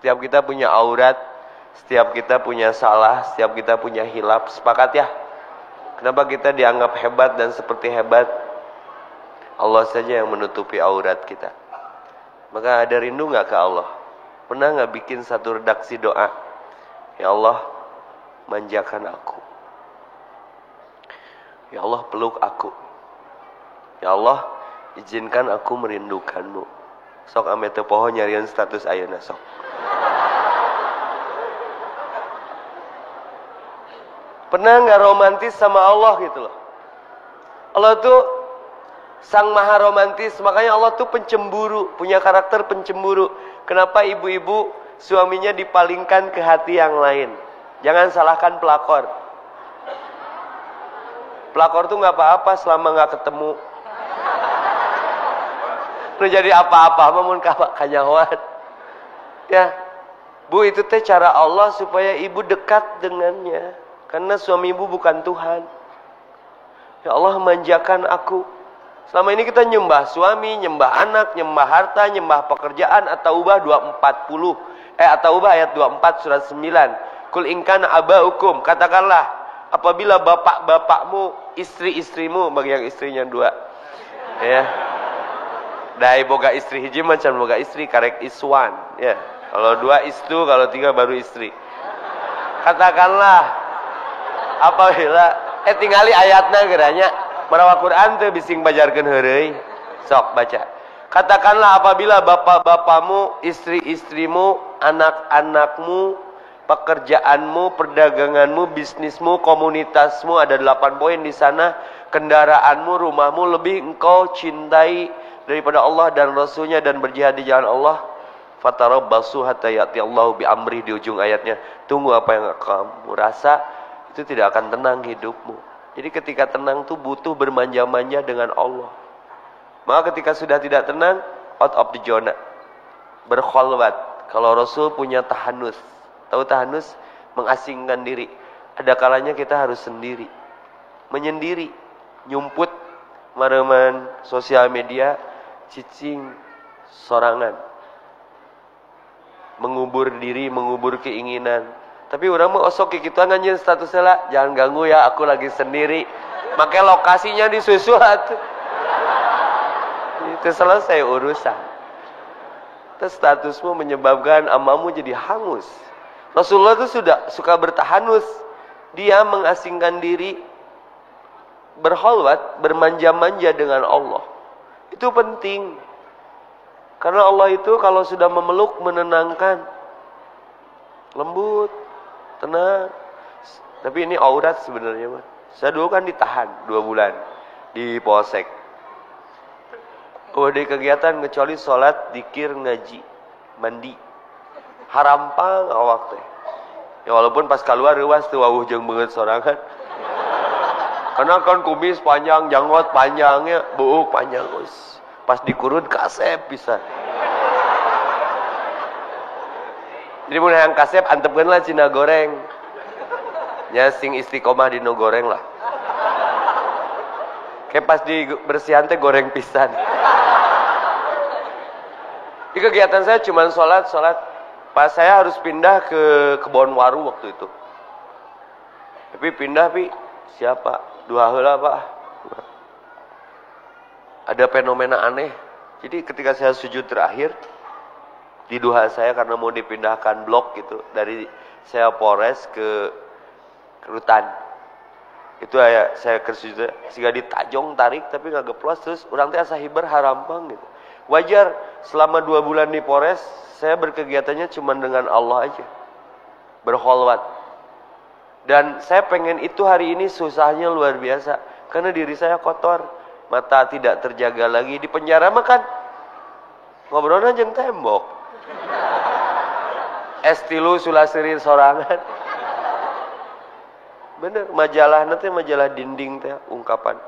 Setiap kita punya aurat, setiap kita punya salah, setiap kita punya hilaf. Sepakat ya? Kenapa kita dianggap hebat dan seperti hebat? Allah saja yang menutupi aurat kita. Maka ada rindu gak ke Allah? Pernah gak bikin satu redaksi doa? Ya Allah, manjakan aku. Ya Allah, peluk aku. Ya Allah, izinkan aku merindukanmu. Sok ame teu poho nyarian status ayeuna sok. Pernah gak romantis sama Allah gitu loh? Allah tuh sang maha romantis, makanya Allah tuh pencemburu, punya karakter pencemburu. Kenapa ibu-ibu suaminya dipalingkan ke hati yang lain? Jangan salahkan pelakor. Pelakor tuh gak apa-apa selama gak ketemu. Lu jadi apa-apa mamun kanyahoan. Ya, Bu, itu teh cara Allah supaya ibu dekat dengannya. Karena suami ibu bukan Tuhan. Ya Allah, manjakan aku. Selama ini kita nyembah suami, nyembah anak, nyembah harta, nyembah pekerjaan. At-Taubah 240. At-Taubah ayat 24 surat 9. Kul ingkana abaukum, katakanlah apabila bapak-bapakmu, istri-istrimu, bagi yang istrinya 2. Ya. Dai boga istri hiji macam boga istri karek iswan. Ya. Kalau 2 istu, kalau 3 baru istri. Katakanlah apabila tingali ayatna geranya marawa Quran teu bising bajarkeun heureuy. Sok baca. Katakanlah apabila bapak-bapakmu, istri-istrimu, anak-anakmu, pekerjaanmu, perdaganganmu, bisnismu, komunitasmu, ada 8 poin di sana, kendaraanmu, rumahmu lebih engkau cintai daripada Allah dan Rasulnya dan berjihad di jalan Allah. Fatarabbasu hatta ya'ti Allahu bi amri, di ujung ayatnya. Tunggu apa yang kamu rasa, itu tidak akan tenang hidupmu. Jadi ketika tenang tuh butuh bermanja-manja dengan Allah. Maka ketika sudah tidak tenang, out of the zona, berkholwat. Kalau Rasul punya tahanus. Tahu tahanus? Mengasingkan diri. Ada kalanya kita harus sendiri, menyendiri, nyumput, mareman sosial media, cicing, sorangan, mengubur diri, mengubur keinginan. Tapi orang mau osok kita nganjin statusnya lah, jangan ganggu ya, aku lagi sendiri. Makanya lokasinya disusuat. Itu selesai urusan. Itu statusmu menyebabkan amamu jadi hangus. Rasulullah itu sudah suka bertahanus. Dia mengasingkan diri, berkholwat, bermanja-manja dengan Allah. Itu penting. Karena Allah itu kalau sudah memeluk, menenangkan, lembut, tenang. Tapi ini aurat sebenarnya. Saya dulu kan ditahan 2 bulan di polsek. Di kegiatan kecuali sholat, dikir, ngaji, mandi. Harampang awak teh. Ya walaupun pas keluar ruas tuh wawuh jeung beungeut sorangan. Karena kan kumis panjang, janggot panjangnya, buuk panjang us. Pas dikurut kasep pisan. Jadi mun hayang kasep antepkeun lah cina goreng. Nya sing istiqomah dino goreng lah. Kayak pas dibersihan teh goreng pisan. Di kegiatan saya cuma sholat. Pas saya harus pindah ke Kebon Waru waktu itu. Tapi pindah siapa? 2 heula Pak. Ada fenomena aneh. Jadi ketika saya sujud terakhir di duha saya karena mau dipindahkan blok gitu dari saya Polres ke Rutan. Itu saya ke sujud sehingga ditajong tarik tapi nggak geplos, terus orang teh asa hiber harampang gitu. Wajar selama 2 bulan di Polres saya berkegiatannya cuma dengan Allah aja. Berkholwat. Dan saya pengen itu hari ini susahnya luar biasa. Karena diri saya kotor. Mata tidak terjaga lagi. Di penjara makan. Ngobrolnya jeung tembok. Estilu sulasirin sorangan. Bener. Majalah nanti majalah dinding teh ungkapan.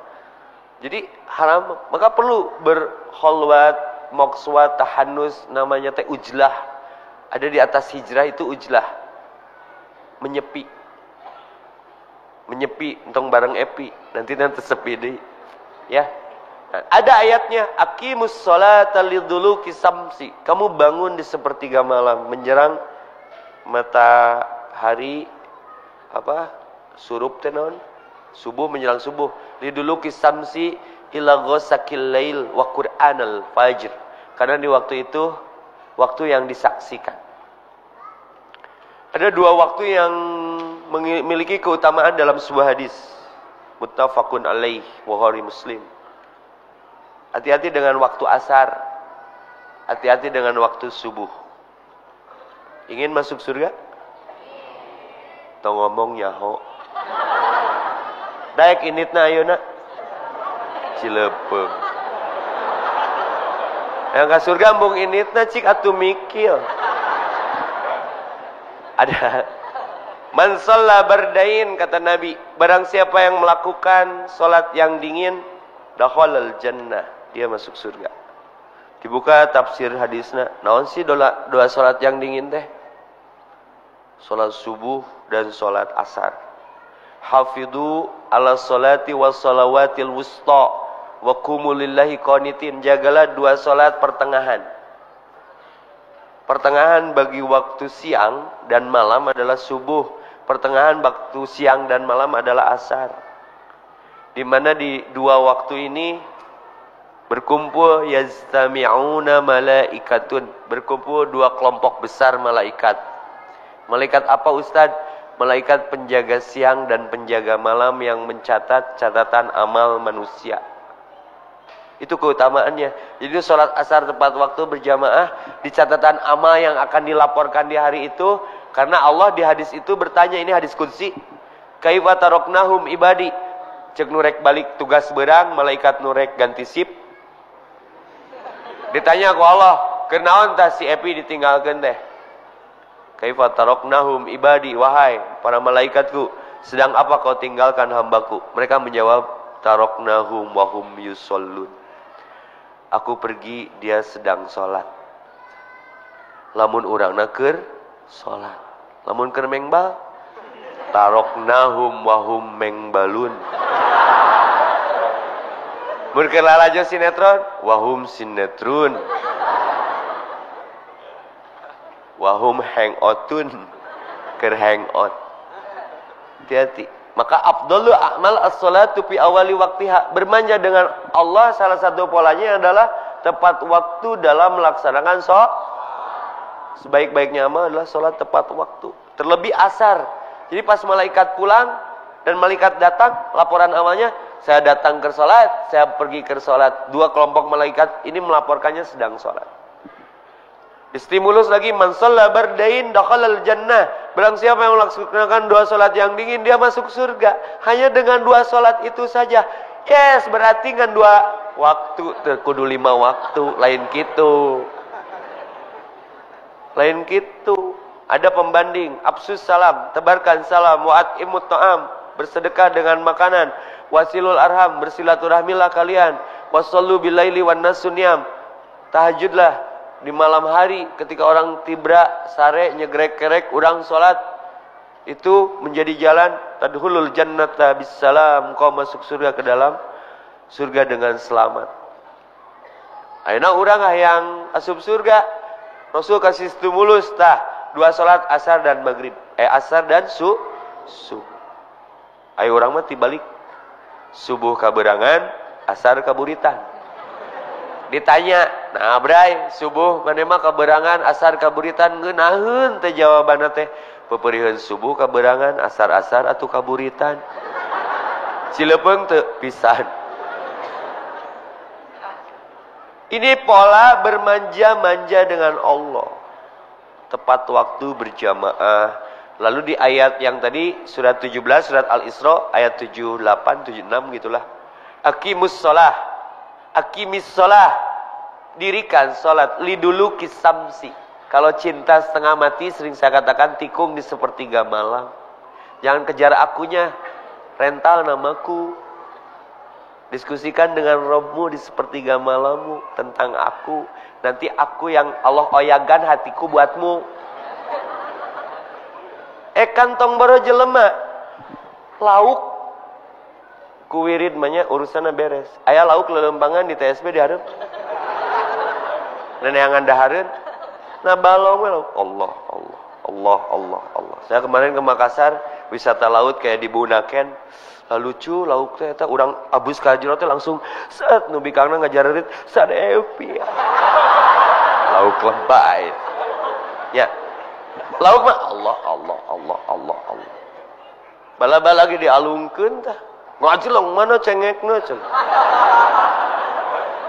Jadi haram. Maka perlu berkholwat, mokswat, tahanus, namanya teh ujlah. Ada di atas hijrah itu ujlah. Menyepi entong bareng epi. Nanti sepi deh. Ya. Ada ayatnya, aqimus sholata liduluki samsi. Kamu bangun di sepertiga malam menjelang matahari surup tenon, subuh menjelang subuh. Liduluki samsi ila ghasaqil lail wa qur'anal fajr. Karena di waktu itu waktu yang disaksikan. Ada dua waktu yang memiliki keutamaan dalam sebuah hadis. Muttafaqun alaih, Bukhari Muslim. Hati-hati dengan waktu asar. Hati-hati dengan waktu subuh. Ingin masuk surga? Tong ngomong nyaho. Daek initna ayeuna. Cilepeung. Yang ka surga embung initna cik atuh mikil. Ada man shalla bardain kata Nabi, barang siapa yang melakukan salat yang dingin dakhalal jannah, dia masuk surga. Dibuka tafsir hadisna, naon sih doa salat yang dingin teh? Salat subuh dan salat asar. Hafidhu ala salati was salawatil wusta wa qumu lillahi qanitin. Jagalah dua salat pertengahan. Pertengahan bagi waktu siang dan malam adalah subuh. Pertengahan waktu siang dan malam adalah asar. Di mana di dua waktu ini berkumpul yastami'una malaikatun. Berkumpul dua kelompok besar malaikat. Malaikat apa Ustaz? Malaikat penjaga siang dan penjaga malam yang mencatat catatan amal manusia. Itu keutamaannya. Jadi sholat asar tepat waktu berjamaah di catatan amal yang akan dilaporkan di hari itu. Karena Allah di hadis itu bertanya, ini hadis qudsi. Kaifa taroknahum ibadi. Cek nurek balik tugas berang, malaikat nurek ganti sip. Ditanya ku Allah, kenaon tah si Epi ditinggalkeun teh? Kaifa taroknahum ibadi, wahai para malaikatku, sedang apa kau tinggalkan hambaku? Mereka menjawab, taroknahum wahum yusallun. Aku pergi, dia sedang sholat. Lamun urang nakeur sholat. Lamun keur mengbal, taroknahum wahum mengbalun. Mun keur lalajo sinetron, wahum sinetron. Wahum hangoutun, keur hangout. Hati-hati. Maka afdhalu a'mal as-shalatu fi awali waktiha. Bermanja dengan Allah salah satu polanya adalah tepat waktu dalam melaksanakan sholat. Sebaik-baiknya amal adalah sholat tepat waktu. Terlebih asar. Jadi pas malaikat pulang dan malaikat datang, laporan amalnya, saya datang ke sholat, saya pergi ke sholat. Dua kelompok malaikat ini melaporkannya sedang sholat. Distimulus lagi, man shalla bardain dakhalal jannah. Barang siapa yang melaksanakan dua salat yang dingin, dia masuk surga. Hanya dengan dua salat itu saja. Yes, berarti kan dua waktu, kudu 5 waktu, lain gitu. Lain gitu. Ada pembanding, absus salam, tebarkan salam, wa'at imut ta'am, bersedekah dengan makanan, wasilul arham, bersilaturahmilah kalian, wasallu bilaili wan nasunyam, tahajudlah di malam hari ketika orang tibra sare nyegrek-kerek urang salat, itu menjadi jalan tadkhulul jannata bisalam, kau masuk surga ke dalam surga dengan selamat. Ayeuna urang yang asup surga, Rasul kasih stimulus tah dua salat asar dan maghrib, asar dan subuh. Ayo urang mah tibalik, subuh kaberangan, asar kaburitan. Ditanya, nah bray, subuh mana mah kaberangan, asar kaburitan, ngeunaheun teh jawabanna teh. Peperieun subuh kaberangan, asar-asar atuh kaburitan. Cilepeung teu pisan. Ini pola bermanja-manja dengan Allah. Tepat waktu berjamaah. Lalu di ayat yang tadi surat 17 surat Al-Isra ayat 78 76 gitulah. Aqimus shalah. Aqimis sholah, dirikan sholat, lidulu kisamsi. Kalau cinta setengah mati, sering saya katakan tikung di sepertiga malam. Jangan kejar akunya, rental namaku. Diskusikan dengan Robmu di sepertiga malammu tentang aku. Nanti aku yang Allah oyagan hatiku buatmu. Kantong baru jelema, lauk Kuwirid manya urusanna beres. Aya lauk lelempangan di TSB dihareup. Neneangan dahareun. Nah balong we lauk. Allah, Allah, Allah, Allah, Allah. Saya kemarin ke Makassar, wisata laut kayak di Bunaken. Lucu lauk teh eta urang abus ka jero teh langsung set nu bikangna ngajarerit sadepi. Lauk lebay. Ya. Lauk mah Allah, Allah, Allah, Allah, Allah. Bala-bala lagi dialungkeun tah. Ngajlong mana cengekna ceng.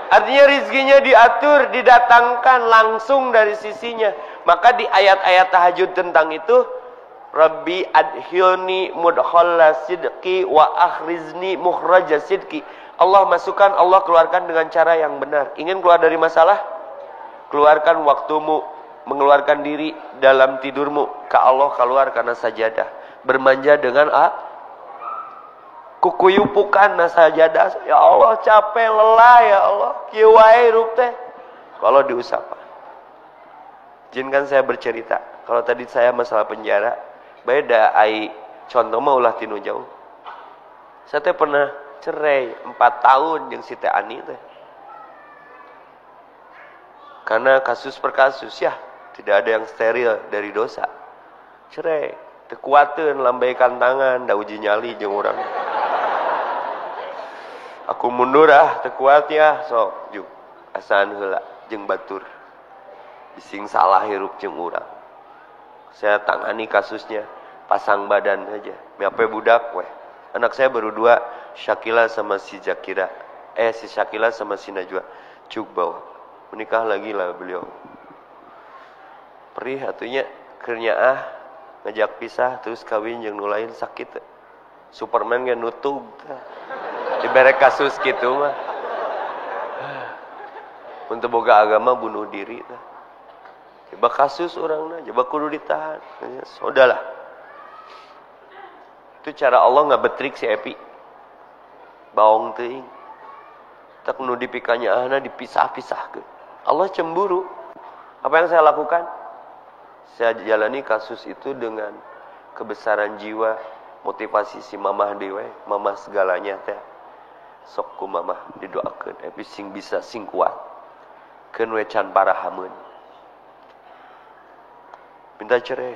Artinya rizkinya diatur, didatangkan langsung dari sisinya. Maka di ayat-ayat tahajud tentang itu, Rabbi adhilni mudkhalla sidqi wa akhrizni mukhraja sidqi. Allah masukkan, Allah keluarkan dengan cara yang benar. Ingin keluar dari masalah? Keluarkan waktumu, mengeluarkan diri dalam tidurmu. Ka Allah keluar karena sajadah. Bermanja dengan kukuyupukan na sajadah. Ya Allah capek lelah ya Allah. Kieu wae hirup teh. Kalau diusapan. Izinkan saya bercerita. Kalau tadi saya masalah penjara, beda ai contoh mah ulah tinu jauh. Saya teh pernah cerai 4 tahun jeung si teh Ani teh. Karena kasus per kasus ya, tidak ada yang steril dari dosa. Cerai, teu kuateun lambaikan tangan, da uji nyali jeung urang. Aku mundur teu kuat ya, sok juk asaan heula jeung batur. Bising salah hirup jeung urang. Saya tangani kasusnya, pasang badan aja. Miape budak weh. Anak saya baru 2, Syakila sama si Zakira. Si Syakila sama si Najwa. Cuk bawa. Menikah lagi lah beliau. Perih atunya keur ngajak pisah terus kawin jeung nu lain sakit. Superman ge nutug. Dibere kasus gitu mah. Untuk boga agama bunuh diri tah. Coba kasus orangna, coba kudu ditahan. Sudahlah. Itu cara Allah ngabetrik si Epi. Baong teuing. Tak nu dipikanya ahna dipisah-pisahkeun. Allah cemburu. Apa yang saya lakukan? Saya jalani kasus itu dengan kebesaran jiwa, motivasi si mamah dewe, mamah segalanya teh. Sok ku mamah didoakeun Epi sing bisa sing kuat. Keun we can parahameun. Minta cerai.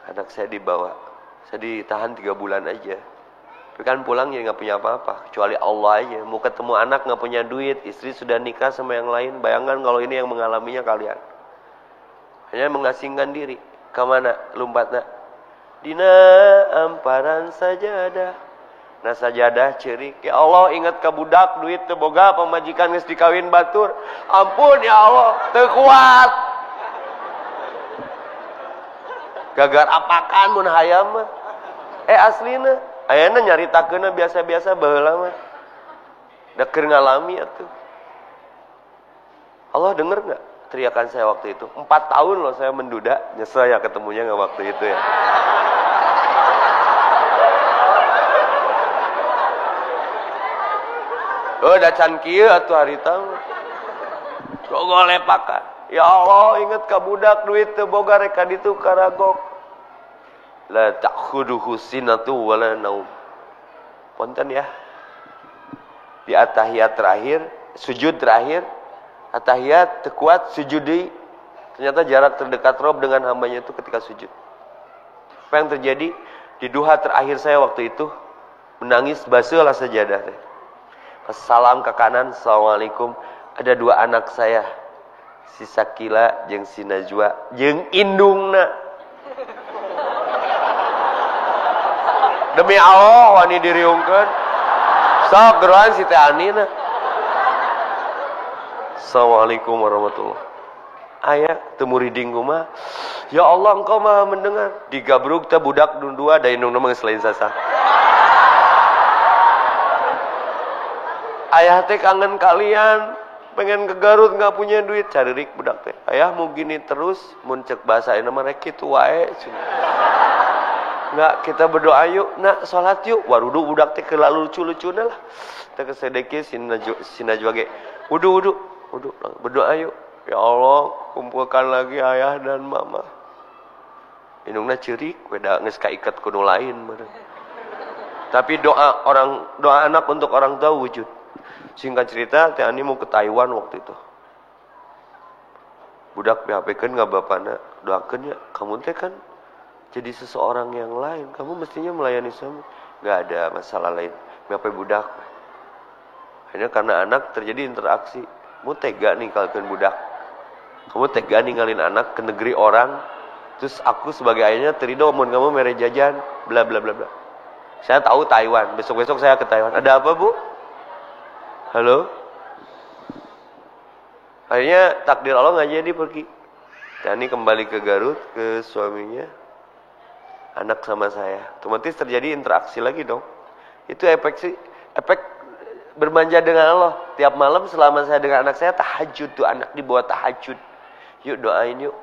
Anak saya dibawa. Saya ditahan 3 bulan aja. Tapi kan pulang ya nggak punya apa-apa. Kecuali Allah aja. Mau ketemu anak nggak punya duit. Istri sudah nikah sama yang lain. Bayangkan kalau ini yang mengalaminya kalian. Hanya mengasingkan diri. Kemana lompatnya? Dina amparan sajadah. Nah sajadah cerik. Ya Allah ingat ka budak duit teu boga pamajikan geus dikawin batur. Ampun ya Allah teu kuat. Gagar apakan mun hayam mah. Aslina ayana nyaritakeunna biasa-biasa baheula mah. Da keur ngalami atuh. Allah denger enggak teriakan saya waktu itu? 4 tahun loh saya menduda, nyesel ya ketemunya enggak waktu itu ya. Da can kieu atuh harita mah. Gogol lepakan. Ya Allah ingat ka budak duit teu boga rek ka ditu karagok. La ta'khuduhu sinatu wala naum. Punten ya. Di atahiyat terakhir, sujud terakhir, atahiyat teu kuat sujud deui. Ternyata jarak terdekat Rob dengan hambanya itu ketika sujud. Apa yang terjadi? Di duha terakhir saya waktu itu menangis basuh lah sajadah teh. Pas salam ke kanan, Assalamualaikum. Ada 2 anak saya. Si Sakila jeung si Najwa jeung indungna. Demi Allah wani diriungkeun. Sok geroan si teh Anina. Assalamualaikum warahmatullahi. Aya teu muriding kumaha? Ya Allah engkau Maha mendengar. Digabruk teh budak dua da indungna mah geus lain sasa. Ayah teh kangen kalian, pengen ke Garut nggak punya duit, caririk budak teh. Ayah mau gini terus, mun cek bahasa ini mah rek kitu wae. Nggak, kita berdoa yuk, nak salat yuk. Warudu budak teh keula lucu-lucuna lah. Teh kesedeki si Najwa ge. Wudu berdoa yuk. Ya Allah, kumpulkan lagi ayah dan mama. Indungna ceurik, we da geus kaiket ku nu lain meureun. Tapi doa anak untuk orang tua wujud. Singkat cerita, Teh Ani mau ke Taiwan waktu itu. Budak PHP-keun nggak bapana, doakeun ya. Kamu teh kan jadi seseorang yang lain. Kamu mestinya melayani suami. Nggak ada masalah lain. PHP budak. Hanya karena anak terjadi interaksi. Kamu tega ninggalkeun budak. Kamu tega ninggalin anak ke negeri orang. Terus aku sebagai ayahnya terido mun kamu mere jajan, bla bla bla bla. Saya tahu Taiwan. Besok-besok saya ke Taiwan. Ada apa, Bu? Halo? Akhirnya takdir Allah nggak jadi pergi. Tani kembali ke Garut, ke suaminya. Anak sama saya. Otomatis terjadi interaksi lagi dong. Itu efek bermanja dengan Allah. Tiap malam selama saya dengan anak saya tahajud tuh, anak dibawa tahajud. Yuk doain yuk.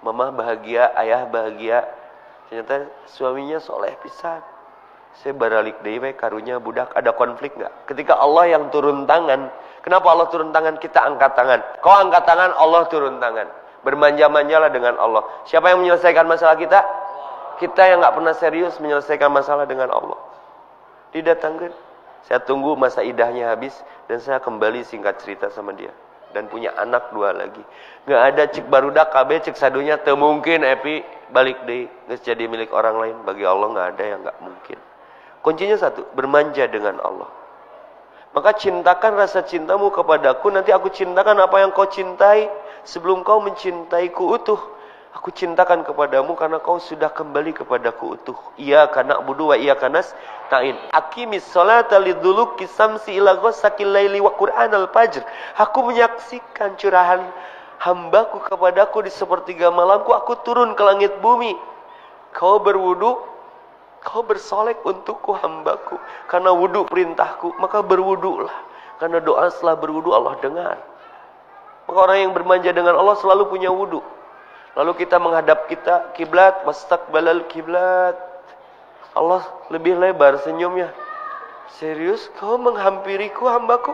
Mama bahagia, ayah bahagia. Ternyata suaminya soleh pisan. Saya baralik deui karunya budak. Ada konflik nggak? Ketika Allah yang turun tangan. Kenapa Allah turun tangan? Kita angkat tangan. Kau angkat tangan, Allah turun tangan. Bermanja-manjalah dengan Allah. Siapa yang menyelesaikan masalah kita? Kita yang nggak pernah serius menyelesaikan masalah dengan Allah. Didatangkan. Saya tunggu masa idahnya habis. Dan saya kembali singkat cerita sama dia. Dan punya anak 2 lagi. Nggak ada cik barudak KB, cik sadunya. Teu mungkin Epi balik deh. Nggak jadi milik orang lain. Bagi Allah nggak ada yang nggak mungkin. Kuncinya satu, bermanja dengan Allah. Maka cintakan rasa cintamu kepadaku, nanti aku cintakan apa yang kau cintai. Sebelum kau mencintaiku utuh, aku cintakan kepadamu karena kau sudah kembali kepadaku utuh. Iyyaka na'budu wa iyyaka nasta'in. Aqimis sholata liduluki samsi ila ghasaqil laili wa qur'anal fajr. Aku menyaksikan curahan hambaku kepadaku di sepertiga malamku, aku turun ke langit bumi. Kau berwudu, kau bersolek untukku hambaku. Karena wudu perintahku, maka berwudulah. Karena doa setelah berwudu Allah dengar. Maka orang yang bermanja dengan Allah selalu punya wudu. Lalu kita menghadap kiblat, wastaqbalal kiblat. Allah lebih lebar senyumnya. Serius kau menghampiriku hambaku?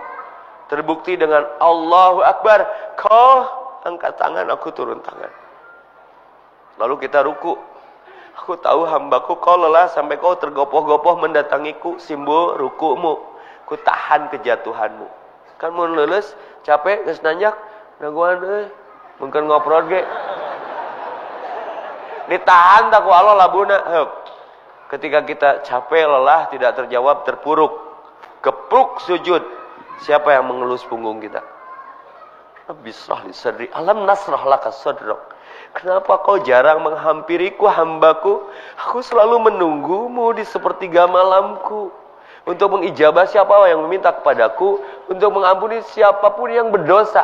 Terbukti dengan Allahu Akbar. Kau angkat tangan, aku turun tangan. Lalu kita ruku. Aku tahu hambaku kau lelah sampai kau tergopoh-gopoh mendatangiku, simbol rukumu. Ku tahan kejatuhanmu. Kan mun leuleus capek geus nanjak, naguan euy. Mungkin ngoprod ge. Ditahan tak ku Allah labuna. Ketika kita capek, lelah, tidak terjawab, terpuruk, gepruk sujud. Siapa yang mengelus punggung kita? Rabbi shrah li sadri, alam nasrah laka sadrak. Kenapa kau jarang menghampiriku hambaku? Aku selalu menunggumu di sepertiga malamku. Untuk mengijabah siapa yang meminta kepadaku. Untuk mengampuni siapapun yang berdosa.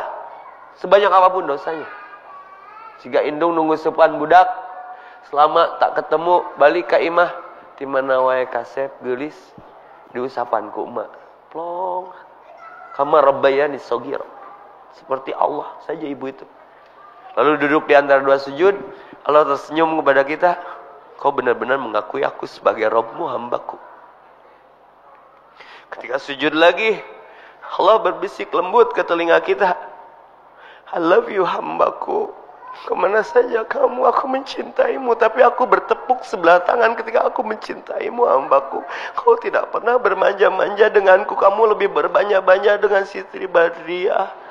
Sebanyak apapun dosanya. Jika indung nunggu sepan budak. Selama tak ketemu balik ke imah. Dimana wae kasep gelis. Diusapanku emak. Plong. Kama rabbayani shogir. Seperti Allah saja ibu itu. Lalu duduk di antara 2 sujud, Allah tersenyum kepada kita. Kau benar-benar mengakui aku sebagai Rabbmu, hambaku. Ketika sujud lagi, Allah berbisik lembut ke telinga kita. I love you hambaku. Kemana saja kamu, aku mencintaimu. Tapi aku bertepuk sebelah tangan ketika aku mencintaimu hambaku. Kau tidak pernah bermanja-manja denganku. Kamu lebih berbanja-banja dengan Siti Badriah.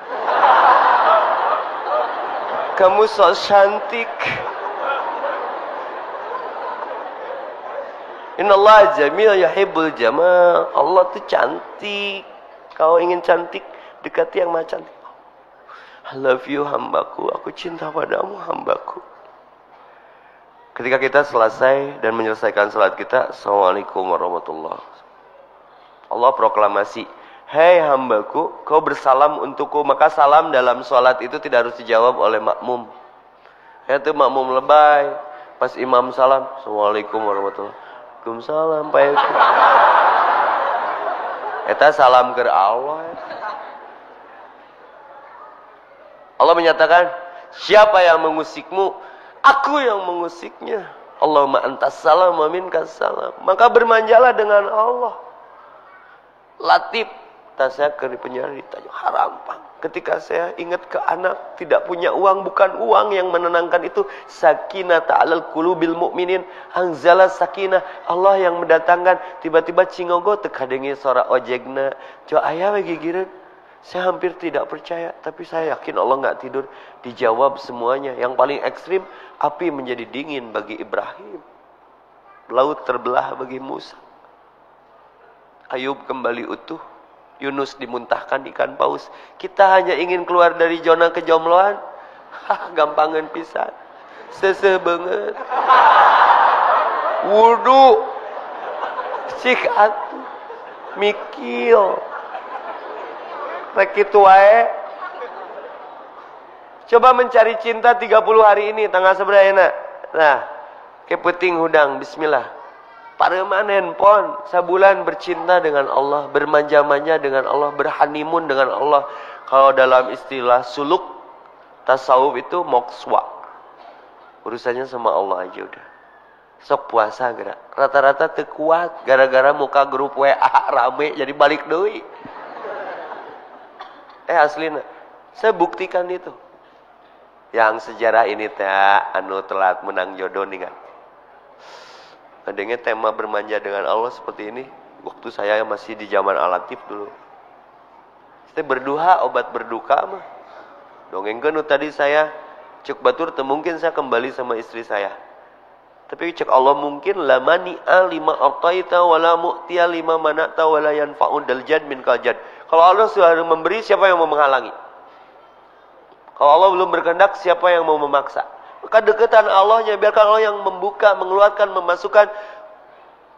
Kamu so cantik. Innallaha jamil yuhibbul jamal. Allah tuh cantik. Kau ingin cantik, dekati yang maha cantik. I love you hambaku. Aku cinta padamu hambaku. Ketika kita selesai dan menyelesaikan salat kita, Assalamualaikum warahmatullahi wabarakatuh. Allah proklamasi, hei hambaku, kau bersalam untukku. Maka salam dalam sholat itu tidak harus dijawab oleh makmum. Itu makmum lebay. Pas imam salam, Assalamualaikum warahmatullahi wabarakatuh. Waalaikumsalam. Eta salam ke Allah. Allah menyatakan, siapa yang mengusikmu? Aku yang mengusiknya. Allahumma antas salam wa minkas salam. Maka bermanjalah dengan Allah. Latif, Tas saya ke penjara ditanya, haram Pak. Ketika saya ingat ke anak, tidak punya uang, bukan uang yang menenangkan itu. Sakinah ta'alal qulubil mu'minin. Anzala sakinah. Allah yang mendatangkan. Tiba-tiba cingogo tekadengi suara ojekna. Jo ayah gigireun. Saya hampir tidak percaya. Tapi saya yakin Allah nggak tidur. Dijawab semuanya. Yang paling ekstrim, api menjadi dingin bagi Ibrahim. Laut terbelah bagi Musa. Ayub kembali utuh. Yunus dimuntahkan ikan paus. Kita hanya ingin keluar dari zona kejombloan. Gampangan pisan. Sese banget. Wudu. Cik atuh. Mikil. Rek kitu wae. Coba mencari cinta 30 hari ini. Tanggal seberapa? Nah. Kepeting hudang. Bismillah. Pareman handphone, sebulan bercinta dengan Allah, bermanja-manja dengan Allah, berhanimun dengan Allah. Kalau dalam istilah suluk, tasawuf itu mokswa. Urusannya sama Allah aja udah. Sok puasa gerak. Rata-rata tekuat, gara-gara muka grup WA rame, jadi balik deui. Aslina, saya buktikan itu. Yang sejarah ini teh anu telat menang jodoh nih kan. Adanya tema bermanja dengan Allah seperti ini. Waktu saya masih di zaman Al-Latif dulu. Saya berduha, obat berduka mah. Dongengkeun tadi saya cek batur mungkin saya kembali sama istri saya. Tapi cek Allah mungkin la mani'a lima aqtaita wala mu'tiya lima mana'ta wala yanfa'u daljad min kaljad. Kalau Allah sudah memberi, siapa yang mau menghalangi? Kalau Allah belum berkehendak, siapa yang mau memaksa? Maka dekatan Allahnya, biarkan Allah yang membuka, mengeluarkan, memasukkan.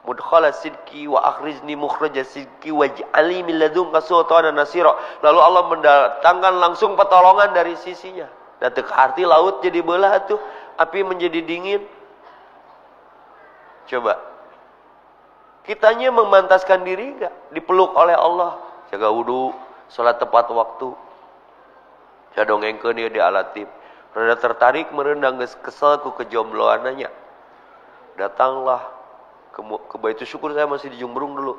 Mudkhala sidqi wa akhrizni mukhraja sidqi waj'alni min ladunka sultanan nasira. Lalu Allah mendatangkan langsung pertolongan dari sisinya. Dan teu arti laut jadi belah tuh, api menjadi dingin. Coba. Kitanya memantaskan diri enggak dipeluk oleh Allah? Jaga wudu, salat tepat waktu. Jadongengkeun ieu di Al-Latif. Rada tertarik merendang kesel ku kejombloananya. Datanglah ke Baitul Syukur, saya masih di Jumbrung dulu.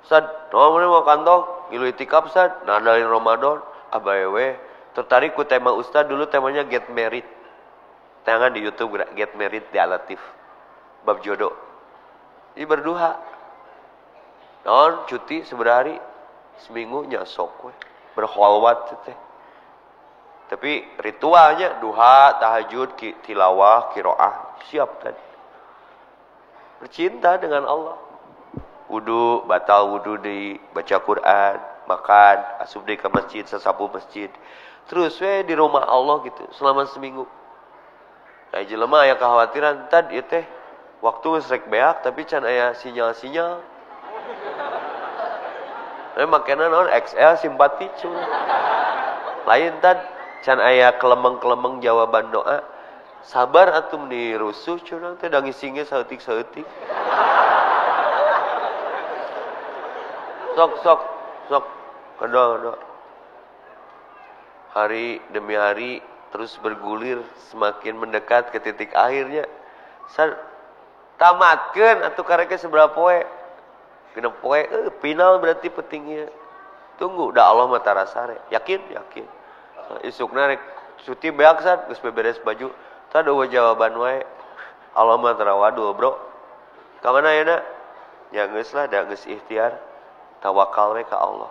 Ustaz, mau kantong, ngilu itikaf Ustaz, nandalin Ramadan, abaewe. Tertarik ku tema Ustaz dulu temanya Get Married. Tangan di YouTube Get Married di Al-Latif. Bab jodoh. Ini berduha. Non cuti seberhari, seminggu nyasok we. Berkholwat teh. Tapi ritualnya duha, tahajud, tilawah, kiroah, siapkan. Bercinta dengan Allah. Wudu, batal wudu di baca Quran, makan, asup di ke masjid, sesapu masjid. Terus di rumah Allah gitu selama seminggu. Nah, jelema aya kekhawatiran tad ieu teh waktu geus rek beak tapi can aya sinyal-sinyal. Makana naon XL simpati cuma. Lain tad can aya kelemeng-kelemeng jawaban doa. Sabar atuh di rusuh curang teh da ngisinge saeutik-saeutik. Sok. Kedua. Hari demi hari terus bergulir semakin mendekat ke titik akhirnya. Tamatkeun atuh kareke seberapa poe. Genep poe final berarti pentingnya. Tunggu da Allah mah tarasare. Yakin? Isukna rek cuti beak Sad, geus beberes baju. Tah eueuh jawaban wae. Allah mah tarawadul, Bro. Ka mana ayeuna? Ya geus lah, da geus ikhtiar. Tawakal we ka Allah.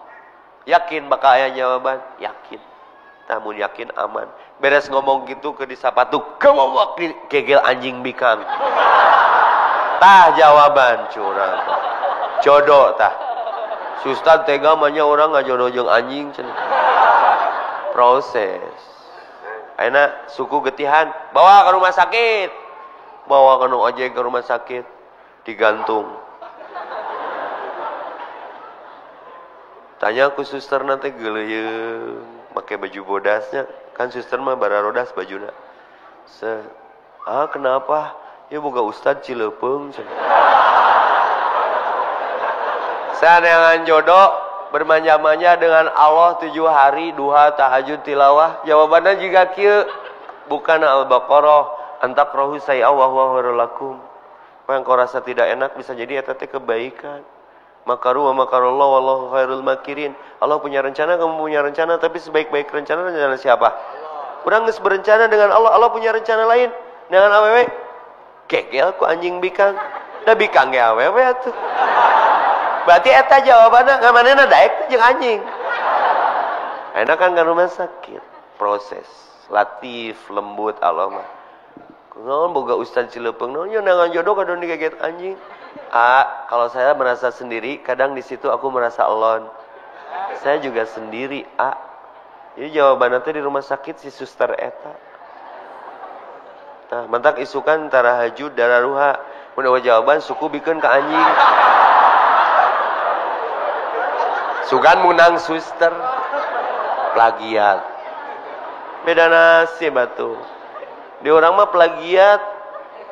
Yakin bakal aya jawaban? Yakin. Namun yakin aman. Beres ngomong gitu ke di sapatu, kewawak kegel anjing bikang. Tah jawaban curang. Jodoh tah. Ustaz tega mah nya urang ngajodoh jeung anjing cenah. Proses. Ayeuna suku getihan, bawa ke rumah sakit. Bawa ke nu ojek ke rumah sakit, digantung. Tanya ku suster nanti geleuyeung, make baju bodasnya. Kan suster mah bara rodas bajuna. Kenapa? Ya boga ustad Cilepeung. Saneangan jodoh bermanja-manja dengan Allah 7 hari duha tahajud tilawah. Jawabannya juga kieu. Bukan Al-Baqarah, antakrahu say'a wa huwa khairul lakum. Apa yang kau rasa tidak enak bisa jadi eta teh kebaikan. Makaru wa makarullah wallahu khairul makirin. Allah punya rencana, kamu punya rencana, tapi sebaik-baik rencana siapa? Urang geus berencana dengan Allah, Allah punya rencana lain dengan awewe. Kegel ku anjing bikang. Da bikang ge awewe atuh. Berarti eta jawabanna ngamanena daek jeung anjing. Enak kan rumah sakit. Proses latif, lembut Allah mah. Naon boga ustaz Cilepeung naon nya nangan jodoh kadon digeget anjing. Kalau saya merasa sendiri, kadang di situ aku merasa alone. Saya juga sendiri, Jadi jawabannya teh di rumah sakit si suster eta. Nah, mantak isukan tarahajud dararuha. Mun jawaban suku bikeun ka anjing. Sugan menang suster. Plagiat. Beda nasib atuh. Di orang mah plagiat.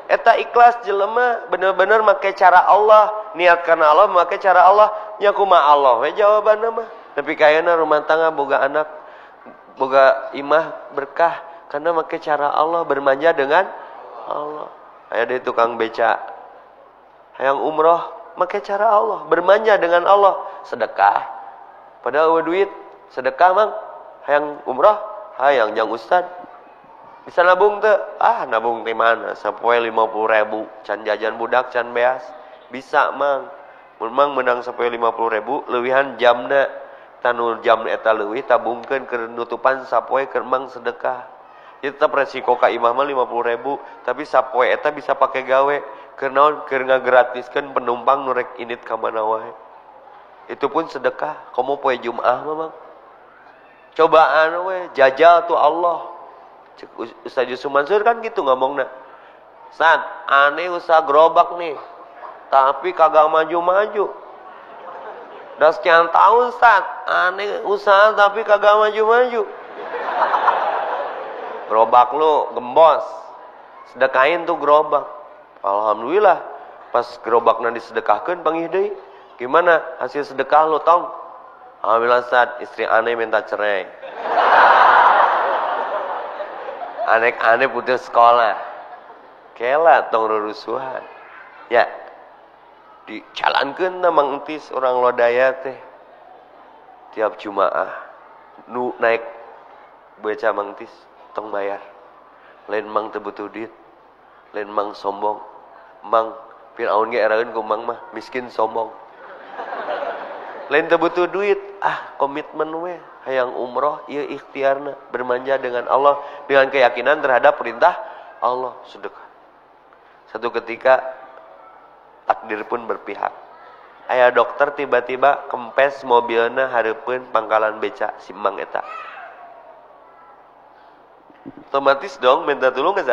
Eta ikhlas jelema bener-bener make cara Allah. Niat karena Allah, make cara Allah. Nya kumaha Allah we jawabanna mah. Tapi kayana rumah tangga boga anak, boga imah berkah karena make cara Allah, bermanja dengan Allah. Aya deui tukang beca hayang umroh make cara Allah, bermanja dengan Allah, sedekah. Padahal eueuh duit, sedekah mang hayang umroh, hayang jang ustad. Bisa nabung teu? Nabung di mana? Sapoe 50.000 can jajan budak can beas. Bisa mang. Mun mang menang sapoe 50.000 leuwihan jamna. Tanu jam eta leuwih tabungkeun keur nutupan sapoe keur mang sedekah. Itu tetep resiko ka imah mah 50.000, tapi sapoe eta bisa pake gawe keur naon? Keur ngagratiskeun penumpang nu rek init ka mana wae. Itu pun sedekah. Komo poe Jumaah mah mang. Cobaan we jajal tu Allah. Ustaz Yusuf Mansur kan gitu ngomongna. San, aneh usaha gerobak nih. Tapi kagak maju-maju. Udah sekian tahun Ustaz, aneh usaha tapi kagak maju-maju. Gerobak lu gembos. Sedekahin tuh gerobak. Alhamdulillah, pas gerobakna disedekahkeun panggih deui. Gimana hasil sedekah lu tong? Alhamdulillah Ustaz, istri aneh minta cerai. Anek-anek putus sekolah. Kela tong rurusuhan. Ya. Dicalankeun Mang Entis orang Lodaya teh. Tiap Jumaah nu naik beca Mang Entis tong bayar. Lain mang teu butuh duit. Lain mang sombong. Mang Firaun ge eraeun ku mang mah miskin sombong. Lain teu butuh duit, komitmen we. Hayang umroh, ieu ikhtiarna, bermanja dengan Allah dengan keyakinan terhadap perintah Allah, sedekah. Satu ketika takdir pun berpihak. Aya dokter tiba-tiba kempes mobilna hareupeun pangkalan beca si Mang eta. Otomatis dong minta tulung geus,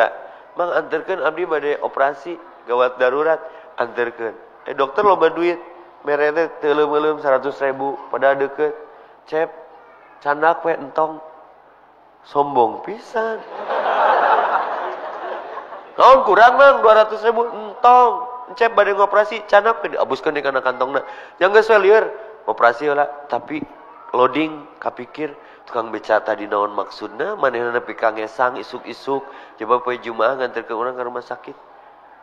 Mang anterkeun abdi bade operasi gawat darurat, anterkeun. Dokter loba duit, mere teh teu leumeum 100.000 pada deukeut. Cep candak we entong sombong pisan. Naon kurang Mang 200.000 entong. Cep bade ngoperasi candak we diabuskeun di kana kantongna. Yang geus we lieur operasi heula tapi loading kapikir tukang beca tadi naon maksudna manehna nepi ka ngesang isuk-isuk coba poe Jumaah nganterkeun urang ka rumah sakit.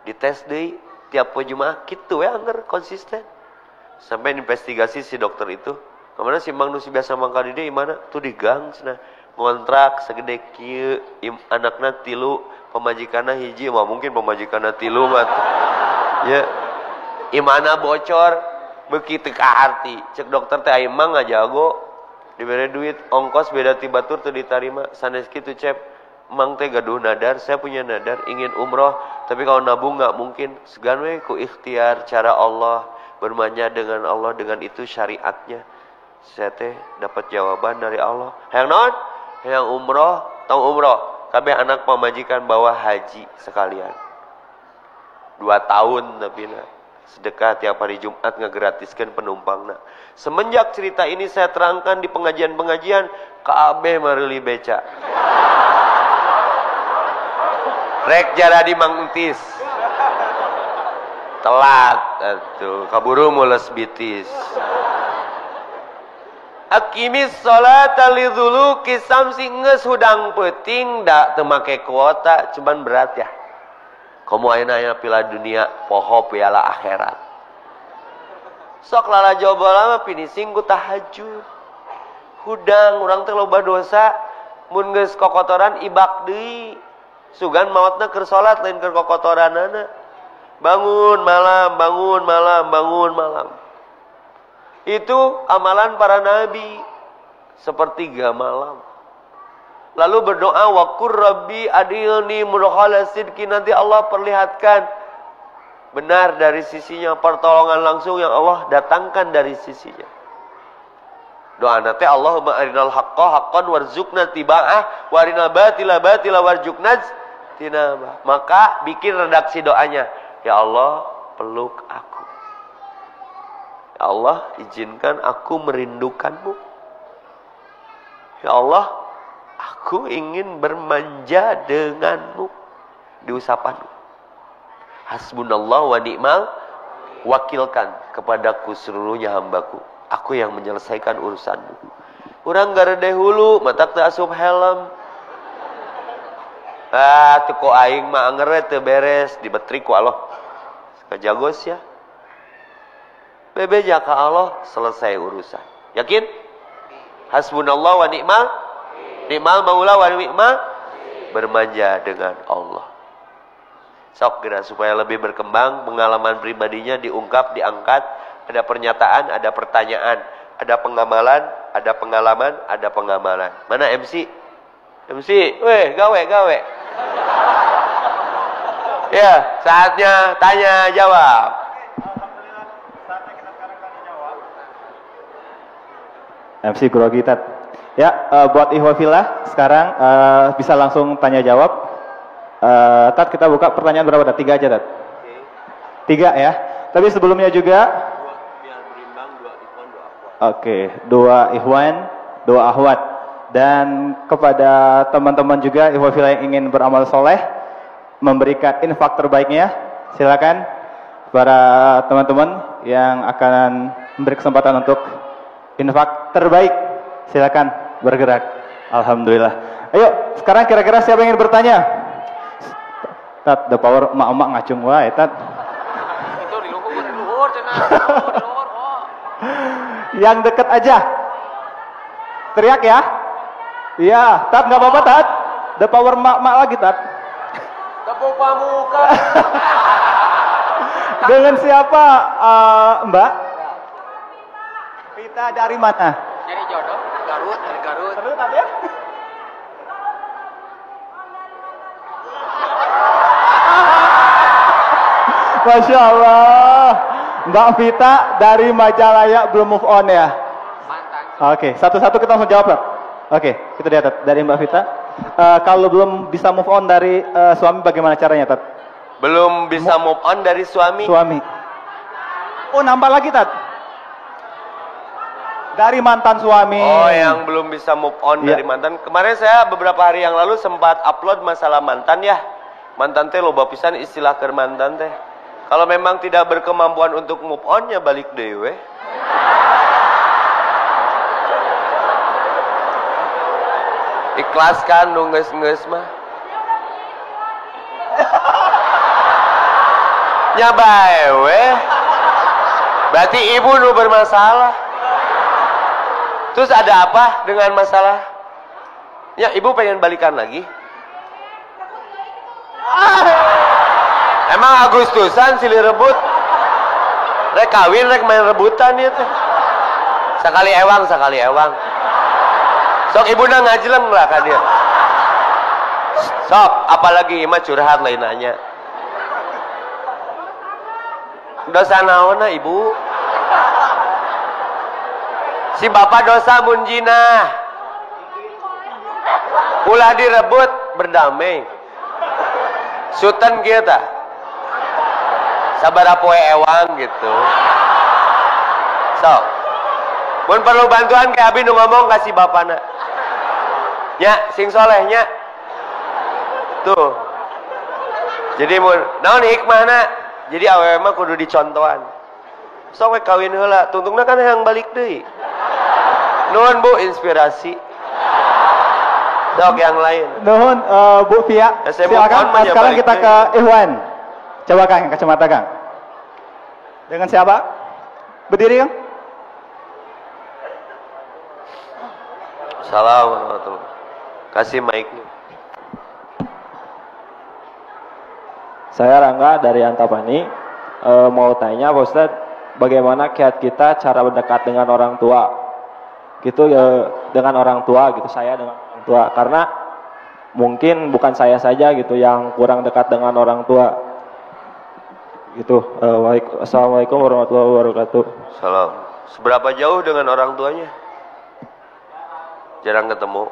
Dites deui tiap poe Jumaah kitu we anger konsisten. Sampai investigasi si dokter itu kemana si Mang nu si biasa mangkal di dieu mana tuh di gang cenah ngontrak segede kieu anakna 3 pemajikanna hiji mah mungkin pemajikanna 3 mah ya imana bocor beuki teu kaharti cek dokter teh ai Mang ngajago dibere duit ongkos beda ti batur teu ditarima sanes kitu cep Mang teh gaduh nadar saya punya nadar ingin umroh tapi kalau nabung enggak mungkin segan we ku ikhtiar cara Allah bermanja dengan Allah dengan itu syariatnya. Saya teh dapat jawaban dari Allah. Hayang naon? Hayang umroh, tong umroh. Kabeh anak pamajikan bawa haji sekalian. 2 tahun tapi sedekah tiap hari Jumat ngagratiskeun penumpangna. Semenjak cerita ini saya terangkan di pengajian-pengajian, kabeh mareli beca. Rek jara di Mang Entis. Telat atuh, kaburu mules bitis. Akimis sholata lidzuluki samsi geus hudang peuting da teu make kuota cuman berat ya. Komo ayeuna aya piala dunia poho piala akhirat. Sok lala jawab lama finishing ku tahajud. Hudang urang teh loba dosa. Mun geus kokotoran ibak deui. Sugan maotna keur salat lain keur kokotoranana. Bangun malam, bangun malam, bangun malam. Itu amalan para nabi. Sepertiga malam. Lalu berdoa waqur rabbi adilni mudkhala sidqi, nanti Allah perlihatkan benar dari sisinya, pertolongan langsung yang Allah datangkan dari sisinya. Doa nanti Allahumma arinal haqqa haqqan warzuqna tiba'ah wa arinal batila batila warzuqna tinabah. Maka bikin redaksi doanya, ya Allah peluk aku, ya Allah izinkan aku merindukanmu, ya Allah aku ingin bermanja denganmu. Diusapanmu hasbunallah wa ni'mal, wakilkan kepadaku seluruhnya hambaku, aku yang menyelesaikan urusanmu. Urang garede hulu matak teu asup helm, teu ko aing mah angere teu beres dibetrik ku Allah kajagos ya, bebeja ka Allah selesai urusan. Yakin? Hasbunallah wa ni'mal maula wa ni'mal, bermanja dengan Allah. Sok geura supaya lebih berkembang pengalaman pribadinya diungkap, diangkat, ada pernyataan, ada pertanyaan, ada pengamalan, ada pengalaman, ada pengamalan. Mana MC? MC, weh gawe. Ya, saatnya tanya jawab. Alhamdulillah, saatnya kita sekarang tanya jawab. MC Grogi Tat. Ya, buat Ikhwafillah sekarang bisa langsung tanya jawab. Tat, kita buka pertanyaan berapa Tat? 3 aja Tat. 3 ya. Tapi sebelumnya juga Biar berimbang 2 ikhwan 2 akhwat. Oke, 2 ikhwan, 2 akhwat. Dan kepada teman-teman juga Ikhwafillah yang ingin beramal soleh, memberikan infak terbaiknya, silakan para teman-teman yang akan memberi kesempatan untuk infak terbaik, silakan bergerak. Alhamdulillah. Ayo, sekarang kira-kira siapa yang ingin bertanya? Tat, the power emak-emak ngacung wae, Tat. Itu di luhur cenah. Di luhur. Oh. Yang deket aja. Teriak ya. Iya, Tat nggak apa-apa, Tat. The power emak-emak lagi, Tat. Tepuk pramuka. Dengan siapa, Mbak? Vita dari mana? Jadi jodoh Garut, dari Garut. Seru Tat ya? Masya Allah, Mbak Vita dari Majalaya belum move on ya? Mantan. Oke, satu-satu kita langsung jawab Tat. Oke, itu dia Tat, dari Mbak Vita. Kalau belum bisa move on dari suami bagaimana caranya Tat? Belum bisa move on dari suami. Suami. Oh, nambah lagi Tat. Dari mantan suami. Oh, yang belum bisa move on Iya. dari mantan. Kemarin saya beberapa hari yang lalu sempat upload masalah mantan ya. Mantan teh loba pisan istilah keur mantan teh. Kalau memang tidak berkemampuan untuk move on ya balik dewe. Ikhlaskan nu geus-geus mah. Nya bae we. Berarti ibu nu bermasalah. Terus ada apa dengan masalah? Ya, ibu pengen balikan lagi. Emang Agustusan silih rebut. Rek kawin, rek main rebutan ya teh. Sekali ewang. Sok ibu na ngajelem lah ka dia. Sok, apalagi mah curhat lain nanya. Dosa naonna ibu? Si bapak dosa mun jinah. Ulah direbut berdamai. Sutan kieu tah. Sabaraha poe ewang gitu. Sok. Mun perlu bantuan ke abi nu ngomong kasih bapana. Nya, sing soleh nya. Tuh. Jadi mun naon hikmahna? Jadi awewe mah kudu dicontohan. Sok we kawin heula, tungtungna kan hayang balik deui. Nuhun Bu, inspirasi. Sok yang lain. Nuhun Bu Fia. Ya, saya move Silakan on, mah, ya sekarang balik kita deh. ke Ikhwan. Coba Kang, kacamata Kang. Dengan siapa? Berdiri Kang. Assalamualaikum. Kasih mic-nya. Saya Rangga dari Antapani. Mau tanya Pak Ustadz, bagaimana kiat kita cara mendekat dengan orang tua? Gitu ya, dengan orang tua gitu, saya dengan orang tua. Karena mungkin bukan saya saja gitu yang kurang dekat dengan orang tua. Gitu. Assalamualaikum warahmatullahi wabarakatuh. Salam. Seberapa jauh dengan orang tuanya? Jarang ketemu.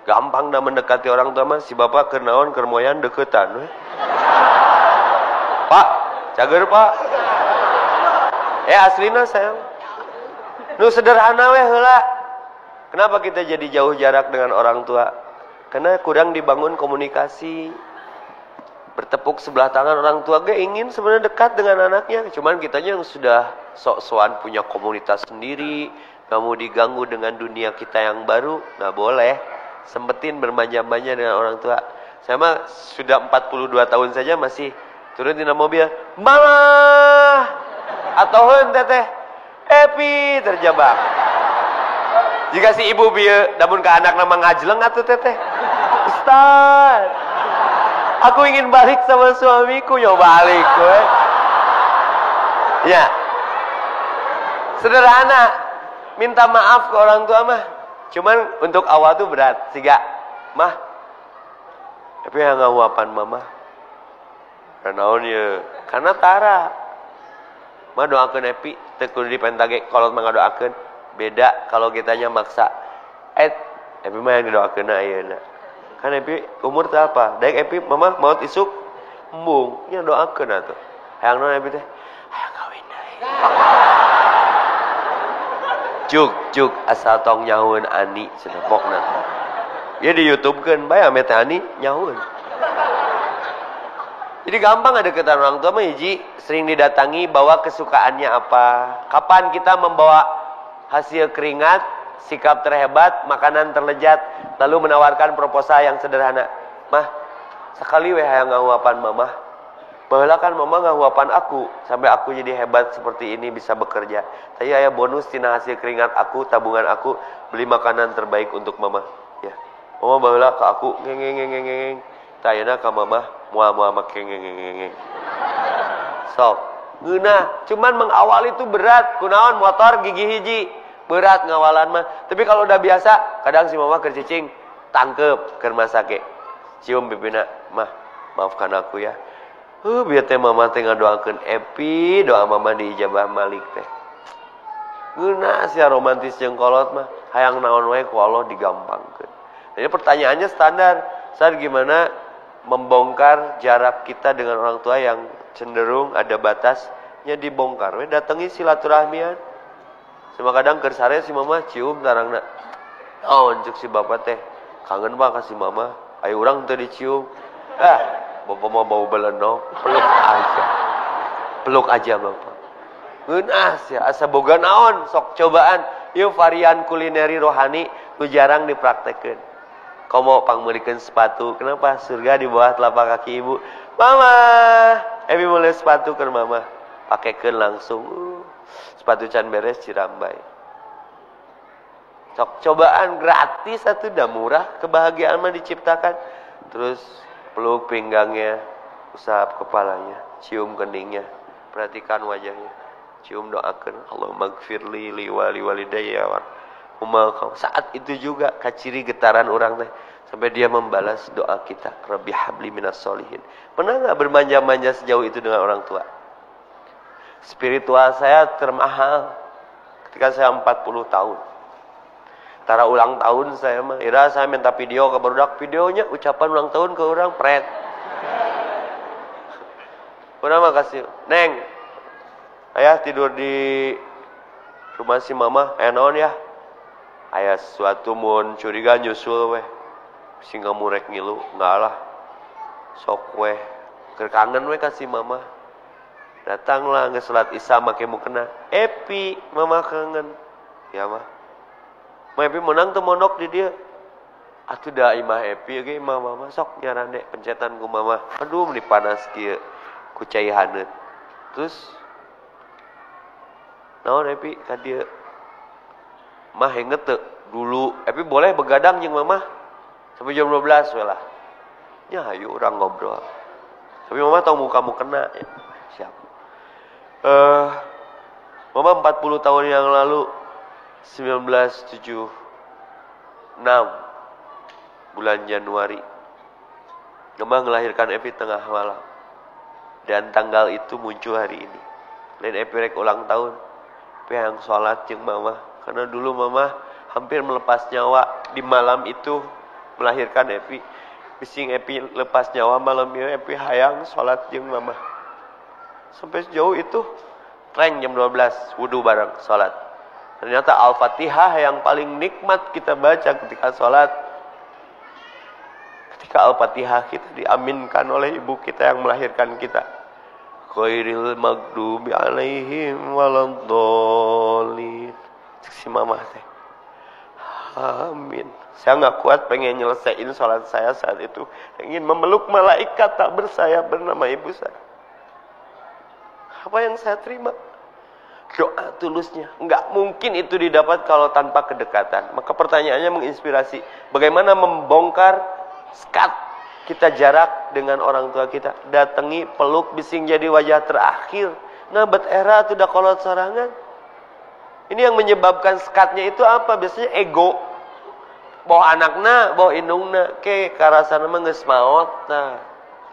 Gampang dah mendekati orang tua mah, si bapak keur naon keur moyan deketan we. Pak, cager Pak. Aslina sayang. Nu sederhana we heula. Kenapa kita jadi jauh jarak dengan orang tua? Karena kurang dibangun komunikasi. Bertepuk sebelah tangan orang tua ge ingin sebenarnya dekat dengan anaknya, cuman kitanya yang sudah sok-sokan punya komunitas sendiri, gak mau diganggu dengan dunia kita yang baru, gak boleh. Sempetin bermanja-manja dengan orang tua. Saya mah sudah 42 tahun saja masih turun di mobil, mama atau teteh Epi terjebak. Jika si ibu bieu namun ke anak nama ngajleng atuh teteh, Ustaz, aku ingin balik sama suamiku, yo balik we. Ya. Sederhana, minta maaf ke orang tua mah. Cuman untuk awal tuh berat. Siga, mah. Tapi yang ngawapan mama. Karena ya, karena tara. Mah doakeun Epi, teu kudu dipentage kolot mah ngadoakeun. Beda kalau kitanya maksa. Epi mah yang didoakeun ayeuna. Kan Epi umur teh apa? Daek Epi mama maut isuk embung, nya doakeun atuh. Hayang naon Epi teh? Hayang kawin deui. Cuk asal tong nyahoeun Ani cenah pokna. Ieu di YouTubekeun bae ame teh Ani nyahoeun. Jadi gampang ada deketan orang tua mah hiji sering didatangi bawa kesukaannya apa. Kapan kita membawa hasil keringat, sikap terhebat, makanan terlezat, lalu menawarkan proposal yang sederhana. Mah, sekali we hayang ngahuapan mama. Baheula kan mama ngahuapan aku sampai aku jadi hebat seperti ini bisa bekerja. Tapi aya bonus tina hasil keringat aku, tabungan aku, beli makanan terbaik untuk mama. Ya. Mama baheula ke aku ngeng. Tayana ka mama moal make ngeng. Sok. Geunah, cuman mengawal itu berat. Kunaon motor gigi hiji. Berat ngawalan mah. Tapi kalau udah biasa, kadang si mama keur cicing tangkep keur masake. Cium pipina, mah, maafkan aku ya. Biar teh mama teh ngadoakeun Epi, doa mama diijabah Malik teh. Geuna sia romantis jeung kolot mah, hayang naon wae ku Allah digampangkeun. Jadi pertanyaannya standar, Ustaz gimana membongkar jarak kita dengan orang tua yang cenderung ada batasnya dibongkar. We datangi silaturahmian. Cuma kadang keur sare si mama cium tarangna. Cek si bapak teh kangen ba ka si mama, aya urang teu dicium. Bapak mah bau belenok, peluk aja bapak. Geunas ya, asa boga naon, sok cobaan. Ieu varian kulineri rohani nu jarang dipraktekeun. Kau mau pangmeulikeun sepatu, kenapa? Surga di bawah telapak kaki ibu. Mama, Ebi mulai sepatu ke mama, pakekeun langsung. Sepatu can beres Cirambai. Sok cobaan gratis atuh da murah, kebahagiaan mah diciptakan. Terus peluk pinggangnya, usap kepalanya, cium keningnya, perhatikan wajahnya, cium doakan Allahumma gfirli li walidayya warhamhuma. Saat itu juga kaciri getaran orang teh sampai dia membalas doa kita, Rabbi habli minas solihin. Pernah enggak bermanja-manja sejauh itu dengan orang tua? Spiritual saya termahal ketika saya 40 tahun. Tara ulang tahun saya mah, ira saya minta video ke barudak, videonya ucapan ulang tahun ke orang pret. Urang mah kasih, Neng, ayah tidur di rumah si mama, naon ya? Ayah sesuatu mun curiga nyusul weh. Sing ngamurek ngilu, enggak lah. Sok weh, keur kangen weh kasih mama. Datanglah geus salat Isya make mukena, Epi, mama kangen. Ya mah. Epi menang tuh mondok di dia. Atuh da imah Epi ge imah mama sok nyaran dek pencetan ku mama. Aduh meni panas kieu ku cai haneut. Terus naon Epi ka dieu mah inget teu dulu Epi boleh begadang jeung mamah sampai jam 12 we lah nya hayu urang ngobrol tapi mamah tahu mukamu kena ya. Siap mama 40 tahun yang lalu 1976 bulan Januari mama ngelahirkan Epi tengah malam dan tanggal itu muncul hari ini lain Epi rek ulang tahun Epi yang sholat jeung mama karena dulu mama hampir melepas nyawa di malam itu melahirkan Epi bising Epi lepas nyawa malam itu Epi hayang sholat jeung mama sampai sejauh itu tren jam 12 wudu bareng sholat ternyata Al-Fatihah yang paling nikmat kita baca ketika sholat ketika Al-Fatihah kita diaminkan oleh ibu kita yang melahirkan kita ghairil maghdubi alaihim waladdallin si mama teh amin saya nggak kuat pengen nyelesain sholat saya saat itu ingin memeluk malaikat tak bersayap bernama ibu saya apa yang saya terima doa tulusnya nggak mungkin itu didapat kalau tanpa kedekatan maka pertanyaannya menginspirasi bagaimana membongkar sekat kita jarak dengan orang tua kita datangi peluk bising jadi wajah terakhir nabat era tidak kolot sorangan ini yang menyebabkan sekatnya itu apa biasanya ego bawa anakna bawa indungna ke karasana mah geus maot tah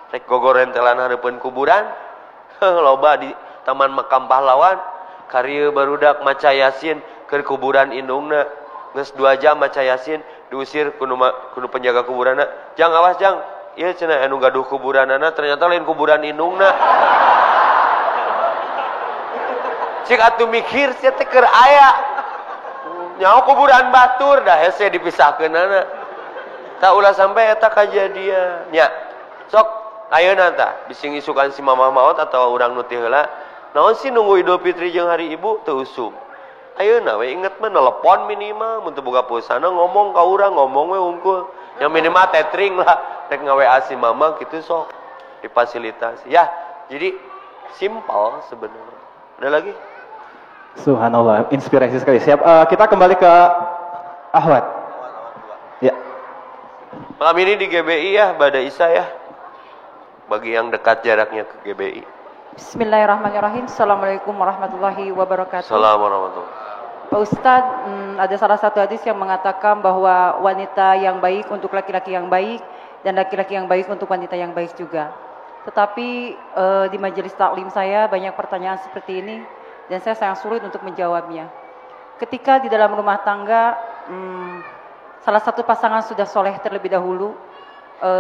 rek gogorentelan hareupeun kuburan loba di Taman Makam Pahlawan karya barudak maca yasin ke kuburan indungna geus 2 jam maca yasin diusir kudu penjaga kuburanna jang awas jang ieu cenah anu gaduh kuburanana ternyata lain kuburan indungna cik atuh mikir sia teh keur aya nyaho kuburan batur dah hese dipisahkeunana tak ulah sampai eta kajadian nya sok ayeuna tah bising isukan si mama maot atau urang nu teu heula naon sih nunggu Idul Fitri jeung hari ibu teu usum ayeuna we inget mah nelepon minimal mun teu boga pulsana ngomong ka urang ngomong we unggul yang minimal tethering lah rek nga-WA si mama kitu sok difasilitasi ya jadi simpel sebenarnya ada lagi Subhanallah inspirasi sekali siap kita kembali ke Ahwat ya malam ini di GBI ya Bada Isa ya bagi yang dekat jaraknya ke GBI Bismillahirrahmanirrahim. Assalamualaikum warahmatullahi wabarakatuh. Assalamualaikum warahmatullahi. Pak Ustadz, ada salah satu hadis yang mengatakan bahwa wanita yang baik untuk laki-laki yang baik dan laki-laki yang baik untuk wanita yang baik juga. Tetapi di majelis taklim saya banyak pertanyaan seperti ini dan saya sangat sulit untuk menjawabnya. Ketika di dalam rumah tangga salah satu pasangan sudah soleh terlebih dahulu,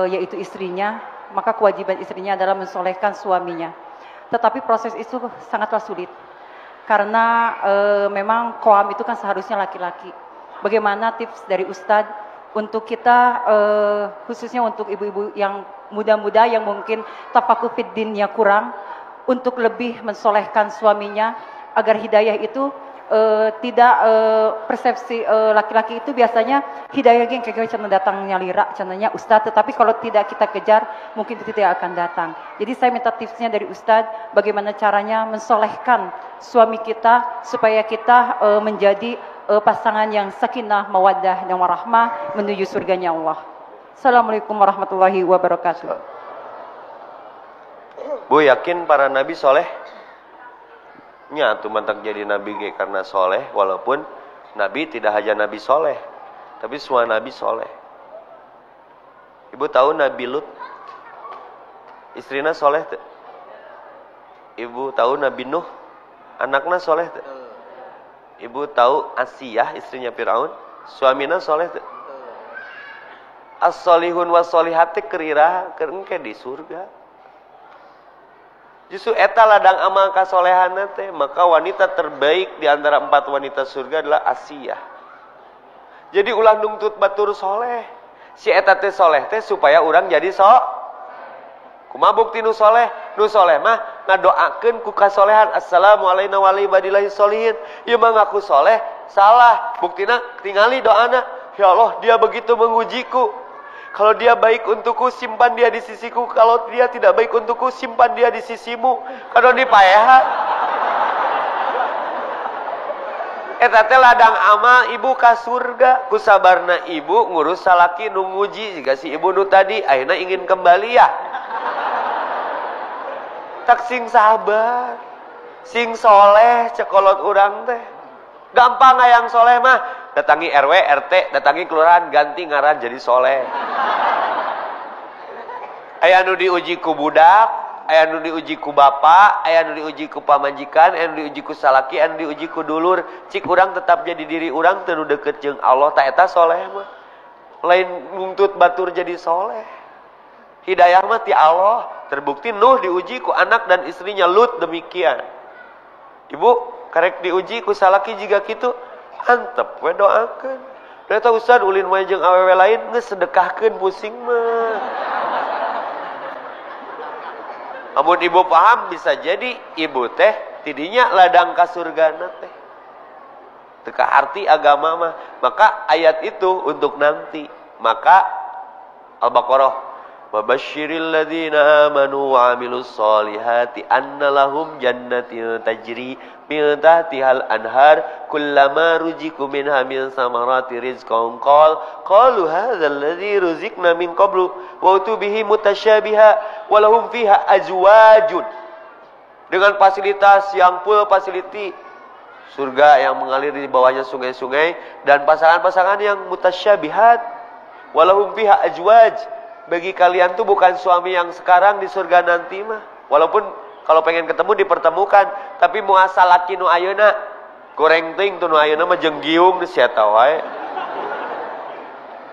yaitu istrinya, maka kewajiban istrinya adalah mensolehkan suaminya. Tetapi proses itu sangatlah sulit karena memang qawam itu kan seharusnya laki-laki. Bagaimana tips dari Ustadz untuk kita khususnya untuk ibu-ibu yang muda-muda yang mungkin tafakuh fid dinnya kurang untuk lebih mensolehkan suaminya agar hidayah itu tidak persepsi laki-laki itu biasanya hidayah yang kayak cenah datangnya lira cenahnya Ustadz, tetapi kalau tidak kita kejar mungkin itu tidak akan datang. Jadi saya minta tipsnya dari Ustadz bagaimana caranya mensolehkan suami kita supaya kita menjadi pasangan yang sakinah, mawaddah dan warahmah menuju surganya Allah. Assalamualaikum warahmatullahi wabarakatuh. Bu yakin para nabi soleh? Nya tuh mantak jadi nabi ge karena soleh walaupun nabi tidak hanya nabi soleh tapi semua nabi soleh. Ibu tahu Nabi Lut istrina soleh tuh? Ibu tahu Nabi Nuh anaknya soleh tuh? Ibu tahu Asiyah istrinya Firaun suamina soleh tuh? As-solihun was-solihati kerira kerengke di surga. Justru eta ladang amal kasolehana teh, maka wanita terbaik di antara 4 wanita surga adalah Asiyah. Jadi ulah nungtut batur soleh. Si eta teh soleh teh supaya orang jadi kumaha bukti nu soleh? Nu soleh mah ngadoakeun ku kasolehan. Assalamualaikum warahmatullahi wabarakatuh. Ieu mah ngaku soleh, salah. Buktina tingali doana. Ya Allah, dia begitu mengujiku. Kalau dia baik untukku, simpan dia di sisiku. Kalau dia tidak baik untukku, simpan dia di sisimu. Kalau dipaehan. Eta teh ladang amal ibu ka surga. Kusabarna ibu ngurus salaki nu nguji jika si ibu nu tadi ayeuna ingin kembali ya. Tak sing sabar, sing soleh cekolot urang teh. Gampang hayang soleh mah. Datangi RW, RT, datangi kelurahan, ganti ngaran jadi soleh. Aya nu diuji ku budak, aya nu diuji ku bapak, aya nu diuji ku pamajikan, aya nu diuji ku salaki, aya nu diuji ku dulur. Cik urang tetap jadi diri urang teu deukeut jeung Allah, ta eta soleh mah. Lain nuntut batur jadi soleh. Hidayah mah ti Allah. Terbukti Nuh diuji ku anak dan istrinya Lut demikian. Ibu karek diuji ku salaki jiga kitu, antep we doakeun. Ternyata Ustaz ulin wae jeung awewe lain geus sedekahkeun pusing mah. Amun ibu paham bisa jadi ibu teh tidinya ladang ka surgana teh. Teu arti agama mah. Maka ayat itu untuk nanti. Maka Al-Baqarah Wabasyiril ladzina amanu wa 'amilus solihati anna lahum jannatin tajri min tahtihal anhar kullama ruziqu minha min samarati rizqan qalu hadzal ladzi ruziqna min qablu wa utubihi mutasyabiha wa lahum fiha azwajun. Dengan fasilitas yang full facility, surga yang mengalir di bawahnya sungai-sungai dan pasangan-pasangan yang mutasyabihat, wa lahum fiha azwaj. Bagi kalian tuh bukan suami yang sekarang di surga nanti mah. Walaupun kalau pengen ketemu dipertemukan, tapi muasal laki nu ayeuna goreng ting tuh nu ayeuna mah jeung giung sia ta wae.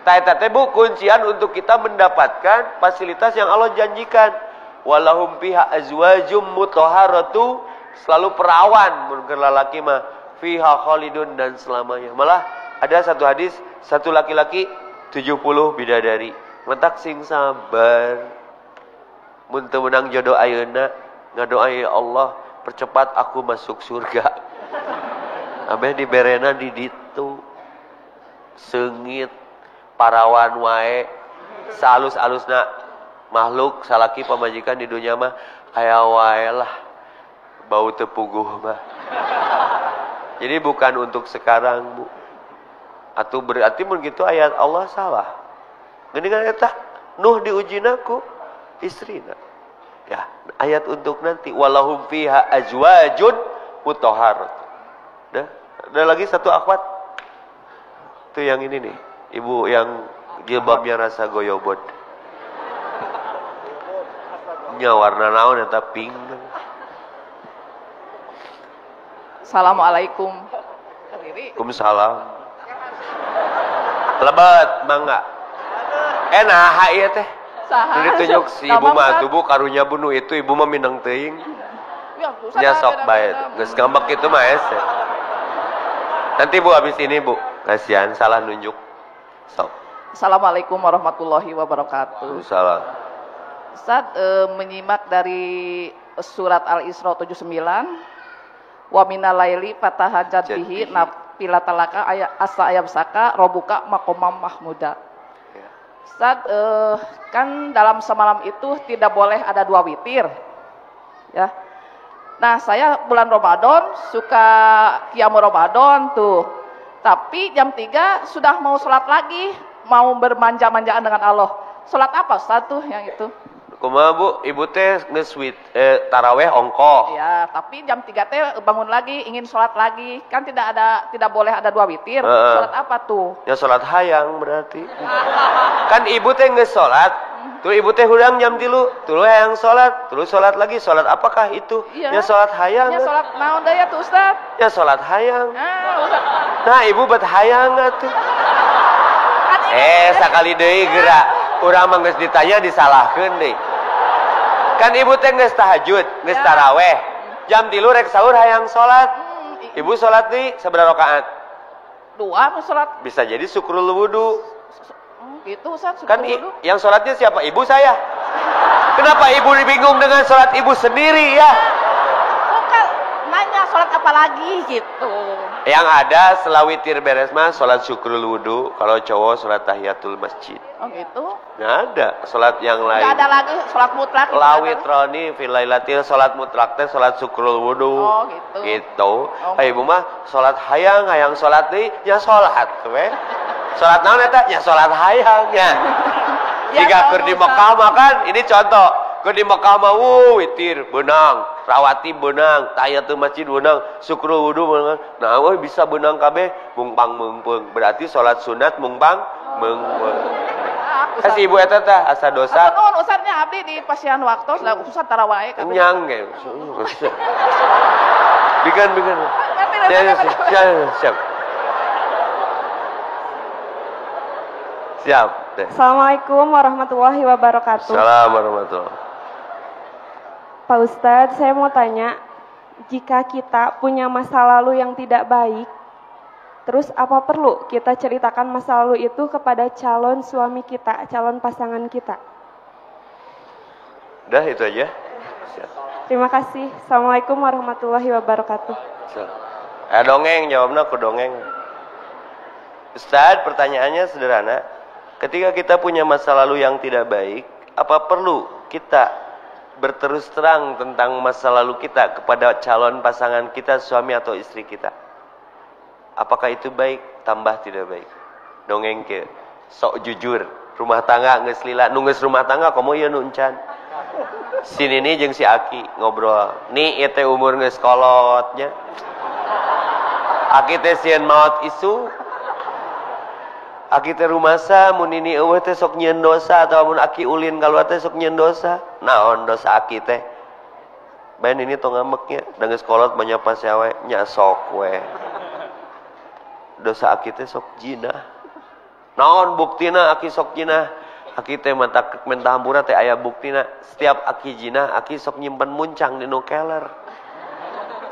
Ta eta teh bu kuncian untuk kita mendapatkan fasilitas yang Allah janjikan. Walahum fiha azwajum mutahharatu, selalu perawan mun keur lalaki mah fiha khalidun dan selamanya. Malah ada satu hadis, satu laki-laki 70 bidadari. Mentak sing sabar. Mun teu meunang jodoh ayeuna, ngadoai Allah, percepat aku masuk surga. Ameh diberena di ditu. Seungit parawan wae, salus-alusna makhluk salaki pamajikan di dunia mah aya wae lah. Bau teu puguh mah. Jadi bukan untuk sekarang, Bu. Atuh berarti mun kitu ayat Allah salah. Geuningan eta Nuh diujina ku istrina. Ya, ayat untuk nanti walahum fiha azwajun mutahharat. Dah, ada lagi satu akhwat. Itu yang ini nih, ibu yang jilbabnya rasa goyobot. Nya warna naon eta pink. Assalamualaikum. Waalaikumsalam. Lebat mangga. Nah ieu teh. Saha? Ditunjuk si ibu mah tubuh karunya bunuh itu ibu mah minang teuing. Ya sok bae. Geus ngambek kitu mah ese. Nanti Bu habis ini Bu, kasihan salah nunjuk. Sok. Assalamualaikum warahmatullahi wabarakatuh. Salam. Ustaz menyimak dari surat Al-Isra 79. Wa minal laili fatahajjat bihi nafila talaka asa ayabsaka robuka maqamam mahmuda. Ustaz, kan dalam semalam itu tidak boleh ada 2 witir, ya. Nah, saya bulan Ramadan suka qiyamul Ramadan tuh, tapi jam 3 sudah mau sholat lagi, mau bermanja-manjaan dengan Allah. Sholat apa Ustaz tuh yang itu? Kumaha Bu, ibu teh geus taraweh ongkoh. Ya, tapi jam 3 teh bangun lagi, ingin sholat lagi. Kan tidak boleh ada 2 witir. Sholat apa tuh? Ya sholat hayang berarti. Kan ibu teh geus sholat. Tuh ibu teh hudang jam 3, tuluy hayang sholat, terus sholat lagi. Sholat apakah itu? Iya. Ya sholat hayang. Ya sholat naon daya tuh Ustaz? Ya sholat hayang. Ustaz. Nah, ibu bet hayang atuh. Sakali deui geura. Urang mah geus ditanya disalahkeun deui. Kan ibu teh geus tahajud, geus taraweh. Jam 3 rek sahur hayang salat. Ibu salat di sabaraha rakaat? 2 salat. Bisa jadi syukrul wudu. Gitu Ustaz, kan yang salatnya siapa? Ibu saya. Kenapa ibu bingung dengan salat ibu sendiri ya? Bukan nanya salat apa apalagi gitu. Yang ada setelah witir beres mah sholat syukrul wudu, kalau cowok sholat tahiyatul masjid. Oh gitu. Nggak ada sholat yang lain. Nggak ada lagi sholat mutlak. Gitu, Lawit roni filailatil sholat mutlak teh sholat syukrul wudu. Oh gitu. Gitu. Ibu mah sholat hayang sholat deui nya sholat we. Sholat naon eta? Nya sholat hayang nya. Jika keur di Mekah mah kan ini contoh. Keur di Mekah mah witir beunang, rawati beunang, tahiyatul masjid beunang, syukrul wudu beunang. Nah, bisa beunang kabeh mungpang meungpeung. Berarti sholat sunat mungpang meungpeung. Kasih ibu eta teh asa dosa. Nuhun Ustaznya abdi di pasian waktu Ustaz tarawih kabeh. Nyang ge. Bikin. Siap. Siap. Assalamualaikum warahmatullahi wabarakatuh. Assalamualaikum warahmatullahi. Pak Ustadz, saya mau tanya, jika kita punya masa lalu yang tidak baik, terus apa perlu kita ceritakan masa lalu itu kepada calon suami kita, calon pasangan kita? Udah itu aja. Siap. Terima kasih. Assalamualaikum warahmatullahi wabarakatuh. Dongeng, jawabnya aku dongeng. Ustadz, pertanyaannya sederhana. Ketika kita punya masa lalu yang tidak baik, apa perlu kita berterus terang tentang masa lalu kita kepada calon pasangan kita, suami atau istri kita? Apakah itu baik? Tambah tidak baik. Dongeng ke sok jujur. Rumah tangga geus lila, nu geus rumah tangga komo ieu nu encan. Si Nini jeung si Aki ngobrol. Ni ieu teh umur geus kolotnya. Aki teh sieun maot isu. Aki teh rumasa mun Nini eueuh teh sok nyieun dosa atau mun Aki ulin kaluar teh sok nyieun dosa. Naon dosa Aki teh? Bae Nini tong ngameknya, da geus kolot banyak pasewe nya sok we. Dosa Aki teh sok jinah. Naon buktina Aki sok jinah? Aki teh mentah hampura teh aya buktina. Setiap Aki jinah, Aki sok nyimpen muncang di nu keler.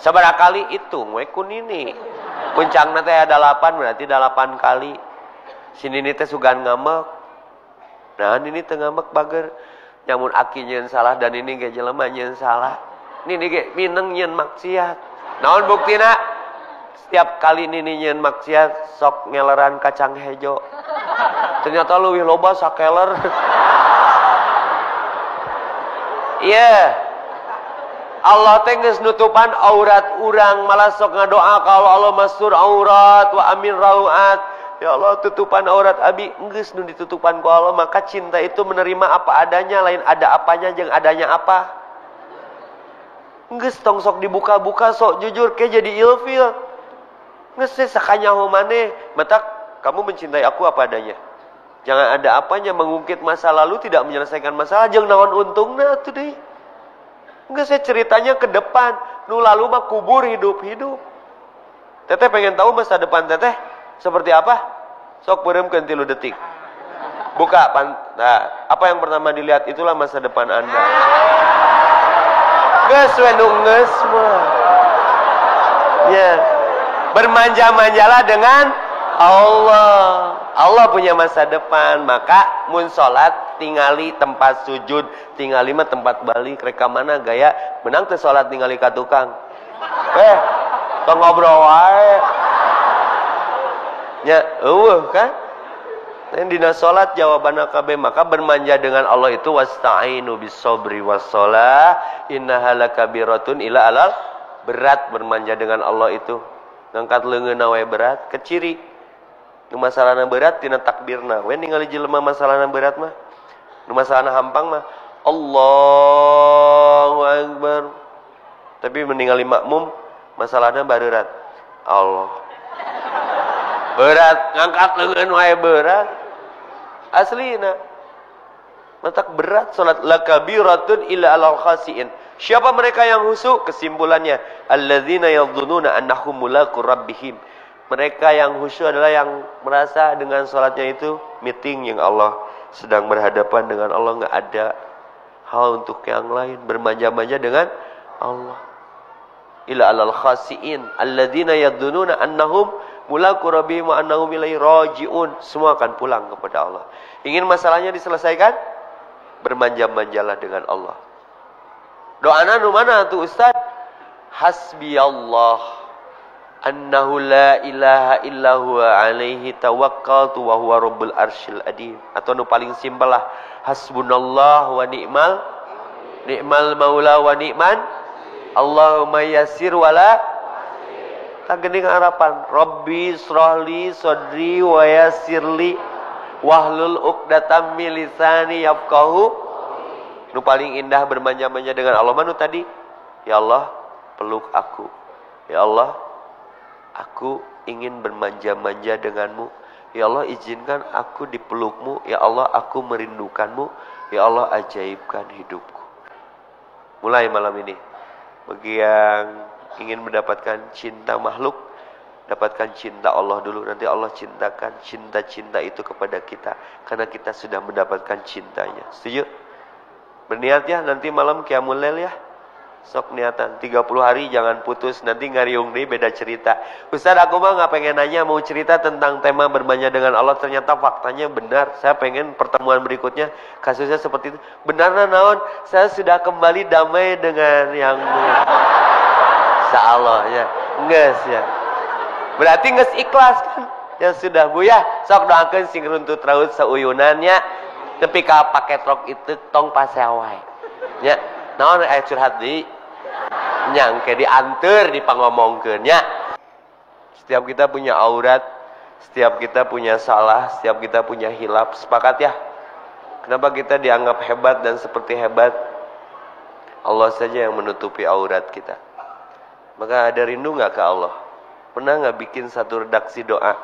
Sabaraha kali hitung we ku Nini. Muncangna teh ada 8 berarti 8 kali. Si Nini teh sugan ngamek. Nah, Nini teh ngamek bager. Nyamun Aki nyeun salah dan Nini ge jelema nyeun salah. Nini ge mineng nyeun maksiat. Naon buktina? Setiap kali Nini nyeun maksiat sok ngeleran kacang hejo. Ternyata leuwih loba sakeler. Iya. Allah teh geus nutupan aurat urang, malah sok ngadoa kalau Allah mastur aurat wa amin rauat. Ya Allah, tutupan aurat abi geus nu ditutupan ku Allah, maka cinta itu menerima apa adanya, lain ada apanya jeung adanya apa. Geus tong sok dibuka-buka, sok jujur ke jadi ilfil. Geus sakanyaho maneh, matak kamu mencintai aku apa adanya. Jangan ada apanya, mengungkit masa lalu tidak menyelesaikan masalah, jeung naon untungna atuh deui. Geus ceritanya ke depan, nu lalu mah kubur hidup-hidup. Teteh pengen tahu masa depan teteh seperti apa? Sok beureumkeun 3 detik. Buka nah, apa yang pertama dilihat itulah masa depan Anda. Geus we nu geus mah. Ya. Bermanja-manjalah dengan Allah. Allah punya masa depan, maka mun salat tingali tempat sujud, tingali mah tempat balik, rek mana gaya menang teh salat tingali ka tukang. Tong ngobrol wae. Ya, kan? Dan dina salat jawabanna kabeh, maka bermanja dengan Allah itu wasta'inu bis-sabri was-shalah innaha lakabiratun ila alal. Berat bermanja dengan Allah itu. Ngangkat leungeunna we berat, keciri. Nu masalahna berat tina takbirna. We ningali jelema masalahna berat mah. Nu masalahna hampang mah Allahu Akbar. Tapi meninggali makmum masalahna barerat. Allah. Berat, ngangkat leungeun wae berat. Aslina. Matak berat salat lakabiratun illa alal khasiin. Siapa mereka yang khusyuk? Kesimpulannya, alladzina yadhunnuna annahum mulaqu rabbihim. Mereka yang khusyuk adalah yang merasa dengan salatnya itu meeting yang Allah, sedang berhadapan dengan Allah, enggak ada hal untuk yang lain, bermanja-manja dengan Allah. Illa alal khasiin alladzina yadhunnuna annahum mulaqu rabbihim wa annahum ilaihi rajiun. Semua akan pulang kepada Allah. Ingin masalahnya diselesaikan? Bermanja-manjalah dengan Allah. Doana nu mana tuh Ustaz? Hasbi Allah annahu la ilaha illa huwa alaihi tawakkaltu wa huwa rabbul arsyil adim. Atau nu paling simpel lah, hasbunallah wa ni'mal maula wa ni'man Allahumma yassir wala tak geuning harapan Rabbi shrahli sadri wa yassirli wahlul uqdatam min lisani yafqahu. Nu paling indah bermanja-manja dengan Allah manu tadi, ya Allah peluk aku, ya Allah aku ingin bermanja-manja denganmu, ya Allah izinkan aku dipelukmu, ya Allah aku merindukanmu, ya Allah ajaibkan hidupku. Mulai malam ini bagi yang ingin mendapatkan cinta makhluk, dapatkan cinta Allah dulu. Nanti Allah cintakan cinta-cinta itu kepada kita, karena kita sudah mendapatkan cintanya. Setuju? Berniat ya, nanti malam qiyamul lail ya. Sok niatan 30 hari jangan putus, nanti ngariung deh beda cerita. Ustaz aku mah nggak pengen nanya, mau cerita tentang tema bermanja dengan Allah, ternyata faktanya benar. Saya pengen pertemuan berikutnya kasusnya seperti itu. Benar naon? Saya sudah kembali damai dengan yang Insyaallah ya. Nges ya. Berarti nges ikhlas kan? Ya sudah Bu ya, sok doakeun sing runtut raut sauyunannya. Tapi ka paket rok itu tong paseawai. Ya, naon aya curhat deui? Nyangke dianteur dipangomongkeun nya. Setiap kita punya aurat, setiap kita punya salah, setiap kita punya hilaf. Sepakat ya? Kenapa kita dianggap hebat dan seperti hebat? Allah saja yang menutupi aurat kita. Maka ada rindu nggak ke Allah? Pernah nggak bikin satu redaksi doa?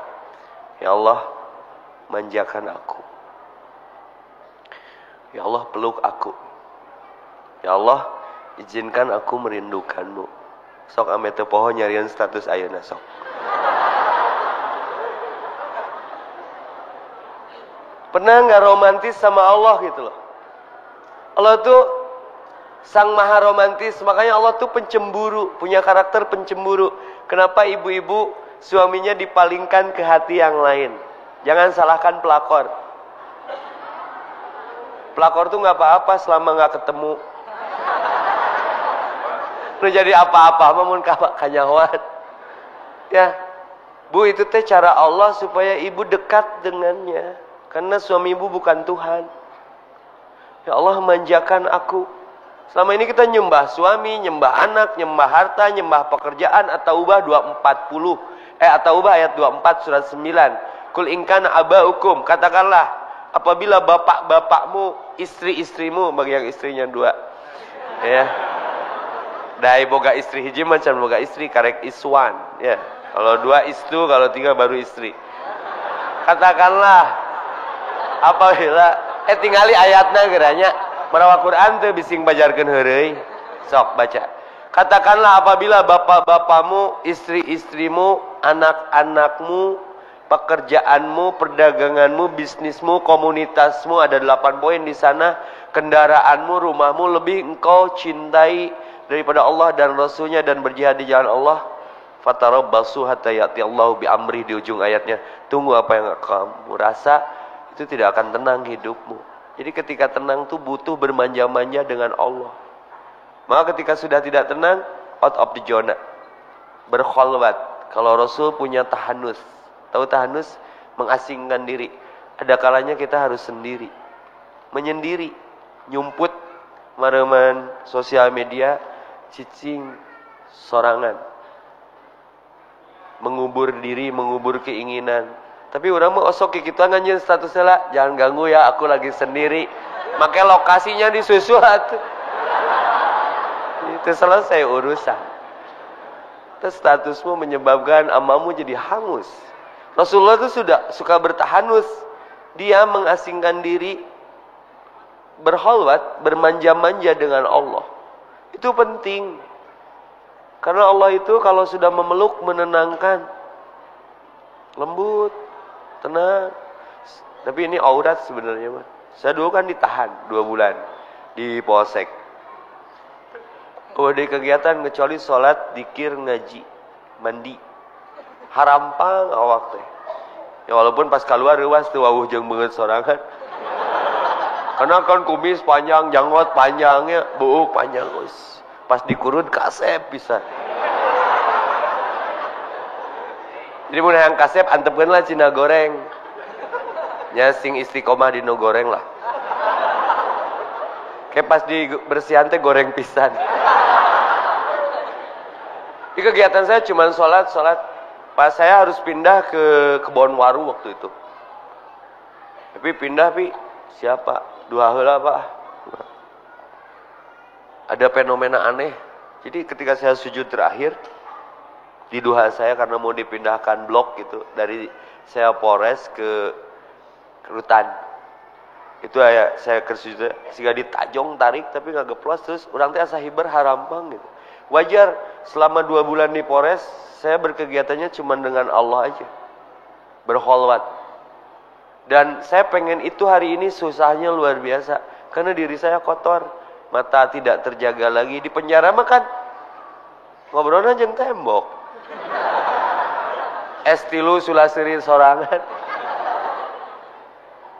Ya Allah, manjakan aku. Ya Allah, peluk aku. Ya Allah, izinkan aku merindukanmu. Sok ame teu poho nyarian status ayeuna sok. Pernah nggak romantis sama Allah gitu loh? Allah tuh sang maha romantis, makanya Allah tuh pencemburu, punya karakter pencemburu. Kenapa ibu-ibu suaminya dipalingkan ke hati yang lain? Jangan salahkan pelakor. Pelakor tuh nggak apa-apa selama nggak ketemu. Lu jadi apa-apa, mamun kanyahoan. Ya, Bu, itu teh cara Allah supaya ibu dekat dengannya. Karena suami ibu bukan Tuhan. Ya Allah, manjakan aku. Selama ini kita nyembah suami, nyembah anak, nyembah harta, nyembah pekerjaan. At-Taubah 240. At-Taubah ayat 24 surat 9. Kul ingkana abaukum, katakanlah apabila bapak-bapakmu, istri-istrimu, bagi yang istrinya 2. Ya. Dai boga istri hiji macam boga istri karek iswan, ya. Kalau 2 istu, kalau 3 baru istri. Katakanlah apabila tingali ayatna geranya marawa Quran teh bising bajarkeun heureuy. Sok baca. Katakanlah apabila bapak-bapakmu, istri-istrimu, anak-anakmu, pekerjaanmu, perdaganganmu, bisnismu, komunitasmu, ada 8 poin di sana, kendaraanmu, rumahmu lebih engkau cintai daripada Allah dan Rasulnya dan berjihad di jalan Allah. Fatarabbasu hatta ya'ti Allahu bi amri, di ujung ayatnya. Tunggu apa yang kamu rasa, itu tidak akan tenang hidupmu. Jadi ketika tenang tuh butuh bermanja-manja dengan Allah. Maka ketika sudah tidak tenang, out of the zona, berkholwat. Kalau Rasul punya tahanus, tahu tahanus? Mengasingkan diri. Ada kalanya kita harus sendiri, menyendiri, nyumput, mareman sosial media, cicing, sorangan, mengubur diri, mengubur keinginan. Tapi orang mah osok kitu nganjeun statusnya lah, jangan ganggu ya, aku lagi sendiri. Makanya lokasinya disusul atuh. Itu selesai urusan. Terus statusmu menyebabkan amamu jadi hangus. Rasulullah itu sudah suka bertahanus. Dia mengasingkan diri, berkholwat, bermanja-manja dengan Allah. Itu penting. Karena Allah itu kalau sudah memeluk, menenangkan, lembut, tenang. Tapi ini aurat sebenarnya, Mas. Saya dulu kan ditahan 2 bulan di polsek. Di kegiatan kecuali sholat, dikir, ngaji, mandi, harampang awak teh. Ya walaupun pas keluar ruas tuh wawuh jeung beungeut sorangan. Karena kan kumis panjang, janggot panjangnya, buuk panjang, pas dikurut kasep bisa. Jadi mun hayang kasep antepkeun lah cina goreng. Nya sing istiqomah dino goreng lah. Kayak pas di bersihan teh goreng pisan. Di kegiatan saya cuma sholat. Pas saya harus pindah ke Kebon Waru waktu itu. Tapi pindah, siapa? 2 heula, Pak. Ada fenomena aneh. Jadi ketika saya sujud terakhir, di duha saya karena mau dipindahkan blok gitu. Dari saya Polres ke Rutan. Itu saya ke sujud, sehingga ditajong tarik tapi nggak geplos. Terus orang teh asa hiber harampang gitu. Wajar, selama 2 bulan di Polres, saya berkegiatannya cuma dengan Allah aja. Berkholwat. Dan saya pengen itu hari ini susahnya luar biasa. Karena diri saya kotor. Mata tidak terjaga lagi. Di penjara makan. Ngobrolnya jeung tembok. Estilu sulaseri sorangan.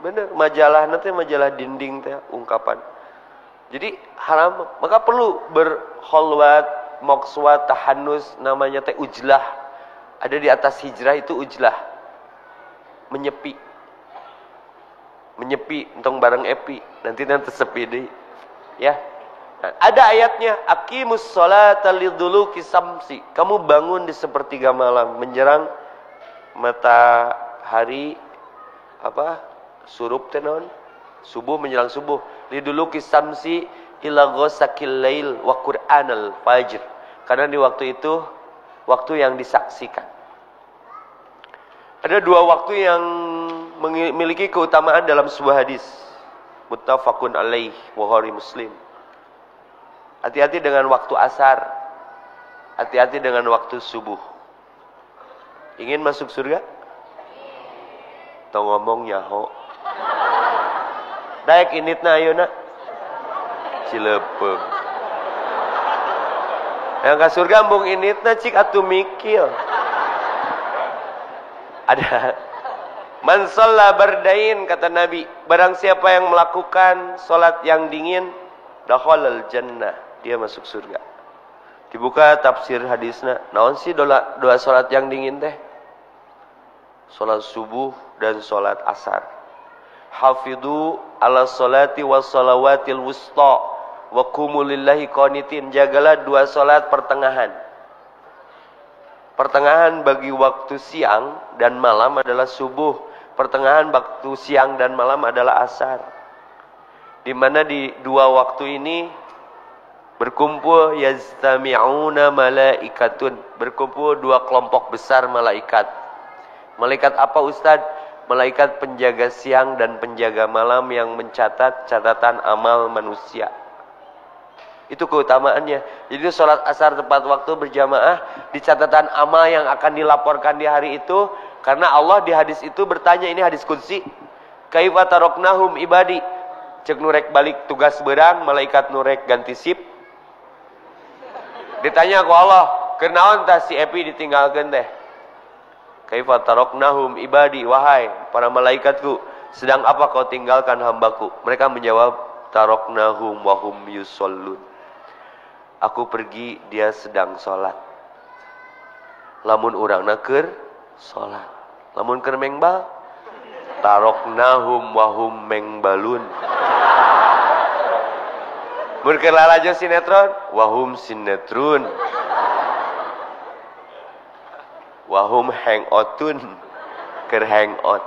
Bener, majalah nanti majalah dinding teh ungkapan. Jadi haram, maka perlu berkholwat, mokswat, tahannus, namanya teh ujlah. Ada di atas hijrah itu ujlah. Menyepi. Menyepi entong bareng epi, nanti sepi deh. Ya. Nah, ada ayatnya, aqimus sholata liduluki samsi. Kamu bangun di sepertiga malam menjelang matahari surup tenon, subuh menjelang subuh. Liduluki samsi ila ghasaqil lail wa qur'anal fajr. Karena di waktu itu waktu yang disaksikan. Ada 2 waktu yang memiliki keutamaan dalam sebuah hadis. Muttafaqun alaih, Bukhari Muslim. Hati-hati dengan waktu asar. Hati-hati dengan waktu subuh. Ingin masuk surga? Tong ngomong nyaho. Daek initna ayeuna. Cilepeung. Yang ka surga embung initna cik atuh mikil. Ada man shalla bardain kata Nabi, barang siapa yang melakukan salat yang dingin, dakhalal jannah, dia masuk surga. Dibuka tafsir hadisna, naon sih doa salat yang dingin teh? Salat subuh dan salat asar. Hafidhu ala salati was salawatil wusta wa qumu lillahi qanitin. Jagalah 2 salat pertengahan. Pertengahan bagi waktu siang dan malam adalah subuh. Pertengahan waktu siang dan malam adalah asar. Di mana di 2 waktu ini berkumpul yaztami'una malaikatun. Berkumpul 2 kelompok besar malaikat. Malaikat apa Ustaz? Malaikat penjaga siang dan penjaga malam yang mencatat catatan amal manusia. Itu keutamaannya. Jadi sholat asar tepat waktu berjamaah di catatan amal yang akan dilaporkan di hari itu. Karena Allah di hadis itu bertanya, ini hadis qudsi. Kaifa taroknahum ibadi. Cek nurek balik tugas berang, malaikat nurek ganti sip. Ditanya ku Allah, kenaon tah si Epi ditinggalkeun teh? Kaifa taroknahum ibadi, wahai para malaikatku, sedang apa kau tinggalkan hambaku? Mereka menjawab, taroknahum wahum yusallun. Aku pergi, dia sedang sholat. Lamun urangna keur sholat. Lamun keur mengbal, taroknahum wahum mengbalun. Mun keur lalajo sinetron, wahum sinetron. Wahum hangoutun, keur hangout.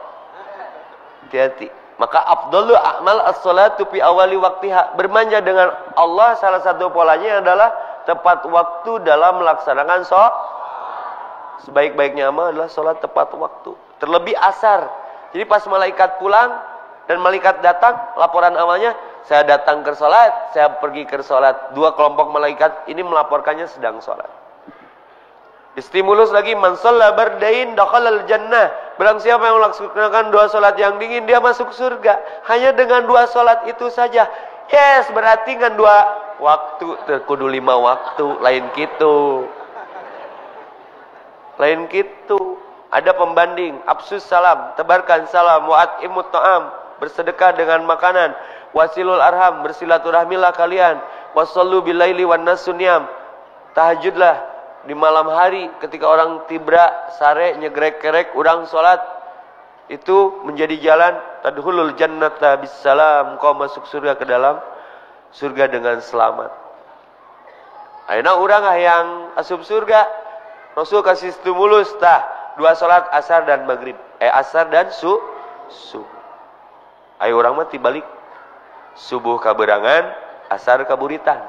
Hati-hati. Maka afdhalu a'mal as-shalatu fi awali waktiha. Bermanja dengan Allah salah satu polanya adalah tepat waktu dalam melaksanakan sholat. Sebaik-baiknya amal adalah sholat tepat waktu. Terlebih asar. Jadi pas malaikat pulang dan malaikat datang, laporan amalnya, saya datang ke sholat, saya pergi ke sholat. 2 kelompok malaikat ini melaporkannya sedang sholat. Stimulus lagi, man shalla bardain dakhalal jannah. Barang siapa yang melaksanakan 2 salat yang dingin, dia masuk surga. Hanya dengan 2 salat itu saja. Yes, berarti kan 2 waktu, kudu 5 waktu, lain gitu. Lain gitu. Ada pembanding, absus salam, tebarkan salam, wa'at imut ta'am, bersedekah dengan makanan, wasilul arham, bersilaturahmilah kalian, wasallu bilaili wan nasunyam, tahajudlah di malam hari ketika orang tibra sare nyegrek-kerek urang salat itu menjadi jalan tadkhulul jannata bisalam, kau masuk surga ke dalam surga dengan selamat. Ayeuna urang hayang asup surga, Rasul kasih stimulus tah 2 salat asar dan maghrib, asar dan subuh. Ayo urang mah tibalik subuh kaberangan, asar kaburitan.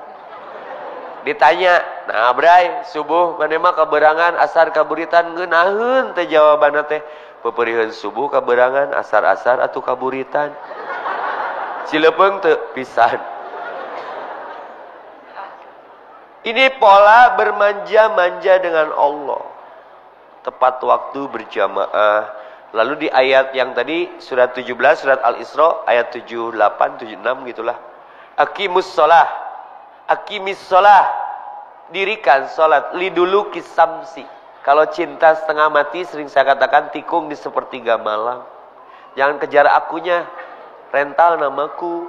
Ditanya, nah bray, subuh mana mah kaberangan, asar kaburitan ngeunaheun teh jawabanna teh. Peperieun subuh kaberangan, asar-asar atuh kaburitan. Cilepeung teu pisan. Ini pola bermanja-manja dengan Allah. Tepat waktu berjamaah. Lalu di ayat yang tadi surat 17 surat Al-Isra ayat 78 76 gitulah. Aqimus shalah. Aqimis shalah, dirikan salat lidulu kisamsi. Kalau cinta setengah mati sering saya katakan tikung di sepertiga malam. Jangan kejar akunya, rental namaku.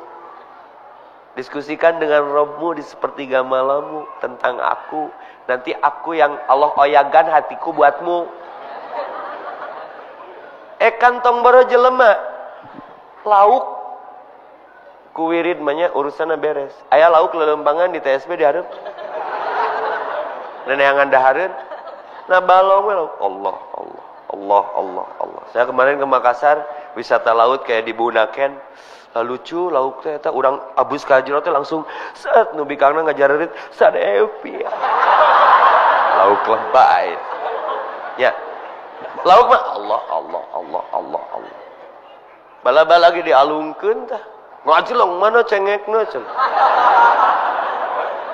Diskusikan dengan Rabbmu di sepertiga malammu tentang aku. Nanti aku yang Allah oyagan hatiku buatmu. Kantong baru jelema lauk kuwirid manya urusanna beres. Aya lauk lelempangan di TSB dihareup. Neneangan dahareun. Nah balong we lauk. Allah. Saya kemarin ke Makassar, wisata laut kayak di Bunaken. Lucu lauk teh eta urang abus ka jero teh langsung set nu bikangna ngajarerit sadepi. Lauk lebay. Ya. Lauk mah Allah. Bala-bala lagi dialungkeun tah. Ngajelong mana cengekna ceng.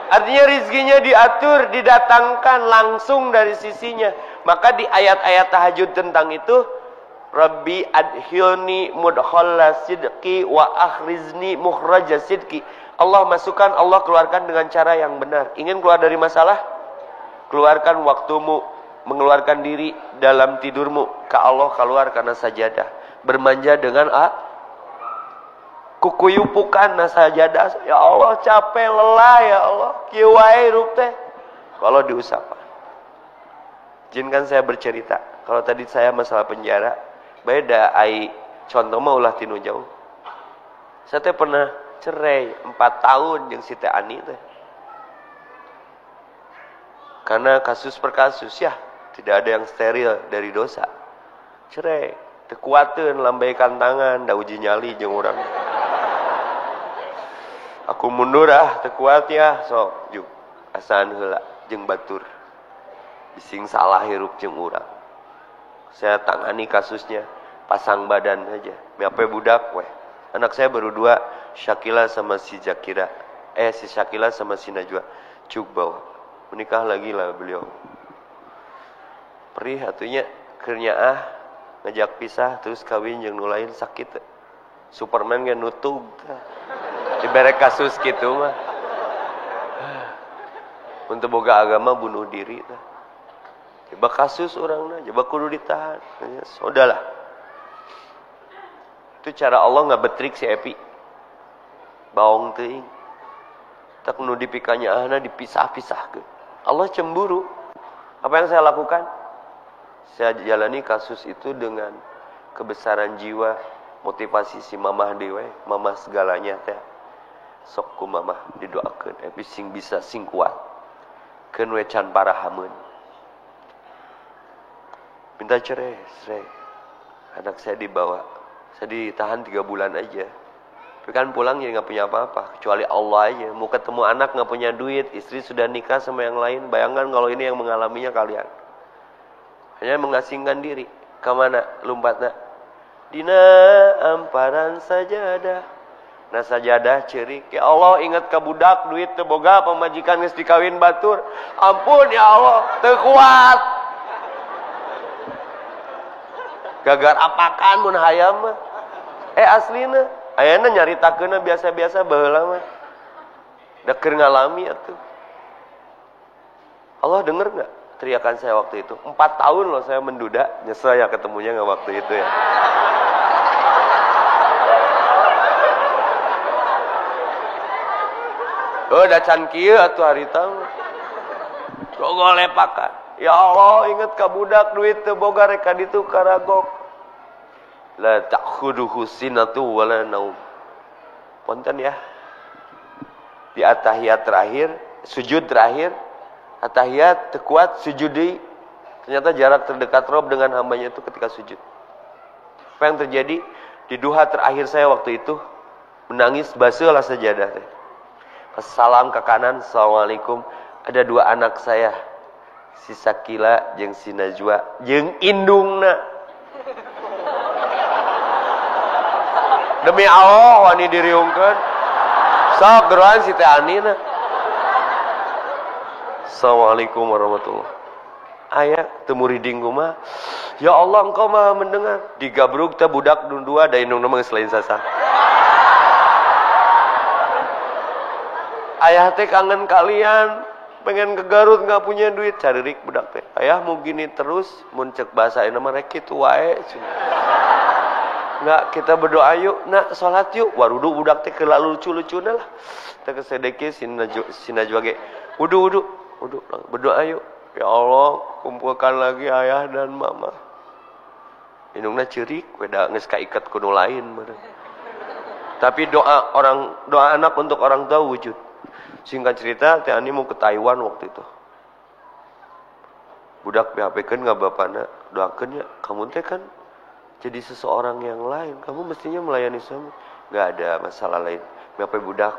Artinya rizkinya diatur, didatangkan langsung dari sisinya. Maka di ayat-ayat tahajud tentang itu, Rabbi adhilni mudkhalla sidqi wa akhrizni mukhraja sidqi. Allah masukkan, Allah keluarkan dengan cara yang benar. Ingin keluar dari masalah? Keluarkan waktumu, mengeluarkan diri dalam tidurmu. Ka Allah keluar karena sajadah. Bermanja dengan kukuyupukan na sajadah. Ya Allah capek lelah ya Allah. Kieu wae hirup teh. Kalau diusapan. Izinkan saya bercerita. Kalau tadi saya masalah penjara, beda ai contoh mah ulah tinu jauh. Saya teh pernah cerai 4 tahun jeung si Teh Ani teh. Karena kasus per kasus ya, tidak ada yang steril dari dosa. Cerai, teu kuateun lambaikan tangan, da uji nyali jeung urang. Aku mundur teu kuat ya, sok juk asaan heula jeung batur. Bising salah hirup jeung urang. Saya tangani kasusnya, pasang badan aja. Miape budak weh. Anak saya baru 2, Syakila sama si Zakira. Si Syakila sama si Najwa. Cuk bawa. Menikah lagi lah beliau. Perih atunya keur nyaah ngajak pisah terus kawin jeung nu lain sakit. Superman ge nutug. Diberek kasus gitu mah. Untuk boga agama bunuh diri tah. Coba kasus orangna, coba kudu ditahan. Sudahlah. Itu cara Allah nggak betrik si Epi. Baong teuing. Tak nu dipikanya ahna dipisah-pisahkeun. Allah cemburu. Apa yang saya lakukan? Saya jalani kasus itu dengan kebesaran jiwa, motivasi si mamah dewe, mamah segalanya teh. Sok ku mamah didoakeun Epi sing bisa sing kuat. Keun we can parahameun. Minta cerai. Anak saya dibawa. Saya ditahan 3 bulan aja. Tapi kan pulang ya nggak punya apa-apa. Kecuali Allah aja. Mau ketemu anak nggak punya duit. Istri sudah nikah sama yang lain. Bayangkan kalau ini yang mengalaminya kalian. Hanya mengasingkan diri. Kemana lompatnya? Dina amparan sajadah. Nah sajadah cerik. Ya Allah ingat ke budak duit teboga pemajikan geus dikawin batur. Ampun ya Allah. Teu kuat. Gagar apakan mun hayam mah. Aslina ayana nyaritakeunna biasa-biasa baheula mah. Da keur ngalami atuh. Allah denger enggak teriakan saya waktu itu? 4 tahun loh saya menduda, nyesel ya ketemunya enggak waktu itu ya. Oh, da can kieu atuh harita mah. gogolepakan. Ya Allah, ingat ka budak duit teu boga rek ditu karagok. La ta'khuduhu sinatu wala naum. Punten ya. Di atahiyat terakhir, sujud terakhir, atahiyat terkuat sujud deui. Ternyata jarak terdekat Rob dengan hambanya itu ketika sujud. Apa yang terjadi? Di duha terakhir saya waktu itu menangis basuh lah sajadah teh. Pas salam ke kanan, Assalamualaikum. Ada dua anak saya, si Sakila jeung si Najwa jeung indungna. Demi Allah wani diriungkeun. Sok geroan si teh Anina. Assalamualaikum warahmatullahi. Aya teu muriding kumaha. Ya Allah, engkau maha mendengar. Digabruk teh budak dua da indungna mah selain sasa. Ayah teh kangen kalian, pengen ke Garut nggak punya duit, caririk budak teh. Ayah mau gini terus, mun cek bahasa ini mah rek kitu wae. Nggak, kita berdoa yuk, nak salat yuk. Warudu budak teh keula lucu-lucuna lah. Teh kesedeki si Najwa ge. Wudu, berdoa yuk. Ya Allah, kumpulkan lagi ayah dan mama. Indungna ceurik, beda geus kaiket kudu lain meureun. Tapi doa anak untuk orang tua wujud. Singkat cerita, Teh Ani mau ke Taiwan waktu itu. Budak BHP-keun ka bapana, doakeun ya, kamu teh kan jadi seseorang yang lain. Kamu mestinya melayani suami. Enggak ada masalah lain. BHP budak.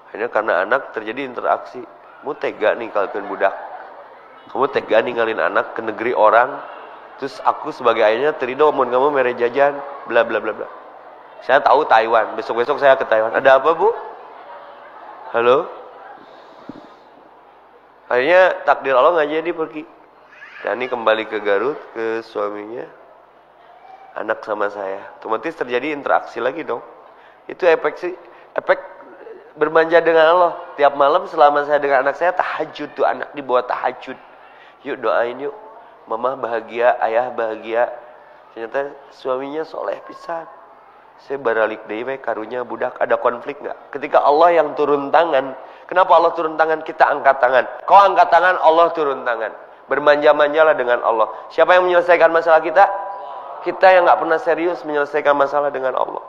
Akhirnya karena anak terjadi interaksi. Mu tega nih kalkeun budak. Kamu tega ninggalin anak ke negeri orang. Terus aku sebagai ayahnya terido mun kamu mere jajan, bla bla bla bla. Saya tahu Taiwan. Besok-besok saya ke Taiwan. Ada apa, Bu? Halo? Akhirnya takdir Allah nggak jadi pergi. Yani kembali ke Garut, ke suaminya. Anak sama saya. Otomatis terjadi interaksi lagi dong. Itu efek bermanja dengan Allah. Tiap malam selama saya dengan anak saya, tahajud tuh anak dibawa tahajud. Yuk doain yuk. Mama bahagia, ayah bahagia. Ternyata suaminya soleh pisan. Saya baralik deui we karunya budak, ada konflik enggak? Ketika Allah yang turun tangan, kenapa Allah turun tangan? Kita angkat tangan. Kau angkat tangan, Allah turun tangan. Bermanja-manjalah dengan Allah. Siapa yang menyelesaikan masalah kita? Kita yang enggak pernah serius menyelesaikan masalah dengan Allah.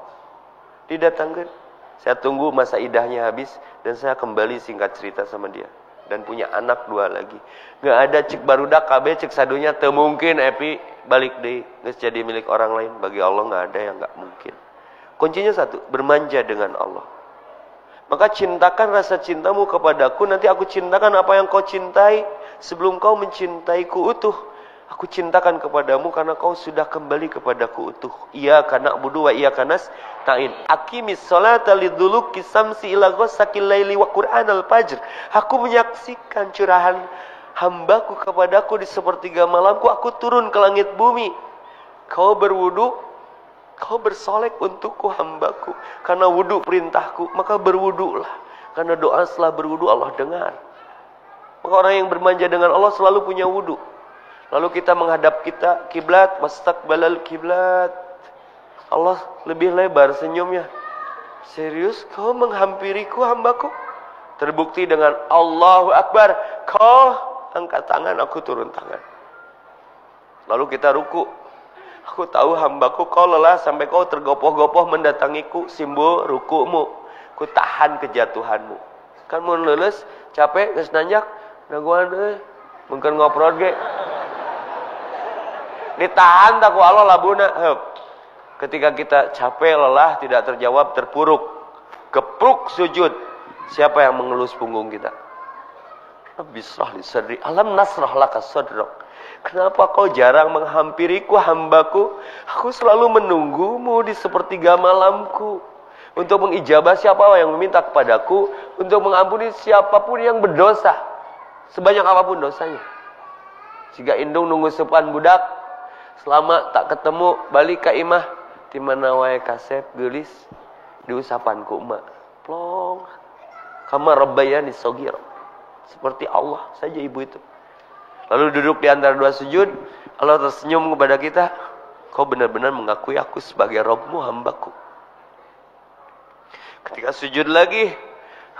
Didatangkan. Saya tunggu masa idahnya habis dan saya kembali singkat cerita sama dia. Dan punya anak 2 lagi. Enggak ada cek barudak KB cek sadunya teu mungkin epi balik deui geus jadi milik orang lain. Bagi Allah enggak ada yang enggak mungkin. Kuncinya satu, bermanja dengan Allah. Maka cintakan rasa cintamu kepadaku, nanti aku cintakan apa yang kau cintai. Sebelum kau mencintaiku utuh, aku cintakan kepadamu karena kau sudah kembali kepadaku utuh. Iyyaka na'budu wa iyyaka nasta'in. Aqimis sholata liduluki samsi ila ghasaqil laili wa qur'anal fajr. Aku menyaksikan curahan hambaku kepadaku di sepertiga malamku. Aku turun ke langit bumi. Kau berwudu, kau bersolek untukku hambaku. Karena wudu perintahku, maka berwudulah. Karena doa setelah berwudu Allah dengar. Maka orang yang bermanja dengan Allah selalu punya wudu. Lalu kita menghadap kiblat, mastaqbalal kiblat. Allah lebih lebar senyumnya. Serius kau menghampiriku hambaku? Terbukti dengan Allahu Akbar. Kau angkat tangan, aku turun tangan. Lalu kita ruku. Aku tahu hambaku kau lelah sampai kau tergopoh-gopoh mendatangiku, simbol rukumu. Ku tahan kejatuhanmu. Kan mun leuleus capek geus nanjak, naguan euy. Mungkin ngoprod ge. Ditahan tak ku Allah labuna. Ketika kita capek, lelah, tidak terjawab, terpuruk, gepruk sujud. Siapa yang mengelus punggung kita? Bisrah li sadri, alam nasrah laka sadrak. Kenapa kau jarang menghampiriku hambaku? Aku selalu menunggumu di sepertiga malamku. Untuk mengijabah siapa yang meminta kepadaku. Untuk mengampuni siapapun yang berdosa. Sebanyak apapun dosanya. Jika indung nunggu sepan budak. Selama tak ketemu balik ke imah. Dimana wae kasep gelis. Diusapanku emak. Plong. Kama rabbayani sogir. Seperti Allah saja ibu itu. Lalu duduk di antara 2 sujud, Allah tersenyum kepada kita. Kau benar-benar mengakui aku sebagai Rabbmu, hambaku. Ketika sujud lagi,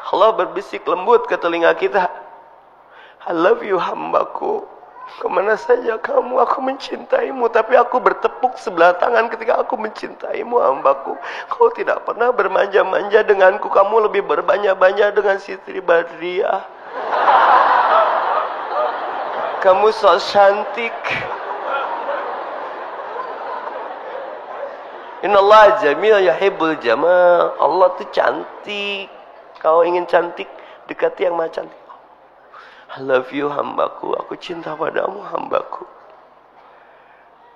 Allah berbisik lembut ke telinga kita. I love you hambaku. Kemana saja kamu, aku mencintaimu. Tapi aku bertepuk sebelah tangan ketika aku mencintaimu hambaku. Kau tidak pernah bermanja-manja denganku. Kamu lebih berbanja-banja dengan Siti Badriah. Kamu so cantik. Innallaha jamil yuhibbul jamal. Allah tuh cantik. Kau ingin cantik, dekati yang maha cantik. I love you hambaku, aku cinta padamu hambaku.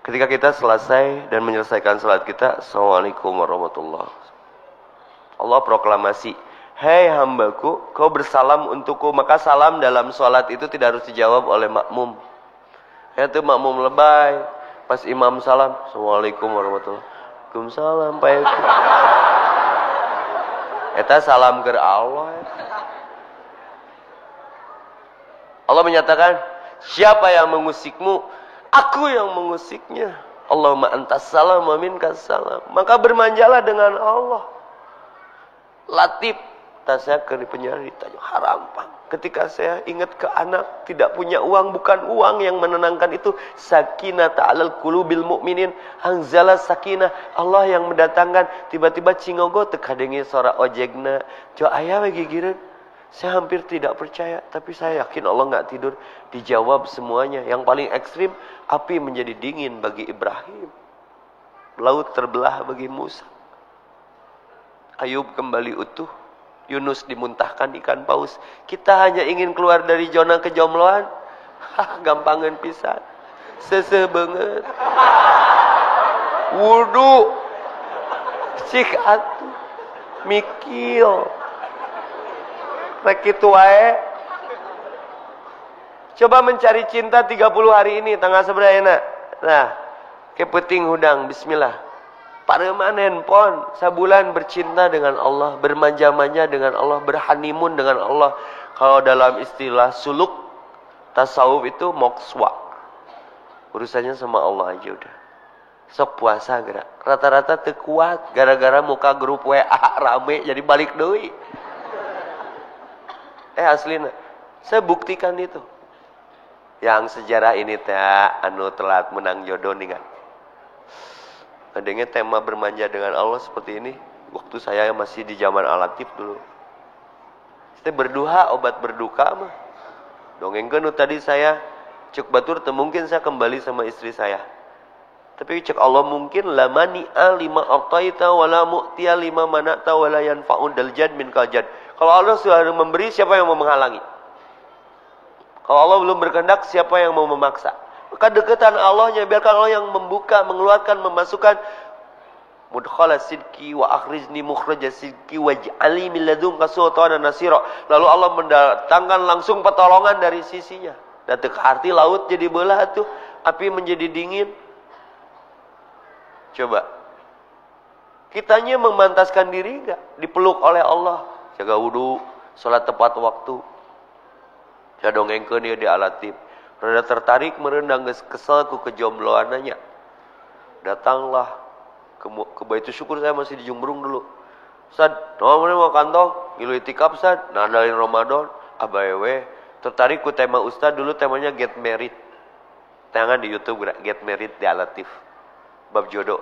Ketika kita selesai dan menyelesaikan salat kita, Assalamualaikum warahmatullahi wabarakatuh. Allah proklamasi, hei hambaku, kau bersalam untukku. Maka salam dalam salat itu tidak harus dijawab oleh makmum. Itu makmum lebay. Pas imam salam, Assalamualaikum warahmatullahi wabarakatuh. Waalaikumsalam Pak Eko. Eta salam ke Allah. Allah menyatakan, siapa yang mengusikmu? Aku yang mengusiknya. Allahumma antas salam wa minkas salam. Maka bermanjalah dengan Allah. Latif, saya ke penjara ditanya, haram Pak. Ketika saya ingat ke anak, tidak punya uang, bukan uang yang menenangkan itu. Sakinah ta'alal qulubil mu'minin. Anzala sakinah. Allah yang mendatangkan. Tiba-tiba cingogo tekadengi suara ojekna. Jo ayah bagi gireun. Saya hampir tidak percaya, tapi saya yakin Allah nggak tidur. Dijawab semuanya. Yang paling ekstrim, api menjadi dingin bagi Ibrahim. Laut terbelah bagi Musa. Ayub kembali utuh. Yunus dimuntahkan ikan paus. Kita hanya ingin keluar dari zona kejombloan. Gampangan pisan. Seseh banget. Wudu. Cik atuh. Mikil. Rek kitu wae. Coba mencari cinta 30 hari ini tanggal seberapa enak. Nah, kepeting hudang bismillah. Pareman handphone sabulan bercinta dengan Allah, bermanja-manja dengan Allah, berhanimun dengan Allah. Kalau dalam istilah suluk tasawuf itu mokswa. Urusannya sama Allah aja udah. Sok puasa gerak. Rata-rata teu kuat gara-gara muka grup WA rame jadi balik deui. Aslina, saya buktikan itu. Yang sejarah ini teh anu telat menang jodoh nih kan. Adanya tema bermanja dengan Allah seperti ini. Waktu saya masih di zaman Al-Latif dulu. Saya berduha obat berduka mah. Dongengkeun tadi saya cek batur teu mungkin saya kembali sama istri saya. Tapi cek Allah mungkin la mani'a lima aqtaita wala mu'tiya lima mana'ta wala yanfa'u dal jad min kajad. Kalau Allah sudah memberi, siapa yang mau menghalangi? Kalau Allah belum berkehendak, siapa yang mau memaksa? Maka dekatan Allahnya, biarkan Allah yang membuka, mengeluarkan, memasukkan. Mudkhala sidki wa akhrizni mukhraja sidki waj'ali min ladunka sultanan nasira. Lalu Allah mendatangkan langsung pertolongan dari sisinya. Dan arti laut jadi belah tuh, api menjadi dingin. Coba. Kitanya memantaskan diri enggak? Dipeluk oleh Allah. Jaga wudu, sholat tepat waktu. Saya dongengkeun dia di Al-Latif. Rada tertarik merendang kesel ku kejombloananya. Datanglah ke Baitul Syukur, saya masih di Jumbrung dulu. Ustaz, nomornya mau kantong, ngilu itikaf Ustaz, nandalin Ramadan, abaewe. Tertarik ku tema Ustaz dulu temanya Get Married. Tangan di YouTube Get Married di Al-Latif. Bab jodoh.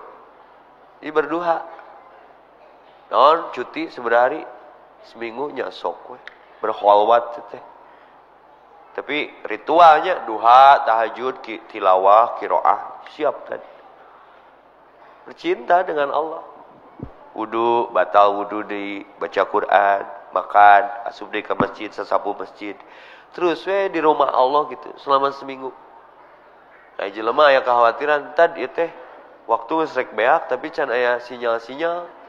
Ini berduha. Non cuti seberhari. Seminggu nyasok we. Berkholwat teh. Tapi ritualnya duha, tahajud, tilawah, qiraah, siap tadi. Bercinta dengan Allah. Wudu, batal wudu di baca Quran, makan, asup di ke masjid, sesapu masjid. Terus we di rumah Allah gitu selama seminggu. Nah, jelema aya kekhawatiran tad ieu teh waktu geus rek beak tapi can aya sinyal-sinyal.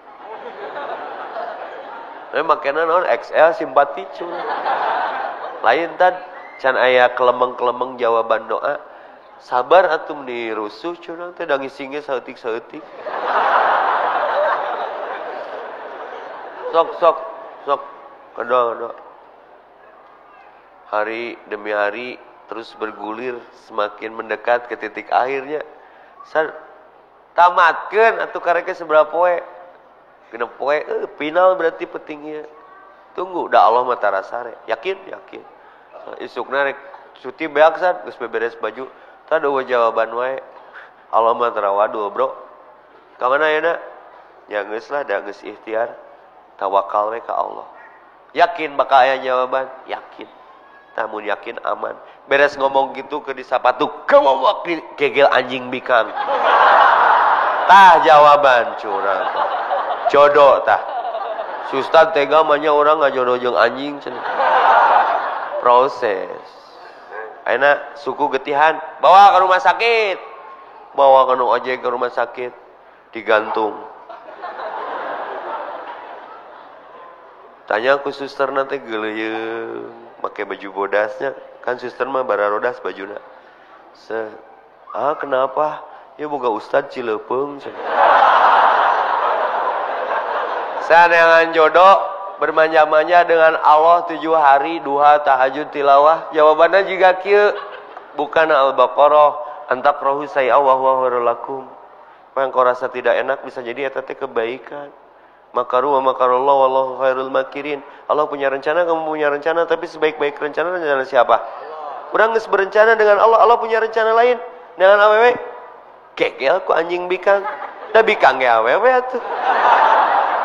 Makanya non XL simpati cuma. Lain tad can aya kelemeng-kelemeng jawaban doa. Sabar atuh di rusuh cuna teh da ngisinge saeutik-saeutik. Sok. Kedua. Hari demi hari terus bergulir semakin mendekat ke titik akhirnya. Tamatkeun atuh kareke seberapa poe. Genep poe final berarti petingnya. Tunggu da Allah mah tarasare. Yakin? Isukna rek cuti beak Ustaz, geus beberes baju. Tah eueuh jawaban wae. Allah mah tarawadul, Bro. Ka mana ayeuna? Ya geus lah, da geus ikhtiar. Tawakal we ka Allah. Yakin bakal aya jawaban? Yakin. Namun yakin aman. Beres ngomong gitu ke di sapatu, kewawak gegel anjing bikang. Tah jawaban curang. Jodoh tah. Ustaz tega manya orang ngajodoh jeung anjing cenah. Proses. Ayeuna suku getihan, bawa ke rumah sakit. Bawa ke ojek ke rumah sakit, digantung. Tanya ku suster nanti geleuyeung, make baju bodasnya. Kan suster mah bara rodas bajuna. Kenapa? Ya boga ustad Cilepeung. Saneangan jodoh bermanja-manja dengan Allah 7 hari duha tahajud tilawah. Jawabannya juga kieu. Bukan Al-Baqarah, antakrahu say'a wa huwa khairul lakum. Yang kau rasa tidak enak bisa jadi eta teh kebaikan. Makaru wa makarullah wallahu khairul makirin. Allah punya rencana, kamu punya rencana, tapi sebaik-baik rencana siapa? Urang geus berencana dengan Allah, Allah punya rencana lain. Dengan awewe kegel ku anjing bikang. Da bikang ge awewe atuh.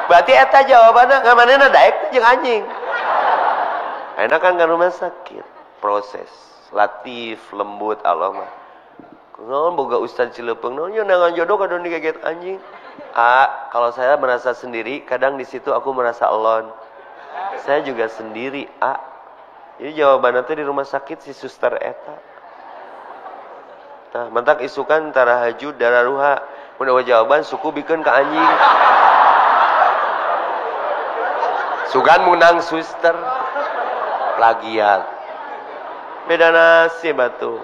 Berarti eta jawabanna ngamanena daek jeung anjing. Enak kan ke rumah sakit. Proses latif, lembut Allah mah. Naon boga ustaz Cilepeung naon nya nangan jodoh kadon digeget anjing. Kalau saya merasa sendiri, kadang di situ aku merasa alone. Saya juga sendiri, Jadi jawabannya teh di rumah sakit si suster eta. Nah, mentak isukan tarahajud dararuha. Mun jawaban suku bikeun ka anjing. Sugan menang suster. Plagiat. Beda nasib atuh.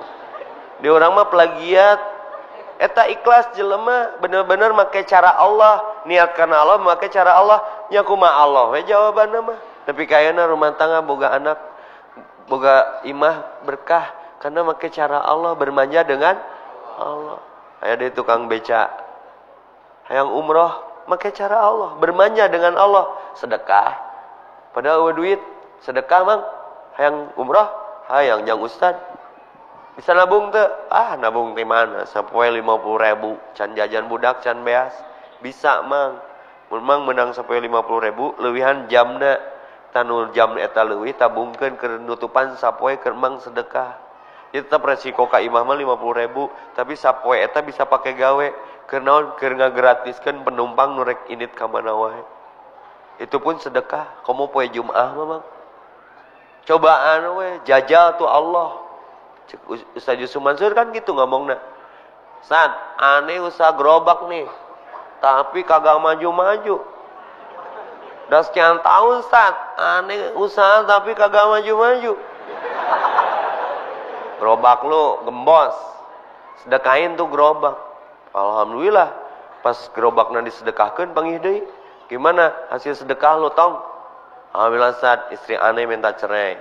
Di orang mah plagiat. Eta ikhlas jelema bener-bener make cara Allah, niat karena Allah, make cara Allah, nya kumaha Allah we jawabanna mah. Tapi kayana rumah tangga boga anak, boga imah berkah karena make cara Allah, bermanja dengan Allah. Aya deui tukang beca. Hayang umroh make cara Allah, bermanja dengan Allah, sedekah. Padahal eueuh duit, sedekah mang hayang umroh, hayang jang ustad. Bisa nabung teh? Nabung di mana? Sampai 50.000 can jajan budak can beas. Bisa mang. Memang menang sampai 50.000 leuwihan jamna. Tanu jam eta leuwih tabungkeun keur nutupan sapoe keur mang sedekah. Ieu tetep resiko ka imah mah 50.000, tapi sapoe eta bisa pake gawe keur naon? Keur ngagratiskeun penumpang nu rek init ka mana wae. Itu pun sedekah. Komo poe Jumaah mah mang. Cobaan we jajal tu Allah. Ustaz Yusuf Mansur kan gitu ngomongnya. Ustaz, aneh usaha gerobak nih, tapi kagak maju-maju. Udah sekian tahun Ustaz, aneh usaha tapi kagak maju-maju. Gerobak lu gembos, sedekahin tuh gerobak. Alhamdulillah, pas gerobaknya disedekahkan panggih deui. Gimana hasil sedekah lu tong? Alhamdulillah Ustaz, istri aneh minta cerai.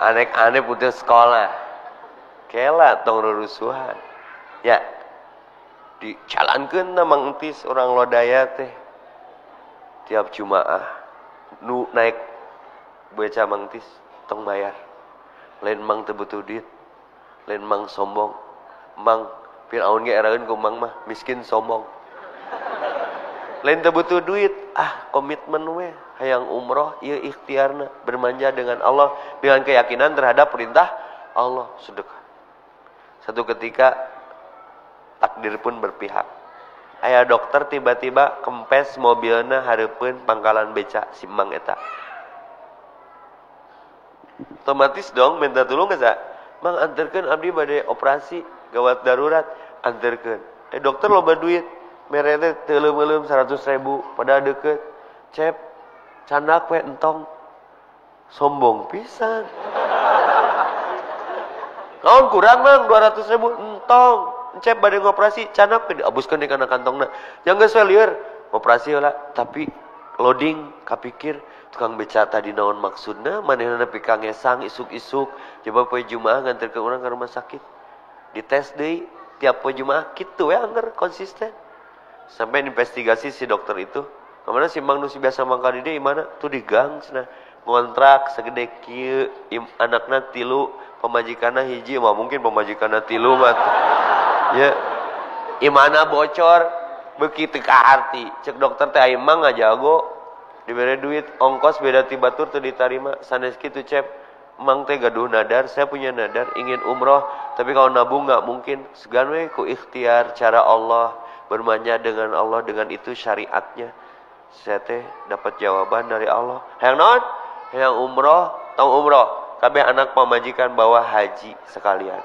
Aneh putus sekolah. Kela tong rurusuhan. Ya. Dicalankeun na Mang Entis orang lodaya teh. Tiap Jumaah nu naik beca Mang Entis tong bayar. Lain mang teu butuh duit. Lain mang sombong. Mang Firaun ge eraeun ku mang mah miskin sombong. Lain teu butuh duit, komitmen we. Hayang umroh, ieu ikhtiarna bermanja dengan Allah dengan keyakinan terhadap perintah Allah, sedekah. Satu ketika takdir pun berpihak. Aya dokter tiba-tiba kempes mobilna hareupeun pangkalan beca si Mang eta. Otomatis dong minta tulung geus, Mang anterkeun abdi bade operasi gawat darurat, anterkeun. Dokter loba duit, mere teh teu leumeum 100.000 padahal deukeut. Cep candak we entong sombong pisan. Naon kurang Mang 200.000 entong. Cep bade ngoperasi candak we diabuskeun di kana kantongna. Yang geus we lieur operasi heula tapi loading kapikir tukang beca tadi naon maksudna manehna nepi ka ngesang isuk-isuk coba poe Jumaah nganterkeun urang ka rumah sakit. Dites deui tiap poe Jumaah kitu we angger konsisten. Sampai investigasi si dokter itu. Kemana si Mang nu si biasa mangkal di mana? Tuh di gang cenah. ngontrak segede kieu, anakna 3, pemajikanna hiji, mah mungkin pemajikanna 3 mah. Ya. Imana bocor, begitu kaharti. Cek dokter teh aing mah ngajago. Diberi duit ongkos beda ti batur teu ditarima. Sanes kitu cep. Mang teh gaduh nadar, saya punya nadar ingin umroh, tapi kalau nabung nggak mungkin. Segan we ku ikhtiar cara Allah, bermanja dengan Allah, dengan itu syariatnya. Saya teh dapat jawaban dari Allah. Hayang naon? Hayang umroh, tong umroh. Kabeh anak pamajikan bawa haji sekalian.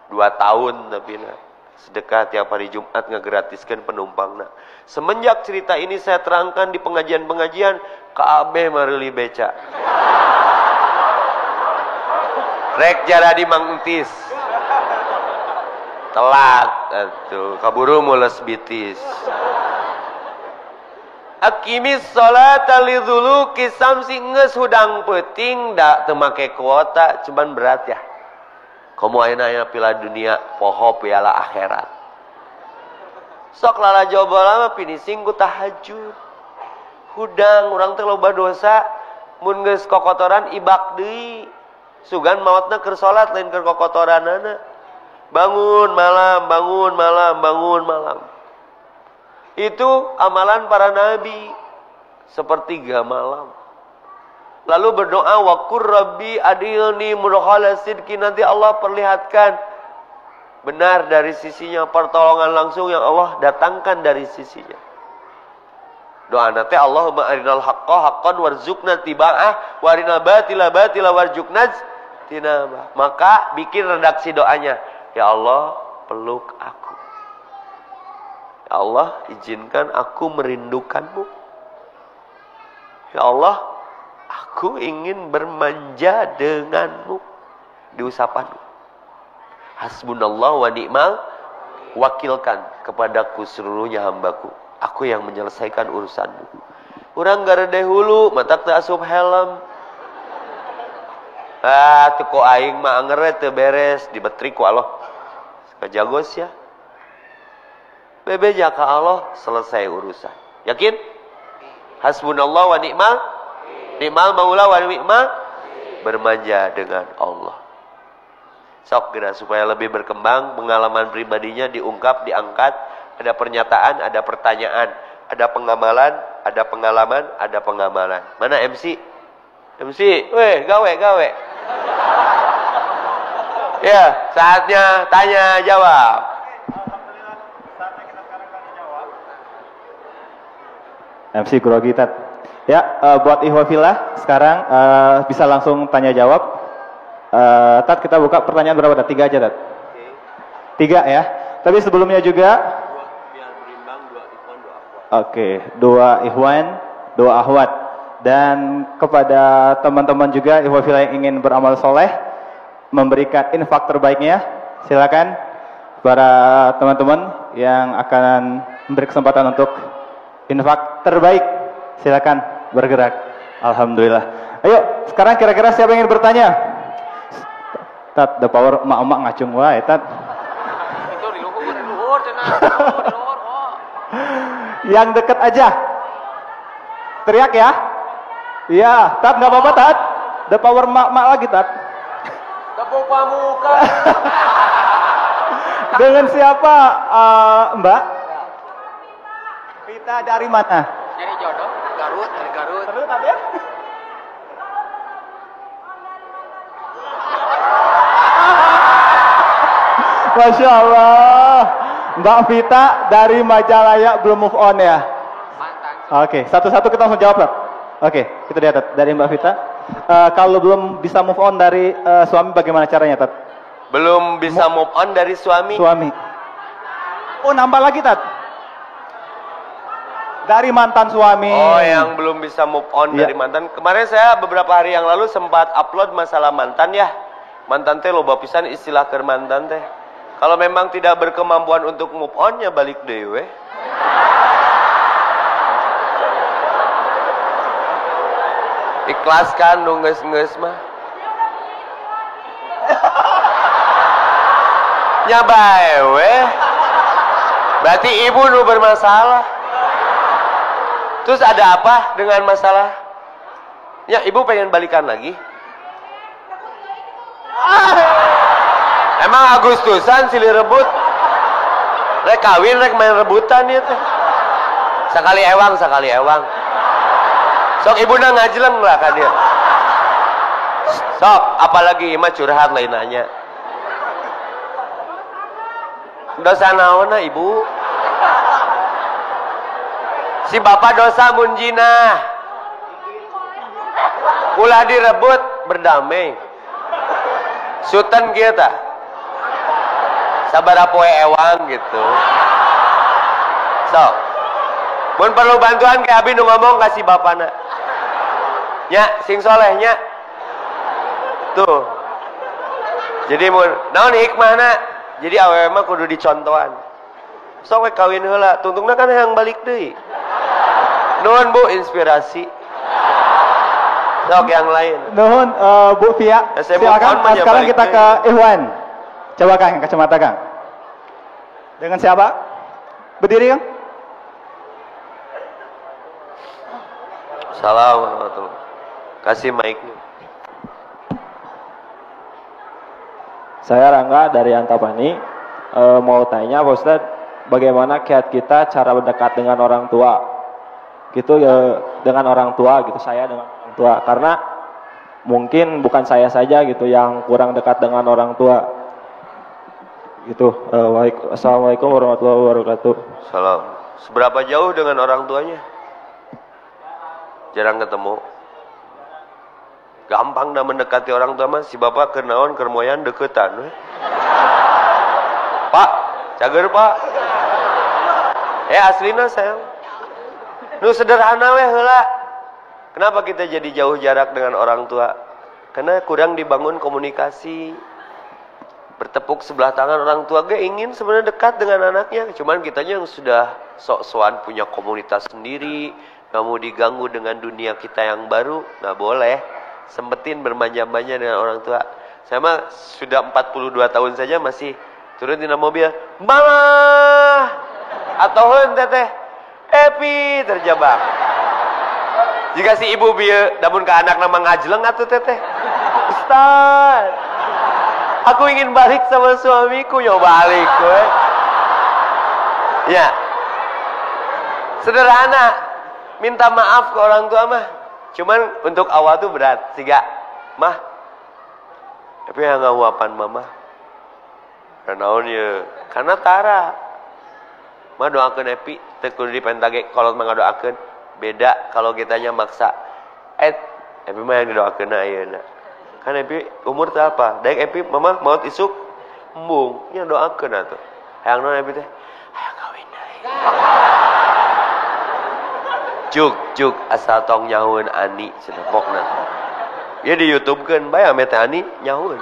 2 tahun tapi sedekah tiap hari Jumat ngegratiskan penumpangna. Semenjak cerita ini saya terangkan di pengajian-pengajian, kabeh mareli beca. Rek jara di Mang Entis. Telat atuh, kaburu mules bitis. Akimis sholata lidzuluki samsi geus hudang peuting da teu make kuota, cuman berat ya. Komo ayeuna aya Piala Dunia, poho piala akhirat. Sok lala jobala mah finishing ku tahajud. Hudang urang teh loba dosa, mun geus kokotoran ibak deui. Sugan maotna keur salat lain keur kokotoranana. Bangun malam, bangun malam, bangun malam. Itu amalan para nabi. Sepertiga malam. Lalu berdoa, wa qur rabbi adilni mudkhala sidqi, nanti Allah perlihatkan benar dari sisinya, pertolongan langsung yang Allah datangkan dari sisinya. Doa nanti Allahumma arinal haqqa haqqan warzuqna tiba'ah wa arinal batila batila warzuqna tinabah. Maka bikin redaksi doanya, ya Allah peluk aku. Ya Allah izinkan aku merindukanmu. Ya Allah, aku ingin bermanja denganmu. Diusapanmu. Hasbunallah wa ni'mal, wakilkan kepadaku seluruhnya hambaku. Aku yang menyelesaikan urusanmu. Urang garede hulu, matak teu asup helm. Teu ko aing mah angere teu beres, dibetrik ku Allah. Kajagos ya. Bebeja ka Allah, selesai urusan. Yakin? Hasbunallah wa ni'mal, ni'mal maula wa ni'mal, bermanja dengan Allah. Sok kira supaya lebih berkembang, pengalaman pribadinya diungkap, diangkat, ada pernyataan, ada pertanyaan, ada pengamalan, ada pengalaman, ada pengamalan. Mana MC? MC, weh, gawe. Ya, saatnya tanya jawab. Alhamdulillah, saatnya kita sekarang tanya jawab. MC grogi Tat. Ya, buat ikhwafillah sekarang bisa langsung tanya jawab. Tat, kita buka pertanyaan berapa Tat? 3 aja Tat. 3 ya. Tapi sebelumnya juga Biar berimbang 2 ikhwan, 2 akhwat. Oke, 2 ikhwan, 2 akhwat. Dan kepada teman-teman juga ikhwafillah yang ingin beramal soleh, memberikan infak terbaiknya, silakan para teman-teman yang akan memberi kesempatan untuk infak terbaik, silakan bergerak. Alhamdulillah. Ayo, sekarang kira-kira siapa yang ingin bertanya? Tat, the power emak-emak ngacung wae, Tat. Itu di luhur cenah. Di luhur. Oh. Yang dekat aja. Teriak ya. Iya, Tat nggak apa-apa Tat. The power emak-emak lagi Tat. Tepuk pamuka. Dengan siapa Mbak? Vita dari mana? Jadi jodoh Garut, dari Garut. Terus Tat ya? Masya Allah, Mbak Vita dari Majalaya belum move on ya? Mantan. Oke, satu-satu kita langsung jawab Tat. Oke, itu dia Tat, dari Mbak Vita. Kalau belum bisa move on dari suami bagaimana caranya Tat? Belum bisa move on dari suami. Suami. Oh, nambah lagi Tat. Dari mantan suami. Oh, yang belum bisa move on dari mantan. Kemarin saya beberapa hari yang lalu sempat upload masalah mantan ya. Mantan teh loba pisan istilah keur mantan teh. Kalau memang tidak berkemampuan untuk move on ya balik dewe. Ikhlaskan nu geus-geus mah. Nya bae we. Berarti ibu nu bermasalah. Terus ada apa dengan masalah? Ya, ibu pengen balikan lagi? Emang Agustusan silih rebut? Rek kawin, rek main rebutan ya teh. Sekali ewang, sekali ewang. Sok ibu na ngajleng lah kan dia. Sok, apalagi imah curhat lain nanya. Dosa naona ibu? Si bapak dosa munjina. Ulah direbut berdamai. Sultan kita. Sabar poe ewang gitu. So, mun perlu bantuan kayak abi nu ngomong kasih bapana. Nya, sing solehnya. Tuh. Jadi mun naon hikmahna? Jadi awewe mah kudu dicontohan. Sok we kawin heula, tuntungna kan hayang balik deui. Nuhun Bu inspirasi. Sok yang lain. Nuhun Bu Fia. Silakan sekarang kita ke Ikhwan. Coba Kang kacamata Kang. Dengan siapa? Berdiri Kang. Assalamualaikum. Kasih mic-nya. Saya Rangga dari Antapani. Mau tanya Pak Ustadz, bagaimana kiat kita cara berdekat dengan orang tua? Gitu ya, dengan orang tua gitu, saya dengan orang tua. Karena mungkin bukan saya saja gitu yang kurang dekat dengan orang tua. Gitu. Assalamualaikum warahmatullahi wabarakatuh. Salam. Seberapa jauh dengan orang tuanya? Jarang ketemu. Gampang dah mendekati orang tua mah, si bapak kenaon kermoyan deketan we. Pak, cager Pak. Aslina sayang. Nu sederhana we heula. Kenapa kita jadi jauh jarak dengan orang tua? Karena kurang dibangun komunikasi. Bertepuk sebelah tangan orang tua ge ingin sebenarnya dekat dengan anaknya, cuman kitanya yang sudah sok-sokan punya komunitas sendiri, nggak mau diganggu dengan dunia kita yang baru, nggak boleh. Sempetin bermanja-manja dengan orang tua. Saya mah sudah 42 tahun saja masih turun di mobil, mama atau teteh Epi terjebak. Jika si ibu bieu namun ke anak nama ngajleng atuh teteh. Ustaz, aku ingin balik sama suamiku, yo balik we. Ya. Sederhana, minta maaf ke orang tua mah. Cuman untuk awal tuh berat. Siga, mah, tapi yang ngawapan mama. Karena karena tara. Mah doakeun Epi, teu kudu dipentage kolot mah ngadoakeun. Beda kalau kitanya maksa. Epi mah yang didoakeun ayeuna. Kan Epi umur teh apa? Daek Epi mama maut isuk embung, nya doakeun atuh. Hayang naon Epi teh? Hayang kawin deui. Juk asal tong nyahueun Ani cenepokna. Ya di YouTube-keun bae ame teh Ani nyahueun.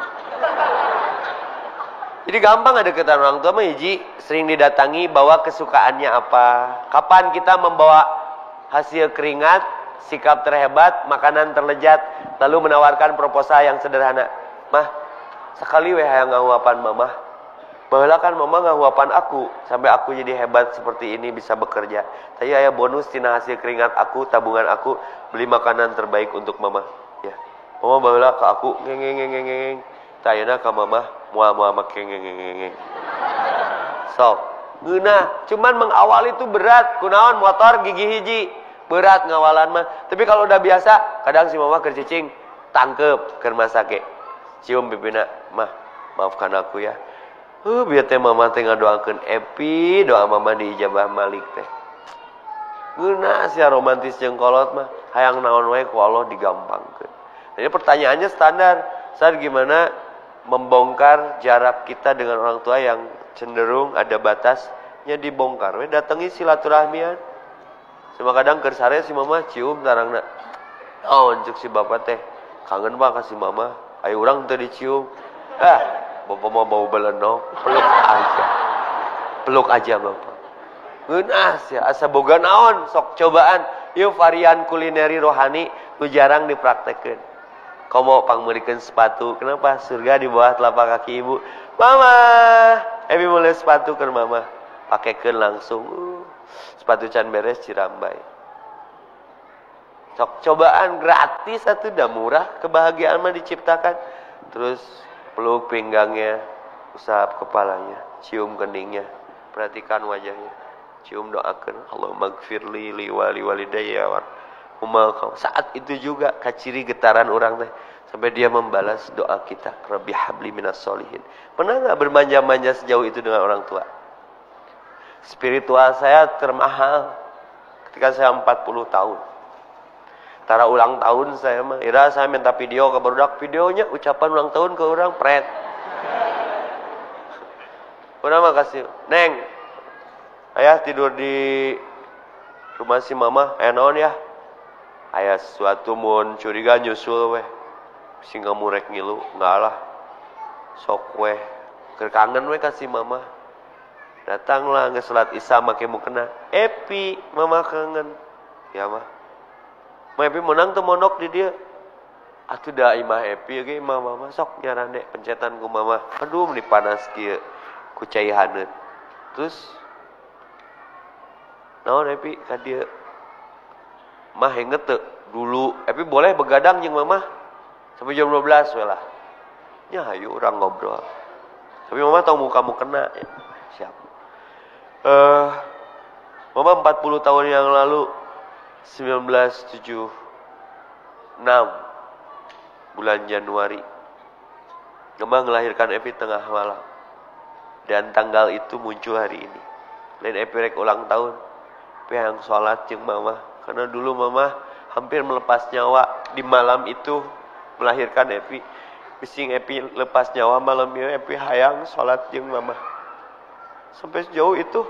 Jadi gampang ada deketan orang tua mah hiji, sering didatangi bawa kesukaannya apa. Kapan kita membawa hasil keringat, sikap terhebat, makanan terlezat, lalu menawarkan proposal yang sederhana. Mah, sekali we hayang ngahuapan mama. Baheula kan mama ngahuapan aku sampai aku jadi hebat seperti ini bisa bekerja. Tapi aya bonus tina hasil keringat aku, tabungan aku, beli makanan terbaik untuk mama. Ya. Mama baheula ke aku ngeng. Tayana ka mama moal make ngeng. So, geunah, cuman mengawal itu berat. Kunaon motor gigi hiji, berat ngawalan mah. Tapi kalau udah biasa, kadang si mama keur cicing, tangkep keur masake. Cium pipina, mah, maafkan aku ya. Biar teh mama teh ngadoakeun Epi, doa mama diijabah Malik teh. Geuna sia romantis jeung kolot mah, hayang naon wae ku Allah digampangkeun. Jadi pertanyaannya standar, Ustaz gimana membongkar jarak kita dengan orang tua yang cenderung ada batasnya dibongkar. We datangi silaturahmian. Sama kadang keur sare si mama cium tarangna. Oh, cek si bapak teh kangen Pak kasih mama. Ayo urang teh dicium. Bapak mau bau beleno, peluk aja bapak. Geunas ya, asa boga naon, sok cobaan. Ieu varian kulineri rohani nu jarang dipraktekeun. Komo pangmeurikeun sepatu, kenapa? Surga di bawah telapak kaki ibu. Mama, Ebi mulai sepatu ke mama, pakekeun langsung. Sepatu can beres Cirambai. Sok cobaan gratis atuh dah murah, kebahagiaan mah diciptakan. Terus peluk pinggangnya, usap kepalanya, cium keningnya, perhatikan wajahnya, cium doakan, Allahumma gfirli li walidayya warhamhuma. Saat itu juga kaciri getaran orang teh sampai dia membalas doa kita, Rabbi habli minas solihin. Pernah enggak bermanja-manja sejauh itu dengan orang tua? Spiritual saya termahal ketika saya 40 tahun. Tara ulang tahun saya mah, ira saya minta video ke barudak, videonya ucapan ulang tahun ke orang pret. Urang mah kasih, Neng, ayah tidur di rumah si mama, naon ya? Ayah sesuatu mun curiga nyusul weh. Sing ngamurek ngilu, enggak lah. Sok weh, keur kangen weh kasih mama. Datanglah geus salat Isya make mukena. Epi, mama kangen. Ya mah. Epi menang tuh monok di dia. Atuh da imah Epi ge mama sok nyaran dek pencetan ku mama. Aduh dipanas kieu ku cai haneut. Terus naon Epi ka dieu? Mah inget teu dulu Epi boleh begadang jeung mama sampai jam 12 we lah. Nya hayu urang ngobrol. Tapi mama tong muka-mu kena ya. Siap. Mama 40 tahun yang lalu 1976 bulan Januari Mama ngelahirkan Epi tengah malam dan tanggal itu muncul hari ini. Lain Epi rek ulang tahun Epi yang sholat jeung mama karena dulu mama hampir melepas nyawa di malam itu melahirkan Epi. Bising Epi lepas nyawa malam itu Epi hayang sholat jeung mama sampai sejauh itu.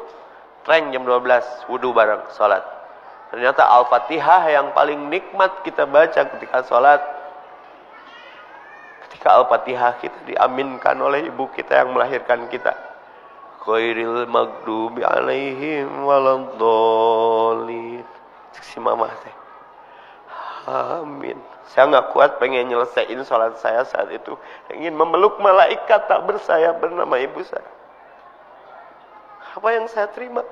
Treng jam 12 wudu bareng sholat. Ternyata Al-Fatihah yang paling nikmat kita baca ketika sholat. Ketika Al-Fatihah kita diaminkan oleh ibu kita yang melahirkan kita. Ghairil maghdubi alaihim waladhdallin. Si mama teh. Amin. Saya nggak kuat pengen nyelesain sholat saya saat itu. Ingin memeluk malaikat tak bersayap bernama ibu saya. Apa yang saya terima?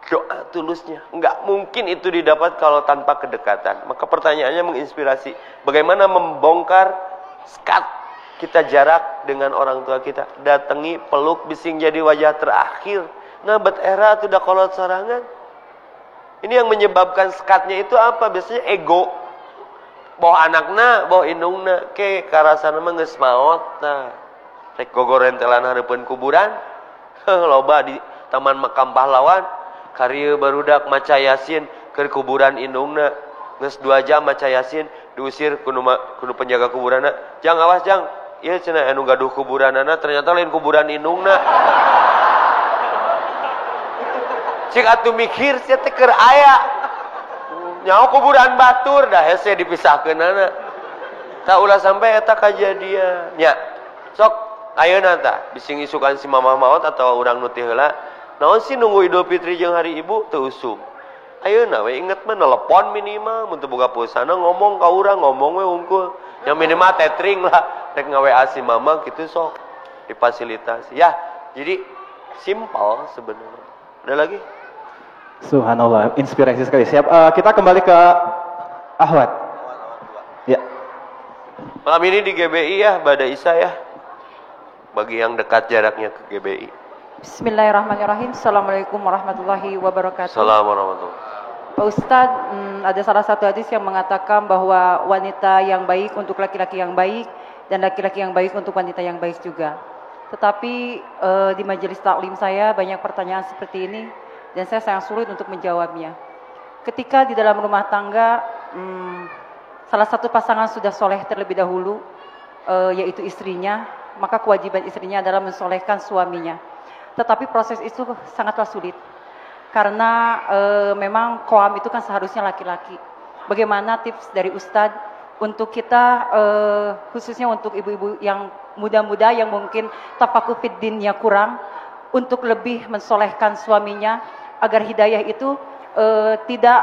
Doa tulusnya. Enggak mungkin itu didapat kalau tanpa kedekatan. Maka pertanyaannya menginspirasi. Bagaimana membongkar sekat kita jarak dengan orang tua kita. Datangi, peluk, bising jadi wajah terakhir. Nah, bet era itu udah kolot sorangan. Ini yang menyebabkan sekatnya itu apa? Biasanya ego. Boh anakna, boh indungna. Ke karasana mah geus maot. Nah, rek gogorentelan hareupeun kuburan. Loba di Taman Makam Pahlawan. Karya barudak maca Yasin ke kuburan indungna geus 2 jam maca Yasin diusir kudu penjaga kuburanna. Jang awas jang, ieu cenah anu gaduh kuburanana ternyata lain kuburan indungna. Cik atuh mikir sia teh keur aya. Nyaho kuburan batur dah hese dipisahkeunana. Tak ulah sampai eta kajadian. Nya. Sok ayeuna tah bising isukan si mamah maot atau urang nu teu heula. Naon sih nunggu Idul Fitri jeung hari Ibu teu usum. Ayeuna we inget mah nelepon minimal mun teu boga pulsana ngomong ka urang ngomong we unggul. Yang minimal tethering lah rek nga-WA si mama kitu sok difasilitasi. Ya, jadi simpel sebenarnya. Ada lagi? Subhanallah, inspirasi sekali. Siap, kita kembali ke Ahwat. Ya. Malam ini di GBI ya, Bada Isa ya. Bagi yang dekat jaraknya ke GBI. Bismillahirrahmanirrahim. Assalamualaikum warahmatullahi wabarakatuh. Assalamualaikum warahmatullahi wabarakatuh. Pak Ustadz, ada salah satu hadis yang mengatakan bahwa wanita yang baik untuk laki-laki yang baik dan laki-laki yang baik untuk wanita yang baik juga. Tetapi di majelis taklim saya banyak pertanyaan seperti ini dan saya sangat sulit untuk menjawabnya. Ketika di dalam rumah tangga salah satu pasangan sudah soleh terlebih dahulu, yaitu istrinya, maka kewajiban istrinya adalah mensolehkan suaminya. Tetapi proses itu sangatlah sulit. Karena memang qawam itu kan seharusnya laki-laki. Bagaimana tips dari Ustadz untuk kita, khususnya untuk ibu-ibu yang muda-muda yang mungkin tafakuh fid dinnya kurang, untuk lebih mensolehkan suaminya, agar hidayah itu tidak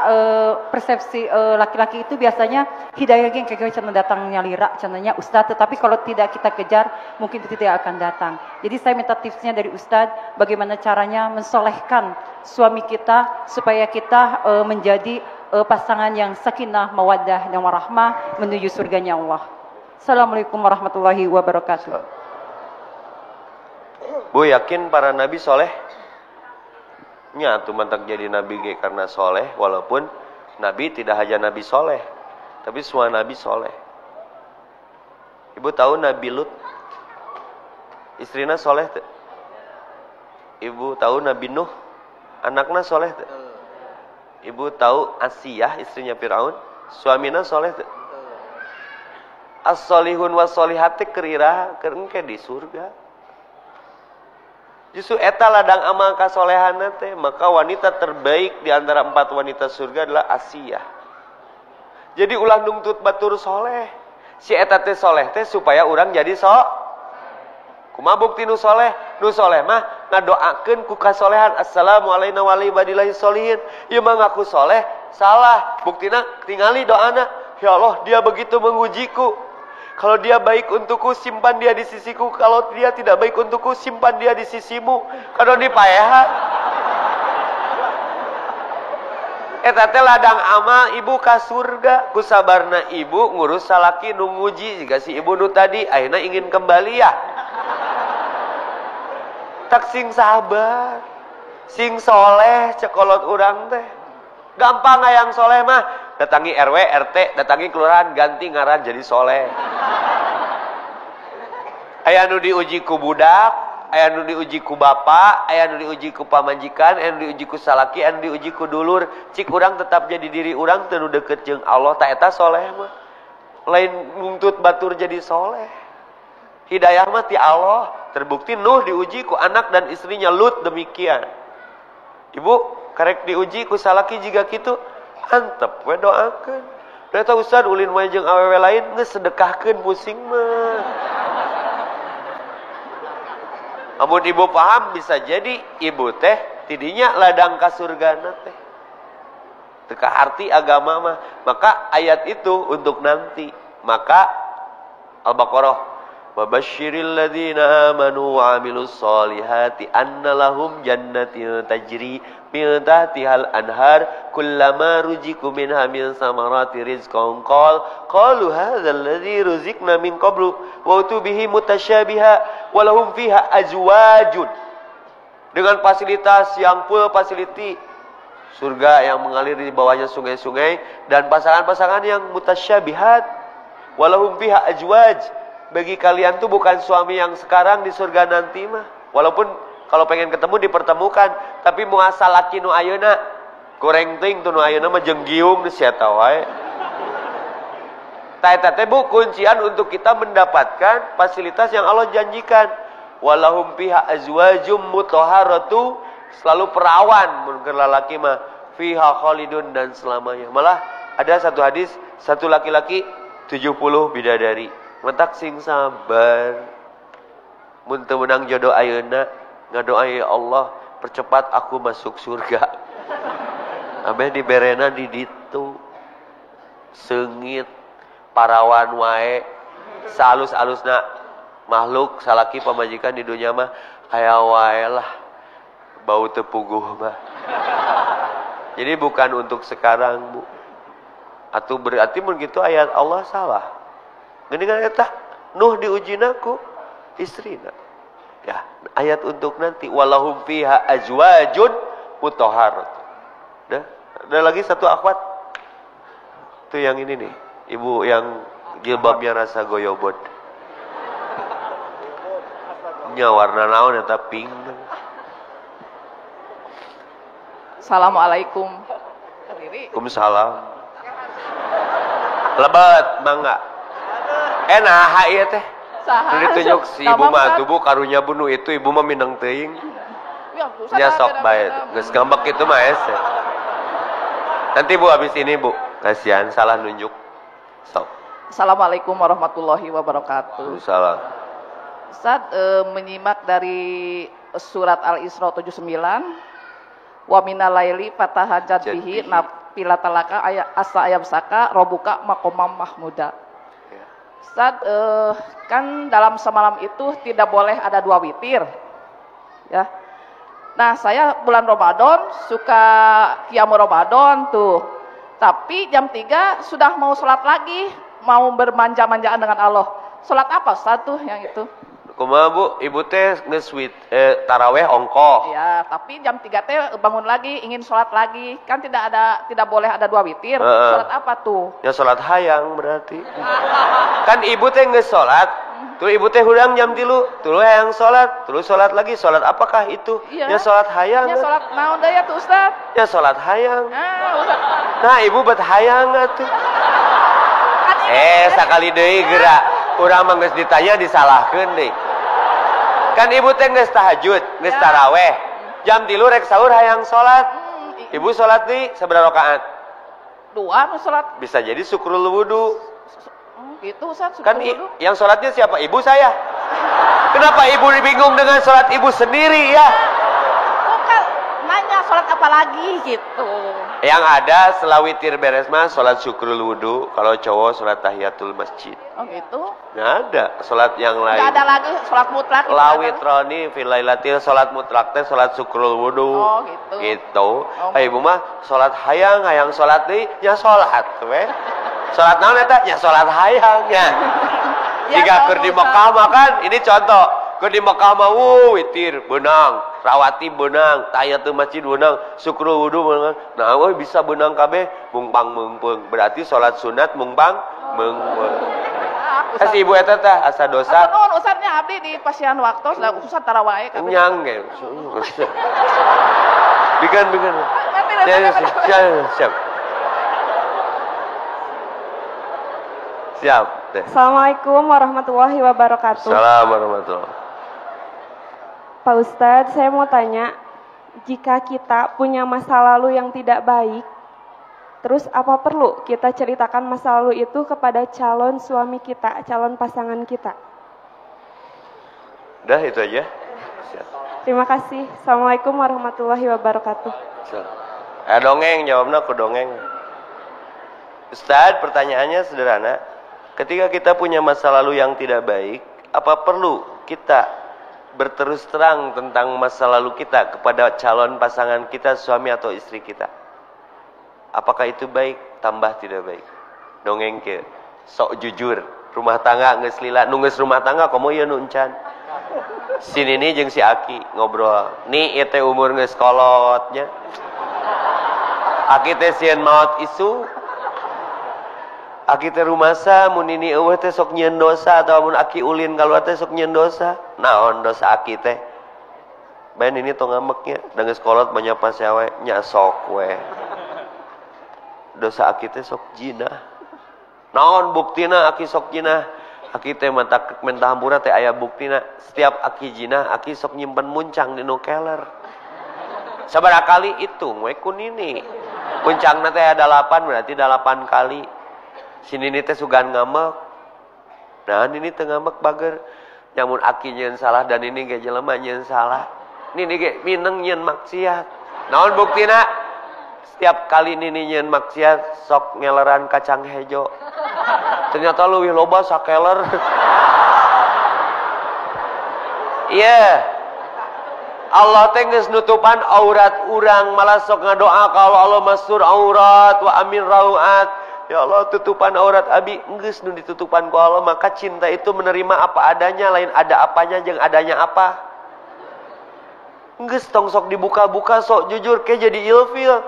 persepsi laki-laki itu biasanya hidayah yang kayak cenah datangnya lira cenahnya Ustadz, tetapi kalau tidak kita kejar mungkin itu tidak akan datang. Jadi saya minta tipsnya dari Ustadz bagaimana caranya mensolehkan suami kita supaya kita menjadi pasangan yang sakinah, mawaddah, dan warahmah menuju surganya Allah. Assalamualaikum warahmatullahi wabarakatuh. Bu yakin para nabi soleh? Nya tuh mantak jadi nabi ge karena soleh, walaupun nabi tidak hanya nabi soleh, tapi semua nabi soleh. Ibu tahu Nabi Lut? Istrina soleh tuh. Ibu tahu Nabi Nuh? Anaknya soleh tuh. Ibu tahu Asiyah istrinya Firaun? Suamina soleh tuh. As-solihun was-solihati kerira ke di surga. Justru eta ladang amal kasolehana teh, maka wanita terbaik di antara 4 wanita surga adalah Asiyah. Jadi ulah nungtut batur soleh. Si eta teh soleh teh supaya orang jadi kumaha bukti nu soleh? Nu soleh mah ngadoakeun ku kasolehan. Assalamualaikum warahmatullahi wabarakatuh. Ieu mah ngaku soleh, salah. Buktina tingali doana. Ya Allah, dia begitu mengujiku. Kalau dia baik untukku, simpan dia di sisiku. Kalau dia tidak baik untukku, simpan dia di sisimu. Kadon dipaehan. Eta teh ladang amal ibu ka surga. Ku sabarna ibu ngurus salaki nu nguji jika si ibu nu tadi ayeuna ingin kembali ya. Tak sing sabar, sing soleh cekolot urang teh. Gampang yang soleh mah datangi RW, RT, datangi kelurahan ganti ngaran jadi soleh. Aya nu diuji ku budak, aya nu diuji ku bapak, aya nu diuji ku pamajikan, aya nu diuji ku salaki, aya nu diuji ku dulur. Cik urang tetap jadi diri urang teu nu deukeut jeung Allah, ta eta soleh mah. Lain nuntut batur jadi soleh. Hidayah mah ti Allah. Terbukti Nuh diuji ku anak dan istrinya Lut demikian. Ibu karek diuji ku salaki jiga kitu, antep we doakeun. Da eta Ustaz ulin wae jeung awewe lain geus sedekahkeun pusing mah. Amun ibu paham bisa jadi ibu teh tidinya ladang ka surgana teh. Teka arti agama mah. Maka ayat itu untuk nanti. Maka Al-Baqarah Wabasyiril ladzina amanu wa amilus solihati anna lahum jannatin tajri min tahtihal anhar kullama ruziqu minha min samarati rizqan qalu hadzal ladzi ruziqna min qablu wa utubihi mutasyabiha wa lahum fiha azwajun. Dengan fasilitas yang full facility, surga yang mengalir di bawahnya sungai-sungai dan pasangan-pasangan yang mutasyabihat, wa lahum fiha azwaj. Bagi kalian tuh bukan suami yang sekarang di surga nanti mah. Walaupun kalau pengen ketemu dipertemukan, tapi muasal laki nu ayeuna goreng ting tuh nu ayeuna mah jeung giung sia eta wae. Ta eta teh bu kuncian untuk kita mendapatkan fasilitas yang Allah janjikan. Walahum fiha azwajum mutahharatu, selalu perawan mun keur lalaki mah fiha khalidun dan selamanya. Malah ada satu hadis, satu laki-laki 70 bidadari. Mentak sing sabar. Mun teu meunang jodoh ayeuna, ngadoa ya Allah, percepat aku masuk surga. Abeh diberena di ditu. Seungit parawan wae, saalus-alusna makhluk salaki pamajikan di dunia mah aya wae lah. Bau teu puguh mah. Jadi bukan untuk sekarang, Bu. Atuh berarti mun kitu ayat Allah salah. Geuningan eta Nuh diujina ku istrina. Ya, ayat untuk nanti walahum fiha azwajun mutahharat. Ada lagi satu akhwat. Itu yang ini nih, ibu yang jilbabnya rasa goyobot. Nya warna naon eta pink. Assalamualaikum. Waalaikumsalam. Lebat mangga. Nah ieu teh. Nu ditunjuk si ibu mah tubuh karunya bunuh itu ibu mah minang teuing. Nya sok bae. Geus ngambek kitu mah ese. Nanti Bu habis ini Bu, kasihan salah nunjuk. Sok. Assalamualaikum warahmatullahi wabarakatuh. Salam. Ustaz menyimak dari surat Al-Isra 79. Wa minal laili fatahajjat bihi nafila talaka asa ayam saka robuka maqamam mahmuda. Ustaz, kan dalam semalam itu tidak boleh ada 2 witir, ya. Nah, saya bulan Ramadan suka qiyamul Ramadan tuh. Tapi jam 3 sudah mau sholat lagi, mau bermanja-manjaan dengan Allah. Sholat apa Ustaz tuh yang itu? Kumaha Bu, ibu teh geus taraweh ongkoh. Ya, tapi jam 3 teh bangun lagi, ingin sholat lagi. Kan tidak boleh ada 2 witir. Sholat apa tuh? Ya sholat hayang berarti. Kan ibu teh geus sholat. Tuh ibu teh hudang jam 3, tuluy hayang sholat, terus sholat lagi. Sholat apakah itu? Iya. Ya sholat hayang. Ya sholat naon daya tuh Ustaz? Ya sholat hayang. Ustaz. Nah ibu bet hayang atuh. Sakali deui geura. Urang mah geus ditanya disalahkeun deui. Kan ibu teh geus tahajud, geus taraweh. Jam 3 rek sahur hayang sholat. Ibu sholat di sabaraha rakaat? 2 nu sholat. Bisa jadi syukrul wudu. Gitu Ustaz, Kan syukur wudu. yang sholatnya siapa? Ibu saya. Kenapa ibu bingung dengan sholat ibu sendiri ya? Bukan nanya sholat apa lagi gitu. Yang ada setelah witir beres mah sholat syukrul wudu. Kalau cowok sholat tahiyatul masjid. Oh gitu. Nggak ada sholat yang lain. Nggak ada lagi sholat mutlak. Lawit roni filailatil sholat mutlak teh sholat syukrul wudu. Oh gitu. Gitu. Ibu mah sholat hayang sholat deui nya sholat we. Sholat naon eta? Ya sholat hayang nya. Jika keur di Mekah mah kan ini contoh. Keur di Mekah mah witir beunang, rawati beunang, tahiyatul masjid beunang, syukrul wudu beunang. Nah, bisa beunang kabeh mungpang meungpeung. Berarti sholat sunat mungpang meungpeung. Kasih ibu eta teh asa dosa. Nuhun Ustaznya abdi di pasian waktu Ustaz tarawih kabeh. Nyang ge. Bikin. Siap. Siap. Assalamualaikum warahmatullahi wabarakatuh. Assalamualaikum warahmatullahi. Pak Ustadz, saya mau tanya, jika kita punya masa lalu yang tidak baik, terus apa perlu kita ceritakan masa lalu itu kepada calon suami kita, calon pasangan kita? Udah itu aja. Siap. Terima kasih. Assalamualaikum warahmatullahi wabarakatuh. Dongeng, jawabnya aku dongeng. Ustadz, pertanyaannya sederhana. Ketika kita punya masa lalu yang tidak baik, apa perlu kita berterus terang tentang masa lalu kita kepada calon pasangan kita, suami atau istri kita? Apakah itu baik? Tambah tidak baik. Dongeng ke sok jujur. Rumah tangga geus lila, nu geus rumah tangga komo ieu nu encan. Sini nih jeung si Aki ngobrol. Nih ieu teh umur geus kolotnya. Aki teh sieun maot isu. Aki teh rumasa mun ini eueuh teh sok nyieun dosa atau mun Aki ulin kaluar teh sok nyieun dosa. Naon dosa Aki teh? Ben ini tong ngambeknya, da geus kolot manyapa sawe nya sok we. Dosa Aki teh sok jinah. Naon buktina Aki sok jinah? Aki teh mentah hampura teh aya buktina. Setiap Aki jinah, Aki sok nyimpen muncang di nu keler. Sabaraha kali hitung we kunini. Muncangna teh ada 8 berarti 8 kali. Sini teh sugan ngamek. Nah ini teh ngamek bager. Nyamun Aki nyeun salah dan ini ge jelema nyeun salah. Nini ge mineng nyeun maksiat. Naon buktina? Setiap kali nini nyeun maksiat sok ngeleran kacang hejo. Ternyata leuwih loba sakeler. Iya. Allah teh geus nutupan aurat urang malah sok ngadoa kalau Allah mastur aurat wa amin rawat. Ya Allah tutupan aurat abi geus nu ditutupan ku Allah, maka cinta itu menerima apa adanya, lain ada apanya jeung adanya apa. Geus tong sok dibuka-buka sok jujur ke jadi ilfil.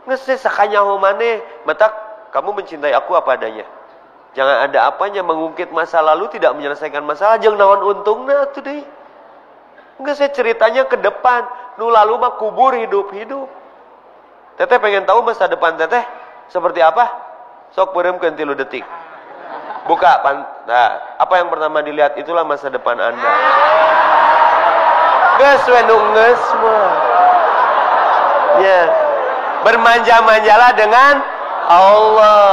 Geus sakanyaho maneh, mata kamu mencintai aku apa adanya. Jangan ada apanya mengungkit masa lalu tidak menyelesaikan masalah jeung naon untungna atuh deui. Geus ceritanya ke depan, nu lalu mah kubur hidup-hidup. Teteh pengen tahu masa depan teteh seperti apa? Sok beureumkeun 3 detik. Buka nah, apa yang pertama dilihat itulah masa depan Anda. Geus we nu geus mah. Ya. Bermanja-manjalah dengan Allah.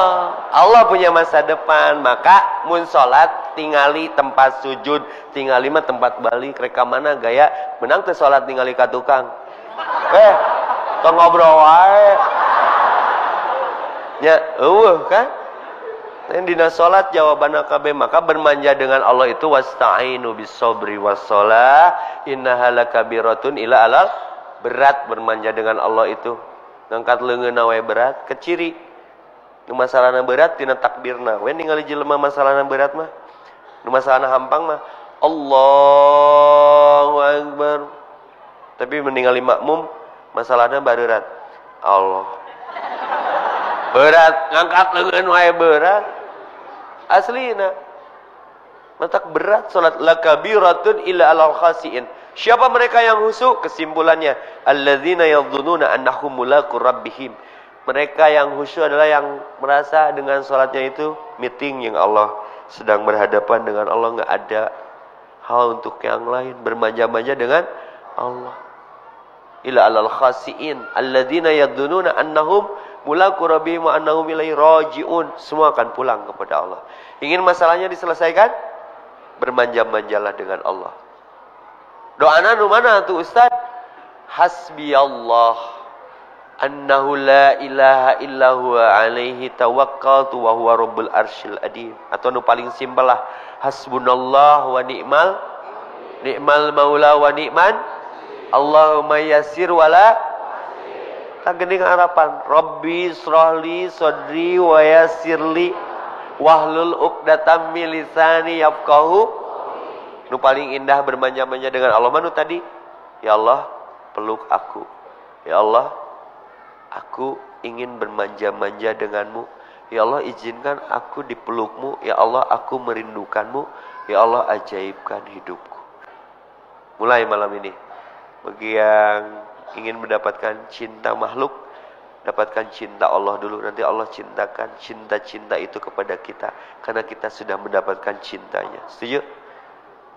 Allah punya masa depan, maka mun salat tingali tempat sujud, tingali mah tempat balik, reka mana gaya menang teh salat tingali ka tukang. Tong ngobrol wae. Ya, kan? Dan dina salat jawabanna kabeh, maka bermanja dengan Allah itu wasta'inu bis-sabri was-shalah innaha lakabiratun ila alal berat bermanja dengan Allah itu. ngangkat leungeunna we berat, keciri. Nu masalahna berat tina takbirna. We ningali jelema masalahna berat mah. Nu masalahna hampang mah Allahu Akbar. Tapi meninggali makmum masalahna barurat. Allah. Berat ngangkat leungeun wae berat. Aslina. Matak berat salat lakabiratun illa alal khasiin. Siapa mereka yang khusyuk? Kesimpulannya, alladzina yadhunnuna annahum mulaqu rabbihim. Mereka yang khusyuk adalah yang merasa dengan salatnya itu meeting yang Allah, sedang berhadapan dengan Allah, enggak ada hal untuk yang lain, bermanja-manja dengan Allah. Illa alal khasiin alladzina yadhunnuna annahum mulaqu rabbihim wa annahum ilaihi rajiun. Semua akan pulang kepada Allah. Ingin masalahnya diselesaikan? Bermanja-manjalah dengan Allah. Doana nu mana tuh Ustaz? Hasbi Allah annahu la ilaha illa huwa alaihi tawakkaltu wa huwa rabbul arsyil adim. Atau nu paling simpel lah, hasbunallah wa ni'mal maula wa ni'man Allahumma yassir wala tak geuning harapan. Rabbi shrahli sadri wa yassirli wahlul uqdatam min lisani yafqahu. Nu paling indah bermanja-manja dengan Allah manu tadi, ya Allah peluk aku, ya Allah aku ingin bermanja-manja denganmu, ya Allah izinkan aku dipelukmu, ya Allah aku merindukanmu, ya Allah ajaibkan hidupku. Mulai malam ini bagi yang ingin mendapatkan cinta makhluk, dapatkan cinta Allah dulu, nanti Allah cintakan cinta-cinta itu kepada kita karena kita sudah mendapatkan cintanya. Setuju?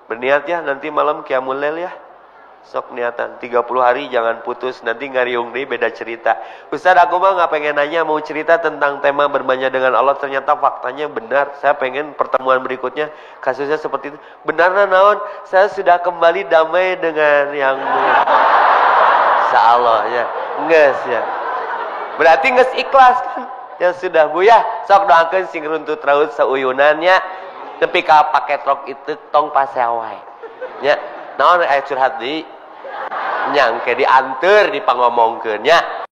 Berniat ya, nanti malam qiyamul lail ya. Sok niatan 30 hari jangan putus, nanti ngariung deh beda cerita. Ustaz aku mah nggak pengen nanya, mau cerita tentang tema bermanja dengan Allah, ternyata faktanya benar. Saya pengen pertemuan berikutnya kasusnya seperti itu. Benarnya naon? Saya sudah kembali damai dengan yang insyaallah ya. Nges ya. Berarti nges ikhlas kan? Ya sudah Bu ya, sok doakeun sing runtut raut sauyunannya. Tapi ka paket rok itu tong paseawai. Nya, naon aya curhat deui? Nyangke dianteur dipangomongkeun nya.